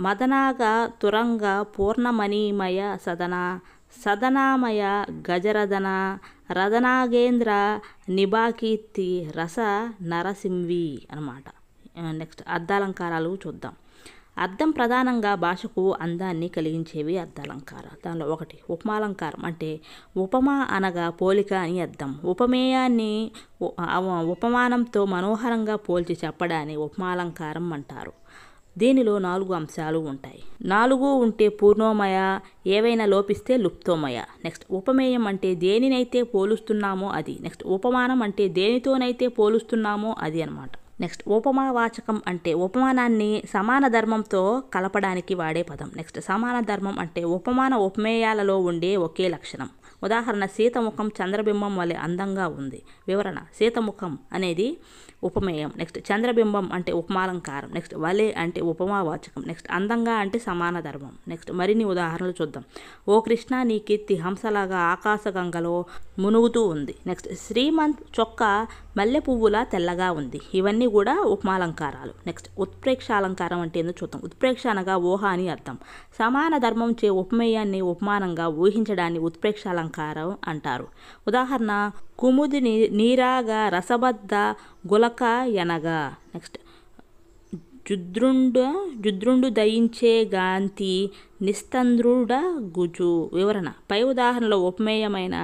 Speaker 1: మదనాగా తురంగ పూర్ణమణిమయ సదనామయ గజరదన రదనాగేంద్ర నిబాకీర్తి రస నరసింవి అనమాట. నెక్స్ట్ అర్ధాలంకారాలు చూద్దాం. అర్థం ప్రధానంగా భాషకు అందాన్ని కలిగించేవి అర్ధాలంకారాలు. దానిలో ఒకటి ఉపమాలంకారం. అంటే ఉపమా అనగా పోలిక అని అర్థం. ఉపమేయాన్ని ఉపమానంతో మనోహరంగా పోల్చి చెప్పడాన్ని ఉపమాలంకారం అంటారు. దీనిలో 4 అంశాలు ఉంటాయి. 4 ఉంటే పూర్ణోమయ, ఏవైనా లోపిస్తే లుప్తోమయ. నెక్స్ట్ ఉపమేయం అంటే దేనినైతే పోలుస్తున్నామో అది. నెక్స్ట్ ఉపమానం అంటే దేనితోనైతే పోలుస్తున్నామో అది అనమాట. నెక్స్ట్ ఉపమావాచకం అంటే ఉపమానాన్ని సమాన ధర్మంతో కలపడానికి వాడే పదం. నెక్స్ట్ సమాన ధర్మం అంటే ఉపమాన ఉపమేయాలలో ఉండే ఒకే లక్షణం. ఉదాహరణ సీతముఖం చంద్రబింబం వలె అందంగా ఉంది. వివరణ సీతముఖం అనేది ఉపమేయం. నెక్స్ట్ చంద్రబింబం అంటే ఉపమాలంకారం. నెక్స్ట్ వలె అంటే ఉపమావాచకం. నెక్స్ట్ అందంగా అంటే సమాన ధర్మం. నెక్స్ట్ మరిన్ని ఉదాహరణలు చూద్దాం. ఓ కృష్ణ నీ కీర్తి హంసలాగా ఆకాశగంగలో మునుగుతూ ఉంది. నెక్స్ట్ శ్రీమంత్ చొక్క మల్లె పువ్వులా తెల్లగా ఉంది. ఇవన్నీ కూడా ఉపమాలంకారాలు. నెక్స్ట్ ఉత్ప్రేక్షాలంకారం అంటే ఏందో చూద్దాం. ఉత్ప్రేక్ష అనగా ఊహ అని అర్థం. సమాన ధర్మం చే ఉపమేయాన్ని ఉపమానంగా ఊహించడాన్ని ఉత్ప్రేక్షాలంకారం అంటారు. ఉదాహరణ కుముది నీరాగా రసబద్ధ గులక ఎనగా. నెక్స్ట్ జుద్రుండు దయించే గాంతి నిస్తంద్రుడ గుజు. వివరణ పై ఉదాహరణలో ఉపమేయమైన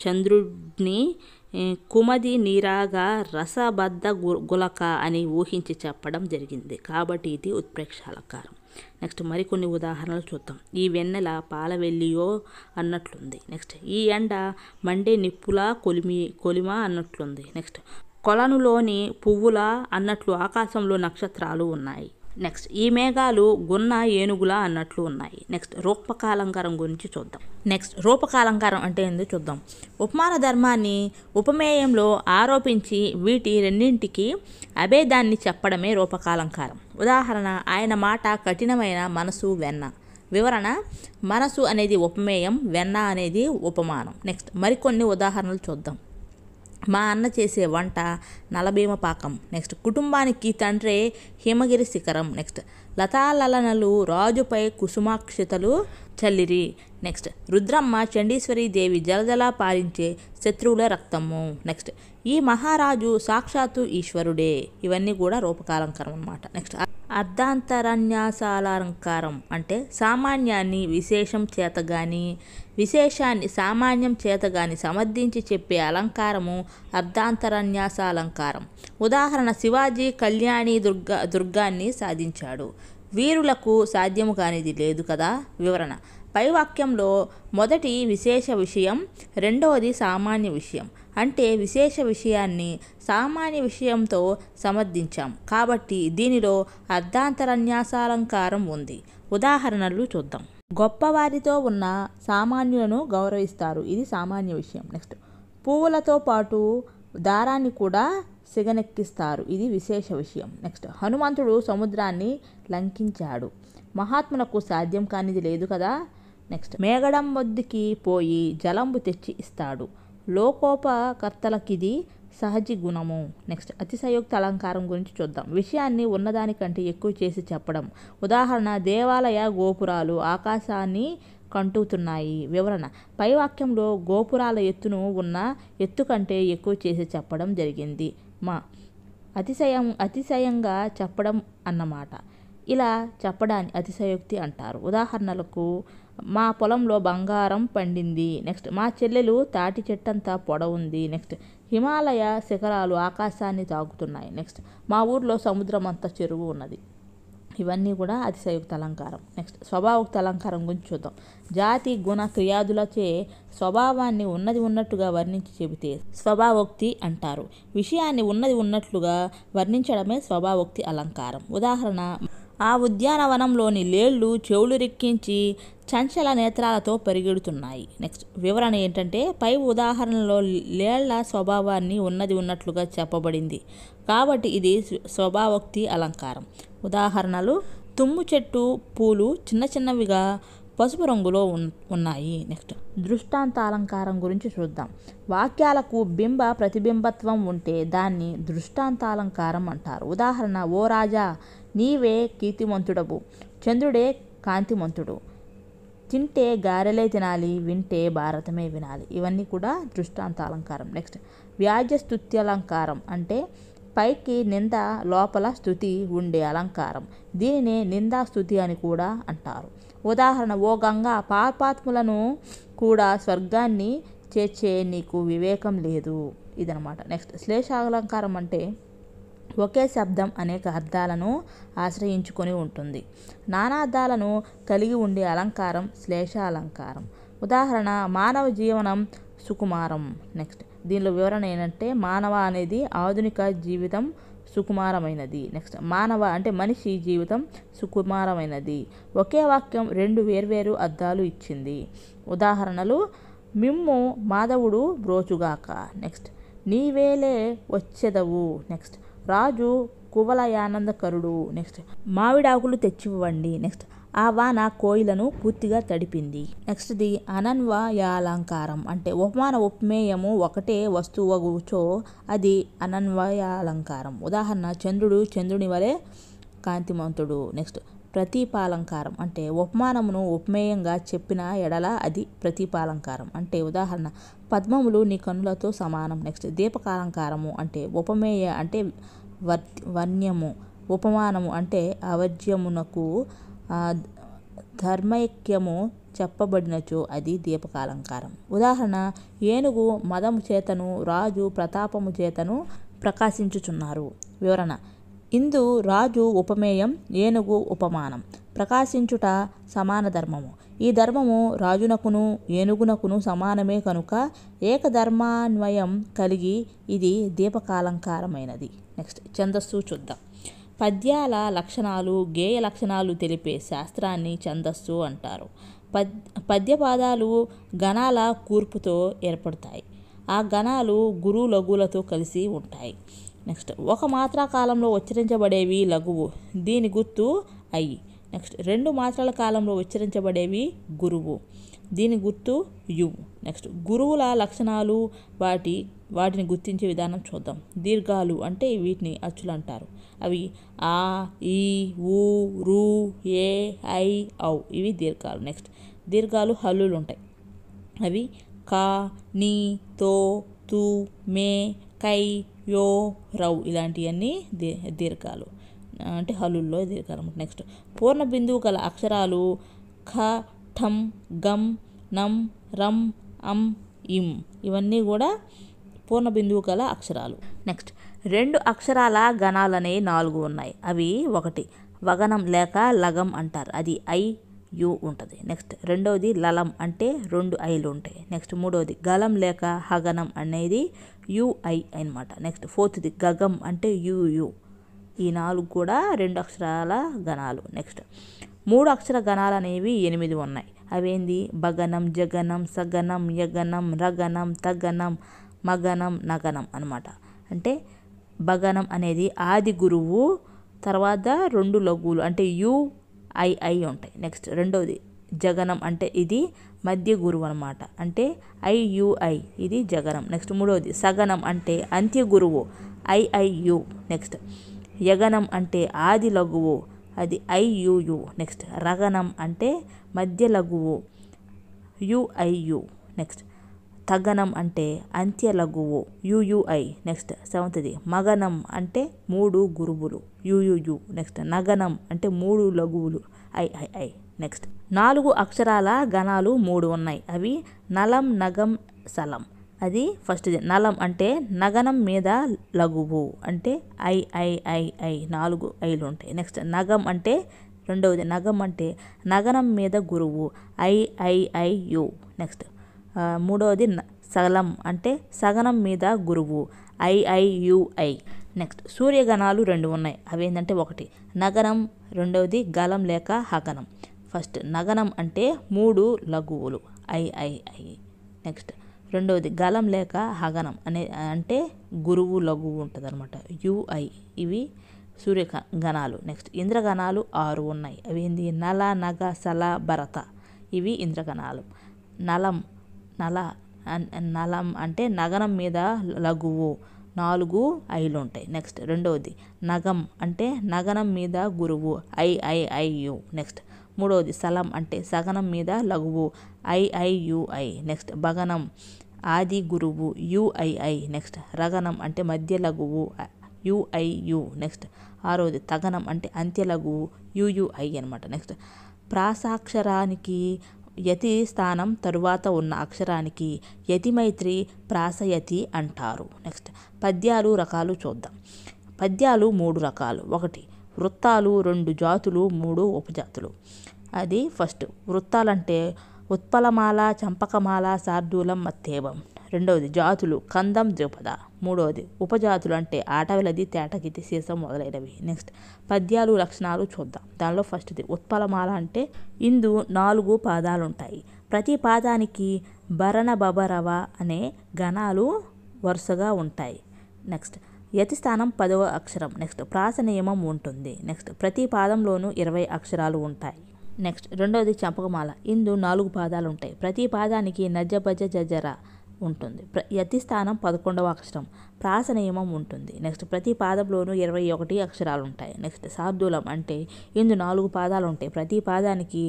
Speaker 1: చంద్రుడిని కుమది నీరాగా రసబద్ధ గులక అని ఊహించి చెప్పడం జరిగింది. కాబట్టి ఇది ఉత్ప్రేక్షాలంకారం. నెక్స్ట్ మరికొన్ని ఉదాహరణలు చూద్దాం. ఈ వెన్నెల పాలవెల్లియో అన్నట్లుంది. నెక్స్ట్ ఈ ఎండ మండే నిప్పులా కొలిమా అన్నట్లుంది. నెక్స్ట్ కొలనులోని పువ్వులా అన్నట్లు ఆకాశంలో నక్షత్రాలు ఉన్నాయి. నెక్స్ట్ ఈ మేఘాలు గున్న ఏనుగులా అన్నట్లు ఉన్నాయి. నెక్స్ట్ రూపకాలంకారం గురించి చూద్దాం. నెక్స్ట్ రూపకాలంకారం అంటే ఏందో చూద్దాం. ఉపమాన ధర్మాన్ని ఉపమేయంలో ఆరోపించి వీటి రెండింటికి అభేదాన్ని చెప్పడమే రూపకాలంకారం. ఉదాహరణ ఆయన మాట కఠినమైన మనసు వెన్న. వివరణ మనసు అనేది ఉపమేయం, వెన్న అనేది ఉపమానం. నెక్స్ట్ మరికొన్ని ఉదాహరణలు చూద్దాం. మా అన్న చేసే వంట నలభీమ పాకం. నెక్స్ట్ కుటుంబానికి తండ్రే హిమగిరి శిఖరం. నెక్స్ట్ లతాలలనలు రాజుపై కుసుమాక్షతలు చల్లిరి. నెక్స్ట్ రుద్రమ్మ చండీశ్వరి దేవి జలజలా పాలించే శత్రువుల రక్తము. నెక్స్ట్ ఈ మహారాజు సాక్షాత్తు ఈశ్వరుడే. ఇవన్నీ కూడా రూపకాలంకారం అన్నమాట. నెక్స్ట్ అర్ధాంతరన్యాసాలంకారం అంటే సామాన్యాన్ని విశేషం చేతగాని విశేషాన్ని సామాన్యం చేతగాని సమర్థించి చెప్పే అలంకారము అర్ధాంతరన్యాసాలంకారం. ఉదాహరణ శివాజీ కళ్యాణి దుర్గాన్ని సాధించాడు. వీరులకు సాధ్యము కానిది లేదు కదా. వివరణ పై వాక్యంలో మొదటి విశేష విషయం, రెండవది సామాన్య విషయం. అంటే విశేష విషయాన్ని సామాన్య విషయంతో సమర్థించాం కాబట్టి దీనిలో అర్ధాంతరన్యాసాలంకారం ఉంది. ఉదాహరణలు చూద్దాం. గొప్పవారితో ఉన్న సామాన్యులను గౌరవిస్తారు. ఇది సామాన్య విషయం. నెక్స్ట్ పువ్వులతో పాటు దారాన్ని కూడా సిగనెక్కిస్తారు. ఇది విశేష విషయం. నెక్స్ట్ హనుమంతుడు సముద్రాన్ని లంకించాడు. మహాత్ములకు సాధ్యం కానిది లేదు కదా. నెక్స్ట్ మేగడం వద్దకి పోయి జలంబు తెచ్చి ఇస్తాడు. లోకోపకర్తలకిది సహజ గుణము. నెక్స్ట్ అతిశయోక్తి అలంకారం గురించి చూద్దాం. విషయాన్ని ఉన్నదానికంటే ఎక్కువ చేసి చెప్పడం. ఉదాహరణ దేవాలయ గోపురాలు ఆకాశాన్ని కంటుతున్నాయి. వివరణ పై వాక్యంలో గోపురాల ఎత్తును ఉన్న ఎత్తు కంటే ఎక్కువ చేసి చెప్పడం జరిగింది. అతిశయంగా చెప్పడం అన్నమాట. ఇలా చెప్పడాన్ని అతిశయోక్తి అంటారు. ఉదాహరణలకు మా పొలంలో బంగారం పండింది. నెక్స్ట్ మా చెల్లెలు తాటి చెట్టంతా పొడవుంది. నెక్స్ట్ హిమాలయ శిఖరాలు ఆకాశాన్ని తాకుతున్నాయి. నెక్స్ట్ మా ఊర్లో సముద్రం అంతా చెరువు ఉన్నది. ఇవన్నీ కూడా అతిశయోక్తి అలంకారం. నెక్స్ట్ స్వభావోక్తి అలంకారం గురించి చూద్దాం. జాతి గుణ క్రియాదులచే స్వభావాన్ని ఉన్నది ఉన్నట్టుగా వర్ణించి చెబితే స్వభావోక్తి అంటారు. విషయాన్ని ఉన్నది ఉన్నట్లుగా వర్ణించడమే స్వభావోక్తి అలంకారం. ఉదాహరణ ఆ ఉద్యానవనంలోని లేళ్లు చెవులు రెక్కించి చంచల నేత్రాలతో పరిగెడుతున్నాయి. నెక్స్ట్ వివరణ ఏంటంటే పై ఉదాహరణలో లేళ్ల స్వభావాన్ని ఉన్నది ఉన్నట్లుగా చెప్పబడింది కాబట్టి ఇది స్వభావోక్తి అలంకారం. ఉదాహరణలు: తుమ్ము చెట్టు పూలు చిన్న చిన్నవిగా పసుపు రంగులో ఉన్నాయి. నెక్స్ట్ దృష్టాంతాలంకారం గురించి చూద్దాం. వాక్యాలకు బింబ ప్రతిబింబత్వం ఉంటే దాన్ని దృష్టాంతాలంకారం అంటారు. ఉదాహరణ: ఓ రాజా, నీవే కీర్తిమంతుడవు, చంద్రుడే కాంతిమంతుడు, తింటే గారెలే తినాలి, వింటే భారతమే వినాలి. ఇవన్నీ కూడా దృష్టాంతాలంకారం. నెక్స్ట్ వ్యాజ్య స్తుత్యలంకారం అంటే పైకి నింద లోపల స్తుతి ఉండే అలంకారం. దీనినే నిందాస్తుతి అని కూడా అంటారు. ఉదాహరణ: ఓ గంగా, పాపాత్ములను కూడా స్వర్గాన్ని చేర్చే నీకు వివేకం లేదు. ఇదనమాట. నెక్స్ట్ శ్లేషాలంకారం అంటే ఒకే శబ్దం అనేక అర్థాలను ఆశ్రయించుకొని ఉంటుంది. నానార్థాలను కలిగి ఉండే అలంకారం శ్లేషాలంకారం. ఉదాహరణ: మానవ జీవనం సుకుమారం. నెక్స్ట్ దీనిలో వివరణ ఏంటంటే మానవ అనేది ఆధునిక జీవితం సుకుమారమైనది. నెక్స్ట్ మానవ అంటే మనిషి జీవితం సుకుమారమైనది. ఒకే వాక్యం రెండు వేర్వేరు అర్థాలు ఇచ్చింది. ఉదాహరణలు: మిమ్ము మాధవుడు బ్రోచుగాక. నెక్స్ట్ నీవేలే వచ్చెదవు. నెక్స్ట్ రాజు కువలయానందకరుడు. నెక్స్ట్ మామిడాకులు తెచ్చివ్వండి. నెక్స్ట్ ఆ వాన కోయిలను పూర్తిగా తడిపింది. నెక్స్ట్ది అనన్వయాలంకారం అంటే ఉపమాన ఉపమేయము ఒకటే వస్తువగుచో అది అనన్వయాలంకారం. ఉదాహరణ: చంద్రుడు చంద్రుని వలె కాంతిమంతుడు. నెక్స్ట్ ప్రతీపాలంకారం అంటే ఉపమానమును ఉపమేయంగా చెప్పిన ఎడల అది ప్రతీపాలంకారం. అంటే ఉదాహరణ: పద్మములు నీ కన్నులతో సమానం. నెక్స్ట్ దీపకాలంకారము అంటే ఉపమేయ అంటే వర్ణ్యము, ఉపమానము అంటే అవర్జ్యమునకు ధర్మైక్యము చెప్పబడినచో అది దీపకాలంకారం. ఉదాహరణ: ఏనుగు మదము చేతను రాజు ప్రతాపము చేతను ప్రకాశించుచున్నారు. వివరణ: ఇందు రాజు ఉపమేయం, ఏనుగు ఉపమానం. ప్రకాశించుట సమాన ధర్మము. ఈ ధర్మము రాజునకును ఏనుగునకును సమానమే కనుక ఏకధర్మాన్వయం కలిగి ఇది దీపకాలంకారమైనది. నెక్స్ట్ ఛందస్సు చూద్దాం. పద్యాల లక్షణాలు గేయ లక్షణాలు తెలిపే శాస్త్రాన్ని ఛందస్సు అంటారు. పద్యపాదాలు గణాల కూర్పుతో ఏర్పడతాయి. ఆ గణాలు గురు లఘువులతో కలిసి ఉంటాయి. నెక్స్ట్ ఒక మాత్రా కాలంలో ఉచ్చరించబడేవి లఘువు, దీని గుర్తు ఐ. నెక్స్ట్ రెండు మాత్రల కాలంలో ఉచ్చరించబడేవి గురువు, దీని గుర్తు యు. నెక్స్ట్ గురువుల లక్షణాలు వాటిని గుర్తించే విధానం చూద్దాం. దీర్ఘాలు అంటే వీటిని అచ్చులు అంటారు. అవి ఆ, ఈ, ఊ, రు, ఏ, ఐ, ఔ ఇవి దీర్ఘాలు. నెక్స్ట్ దీర్ఘాలు హల్లులు ఉంటాయి. అవి కా, నీ, తో, తు, మే, కై, యో, రౌ ఇలాంటివన్నీ దీర్ఘాలు అంటే హల్లుల్లో దీర్ఘాలు. నెక్స్ట్ పూర్ణ బిందువు గల అక్షరాలు ఖ, ఠం, గం, నం, రం, అం, ఇం ఇవన్నీ కూడా పూర్ణ బిందువు గల అక్షరాలు. నెక్స్ట్ రెండు అక్షరాల గణాలనే 4 ఉన్నాయి. అవి ఒకటి వగనం లేక లగం అంటారు, అది ఐ యు ఉంటుంది. నెక్స్ట్ రెండవది లలం అంటే 2 ఐలు ఉంటాయి. నెక్స్ట్ మూడవది గలం లేక హగనం అనేది యుఐ అనమాట. నెక్స్ట్ ఫోర్త్ది గగం అంటే యుయు. ఈ 4 కూడా 2 అక్షరాల గణాలు. నెక్స్ట్ 3 అక్షర గణాలు అనేవి 8 ఉన్నాయి. అవేంది బగనం, జగనం, సగనం, యగనం, రగనం, తగనం, మగనం, నగనం అనమాట. అంటే బగనం అనేది ఆది గురువు, తర్వాత 2 లఘువులు అంటే యుఐఐ ఉంటాయి. నెక్స్ట్ రెండవది జగనం అంటే ఇది మధ్య గురువు అనమాట, అంటే ఐయుఐ ఇది జగనం. నెక్స్ట్ మూడవది సగనం అంటే అంత్య గురువు ఐఐయు. నెక్స్ట్ యగనం అంటే ఆది లఘువు, అది ఐయుయు. నెక్స్ట్ రగనం అంటే మధ్య లఘువు యుఐయు. నెక్స్ట్ తగనం అంటే అంత్య లఘువు యుయుఐ. నెక్స్ట్ సెవెంత్ది మగనం అంటే 3 గురువులు యుయుయు. నెక్స్ట్ నగనం అంటే 3 లఘువులు ఐఐఐ. నెక్స్ట్ 4 అక్షరాల గణాలు 3 ఉన్నాయి. అవి నలం, నగం, సలం. అది ఫస్ట్ది నలం అంటే నగనం మీద లఘువు అంటే ఐఐఐఐ 4 ఐలు ఉంటాయి. నెక్స్ట్ నగం అంటే రెండవది నగం అంటే నగనం మీద గురువు ఐఐఐయు. నెక్స్ట్ మూడవది సలం అంటే సగనం మీద గురువు ఐఐయుఐ. నెక్స్ట్ సూర్యగణాలు 2 ఉన్నాయి. అవి ఏంటంటే ఒకటి నగనం, రెండవది గలం లేక హగనం. ఫస్ట్ నగనం అంటే 3 లఘువులు ఐ ఐ ఐ. నెక్స్ట్ రెండవది గలం లేక హగనం అంటే గురువు లఘువు ఉంటుంది అనమాట యుఐ. ఇవి సూర్యగణాలు. నెక్స్ట్ ఇంద్రగణాలు 6 ఉన్నాయి. అవి ఏంది నల, నగ, సల, భరత. ఇవి ఇంద్రగణాలు. నలం అంటే నగనం మీద లఘువు 4 ఐలు ఉంటాయి. నెక్స్ట్ రెండవది నగం అంటే నగనం మీద గురువు ఐ. నెక్స్ట్ మూడవది సలం అంటే సగనం మీద లఘువు ఐ. నెక్స్ట్ భగనం ఆది గురువు యుఐ. నెక్స్ట్ రగనం అంటే మధ్య లఘువు యుఐ. నెక్స్ట్ ఆరవది తగనం అంటే అంత్య లఘువు యుఐ అనమాట. నెక్స్ట్ ప్రాసాక్షరానికి యతి స్థానం తరువాత ఉన్న అక్షరానికి యతిమైత్రి ప్రాసయతి అంటారు. నెక్స్ట్ పద్యాలు రకాలు చూద్దాం. పద్యాలు 3 రకాలు. 1 వృత్తాలు, 2 జాతులు, 3 ఉపజాతులు. అది ఫస్ట్ వృత్తాలంటే ఉత్పలమాల, చంపకమాల, శార్దూలం, మత్తేవం. రెండవది జాతులు కందం, ద్విపద. మూడవది ఉపజాతులు అంటే ఆటవిలది, తేటగితి, సీసం మొదలైనవి. నెక్స్ట్ పద్యాలు లక్షణాలు చూద్దాం. దానిలో ఫస్ట్ది ఉత్పలమాల అంటే ఇందు 4 పాదాలు ఉంటాయి. ప్రతి పాదానికి భరణ, బబరవ అనే గణాలు వరుసగా ఉంటాయి. నెక్స్ట్ యతి స్థానం 10వ అక్షరం. నెక్స్ట్ ప్రాస నియమం ఉంటుంది. నెక్స్ట్ ప్రతి పాదంలోనూ 20 అక్షరాలు ఉంటాయి. నెక్స్ట్ రెండవది చంపకమాల. ఇందు 4 పాదాలు ఉంటాయి. ప్రతి పాదానికి నజ, భజ, జజర ఉంటుంది. యతి స్థానం 11వ అక్షరం. ప్రాస నియమం ఉంటుంది. నెక్స్ట్ ప్రతి పాదంలోనూ 21 అక్షరాలు ఉంటాయి. నెక్స్ట్ శార్దూలం అంటే ఇందు 4 పాదాలు ఉంటాయి. ప్రతి పాదానికి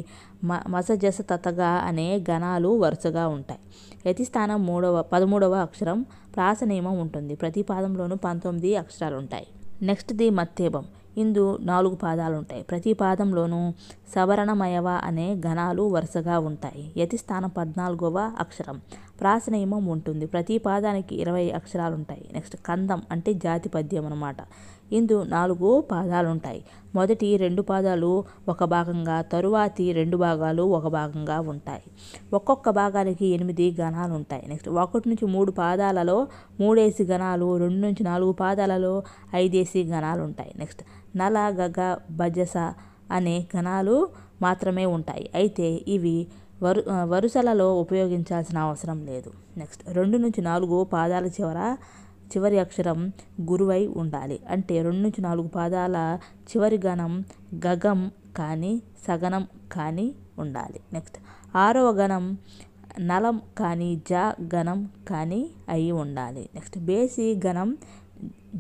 Speaker 1: మస, జస, తతగా అనే గణాలు వరుసగా ఉంటాయి. యతి స్థానం 13వ అక్షరం. ప్రాస నియమం ఉంటుంది. ప్రతి పాదంలోనూ 19 అక్షరాలు ఉంటాయి. నెక్స్ట్ది మత్తేభం. ఇందు 4 పాదాలు ఉంటాయి. ప్రతి పాదంలోనూ సవర్ణమయవ అనే గణాలు వరుసగా ఉంటాయి. యతి స్థానం 14వ అక్షరం. ప్రాస నియమం ఉంటుంది. ప్రతి పాదానికి 20 అక్షరాలు ఉంటాయి. నెక్స్ట్ కందం అంటే జాతి పద్యం అన్నమాట. ఇందు 4 పాదాలు ఉంటాయి. మొదటి 2 పాదాలు ఒక భాగంగా, తరువాతి 2 భాగాలు ఒక భాగంగా ఉంటాయి. ఒక్కొక్క భాగానికి 8 గణాలు ఉంటాయి. నెక్స్ట్ 1 నుంచి 3 పాదాలలో 3 గణాలు, 2 నుంచి 4 పాదాలలో 5 గణాలు ఉంటాయి. నెక్స్ట్ నల, గగ, భజస అనే గణాలు మాత్రమే ఉంటాయి. అయితే ఇవి వరుసలలో ఉపయోగించాల్సిన అవసరం లేదు. నెక్స్ట్ 2 నుంచి 4 పాదాల చివరి అక్షరం గురువై ఉండాలి. అంటే 2 నుంచి 4 పాదాల చివరి గణం గగం కానీ సగనం కానీ ఉండాలి. నెక్స్ట్ 6వ గణం నలం కానీ జ గణం కానీ అయి ఉండాలి. నెక్స్ట్ బేసి గణం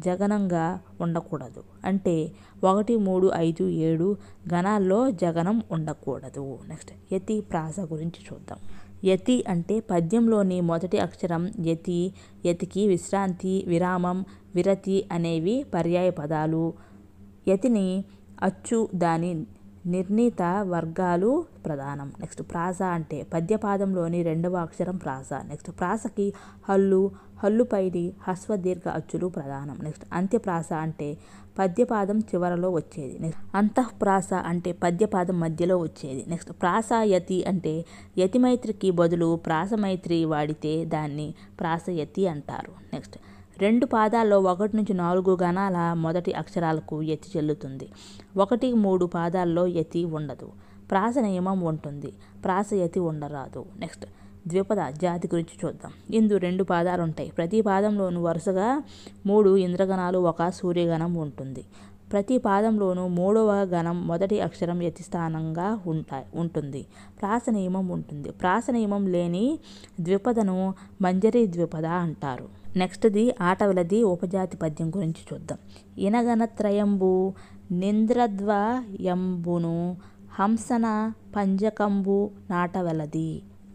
Speaker 1: జగనంగా ఉండకూడదు. అంటే 1, 3, 5, 7 గణాల్లో జగనం ఉండకూడదు. నెక్స్ట్ యతి ప్రాస గురించి చూద్దాం. యతి అంటే పద్యంలోని మొదటి అక్షరం యతి, యతికి విశ్రాంతి, విరామం, విరతి అనేవి పర్యాయ పదాలు. యతిని అచ్చు, దాని నిర్ణీత వర్గాలు ప్రధానం. నెక్స్ట్ ప్రాస అంటే పద్యపాదంలోని 2వ అక్షరం ప్రాస. నెక్స్ట్ ప్రాసకి హల్లు, హల్లుపైని హ్రస్వ దీర్ఘ అచ్చులు ప్రధానం. నెక్స్ట్ అంత్యప్రాస అంటే పద్యపాదం చివరలో వచ్చేది. నెక్స్ట్ అంతఃప్రాస అంటే పద్యపాదం మధ్యలో వచ్చేది. నెక్స్ట్ ప్రాస యతి అంటే యతిమైత్రికి బదులు ప్రాసమైత్రి వాడితే దాన్ని ప్రాసయతి అంటారు. నెక్స్ట్ 2 పాదాల్లో 1 నుంచి 4 గణాల మొదటి అక్షరాలకు యతి చెల్లుతుంది. 1, 3 పాదాల్లో యతి ఉండదు. ప్రాస నియమం ఉంటుంది. ప్రాసయతి ఉండరాదు. నెక్స్ట్ ద్విపద జాతి గురించి చూద్దాం. ఇందు 2 పాదాలు ఉంటాయి. ప్రతి పాదంలోనూ వరుసగా 3 ఇంద్రగణాలు, 1 సూర్యగణం ఉంటుంది. ప్రతి పాదంలోనూ 3వ గణం మొదటి అక్షరం యతి స్థానంగా ఉంటుంది. ప్రాస నియమం ఉంటుంది. ప్రాస నియమం లేని ద్విపదను మంజరి ద్విపద అంటారు. నెక్స్ట్ది ఆటవిలది ఉపజాతి పద్యం గురించి చూద్దాం. ఇనగణత్రయంబు నింద్రద్వయంబును హంసన పంజకంబు నాటవెలది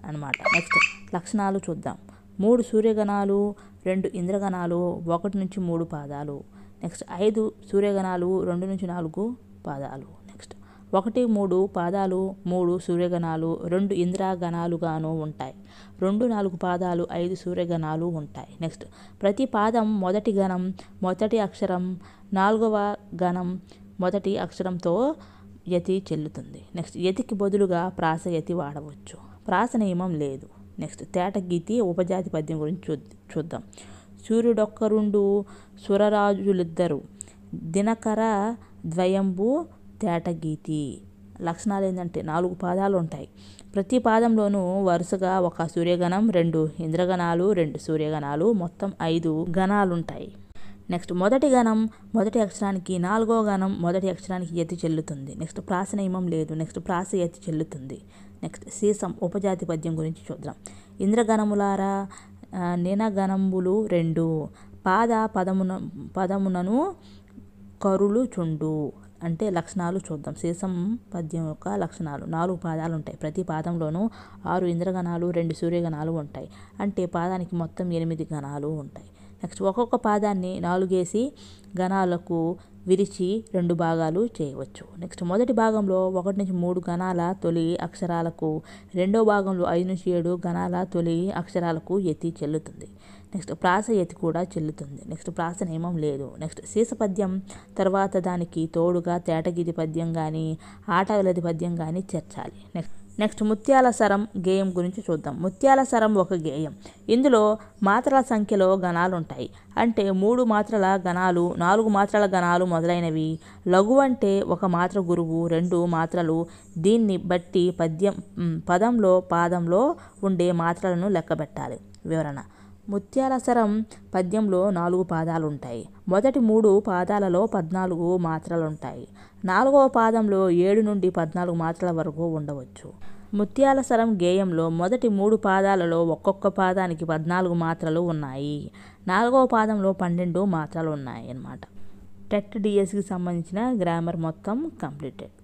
Speaker 1: అనమాట. నెక్స్ట్ లక్షణాలు చూద్దాం. 3 సూర్యగణాలు, 2 ఇంద్రగణాలు, 1 నుంచి 3 పాదాలు. నెక్స్ట్ 5 సూర్యగణాలు, 2 నుంచి 4 పాదాలు. నెక్స్ట్ 1, 3 పాదాలు, 3 సూర్యగణాలు, 2 ఇంద్రగణాలుగాను ఉంటాయి. 2, 4 పాదాలు, 5 సూర్యగణాలు ఉంటాయి. నెక్స్ట్ ప్రతి పాదం మొదటి గణం మొదటి అక్షరం, 4వ గణం మొదటి అక్షరంతో యతి చెల్లుతుంది. నెక్స్ట్ యతికి బదులుగా ప్రాసయతి వాడవచ్చు. ప్రాస నియమం లేదు. నెక్స్ట్ తేటగీతి ఉపజాతి పద్యం గురించి చూద్దాం. సూర్యుడొక్కరుండు సురరాజులిద్దరు దినకర ద్వయంబు తేటగీతి. లక్షణాలు ఏంటంటే 4 పాదాలు ఉంటాయి. ప్రతి పాదంలోనూ వరుసగా ఒక సూర్యగణం, 2 ఇంద్రగణాలు, 2 సూర్యగణాలు, మొత్తం 5 గణాలు ఉంటాయి. నెక్స్ట్ మొదటి గణం మొదటి అక్షరానికి, 4వ గణం మొదటి అక్షరానికి యతి చెల్లుతుంది. నెక్స్ట్ ప్రాస నియమం లేదు. నెక్స్ట్ ప్రాస యతి చెల్లుతుంది. నెక్స్ట్ సీసం ఉపజాతి పద్యం గురించి చూద్దాం. ఇంద్రగణములారా నినగణంబులు 2 పదమునను కరులు చుండు. అంటే లక్షణాలు చూద్దాం. సీసం పద్యం యొక్క లక్షణాలు. 4 పాదాలు ఉంటాయి. ప్రతి పాదంలోనూ 6 ఇంద్రగణాలు, 2 సూర్యగణాలు ఉంటాయి. అంటే పాదానికి మొత్తం 8 గణాలు ఉంటాయి. నెక్స్ట్ ఒక్కొక్క పాదాన్ని 4 గణాలకు విరిచి 2 భాగాలు చేయవచ్చు. నెక్స్ట్ మొదటి భాగంలో 1 నుంచి 3 గణాల తొలి అక్షరాలకు, రెండో భాగంలో 5 నుంచి 7 గణాల తొలి అక్షరాలకు యతి చెల్లుతుంది. నెక్స్ట్ ప్రాస యతి కూడా చెల్లుతుంది. నెక్స్ట్ ప్రాస నియమం లేదు. నెక్స్ట్ సీస పద్యం తర్వాత దానికి తోడుగా తేటగీతి పద్యం కానీ, ఆటవిలది పద్యం కానీ చేర్చాలి. నెక్స్ట్ ముత్యాల సరం గేయం గురించి చూద్దాం. ముత్యాల సరం ఒక గేయం. ఇందులో మాత్రల సంఖ్యలో గణాలు ఉంటాయి. అంటే 3 మాత్రల గణాలు, 4 మాత్రల గణాలు మొదలైనవి. లఘు అంటే 1 మాత్ర గురువు, 2 మాత్రలు. దీన్ని బట్టి పాదంలో ఉండే మాత్రలను లెక్కబెట్టాలి. వివరణ: ముత్యాల సరం పద్యంలో 4 పాదాలు ఉంటాయి. మొదటి 3 పాదాలలో 14 మాత్రలుంటాయి. 4వ పాదంలో 7 నుండి 14 మాత్రల వరకు ఉండవచ్చు. ముత్యాల సరం గేయంలో మొదటి 3 పాదాలలో ఒక్కొక్క పాదానికి 14 మాత్రలు ఉన్నాయి. 4వ పాదంలో 12 మాత్రలు ఉన్నాయి అన్నమాట. టెట్ డిఎస్సికి సంబంధించిన గ్రామర్ మొత్తం కంప్లీటెడ్.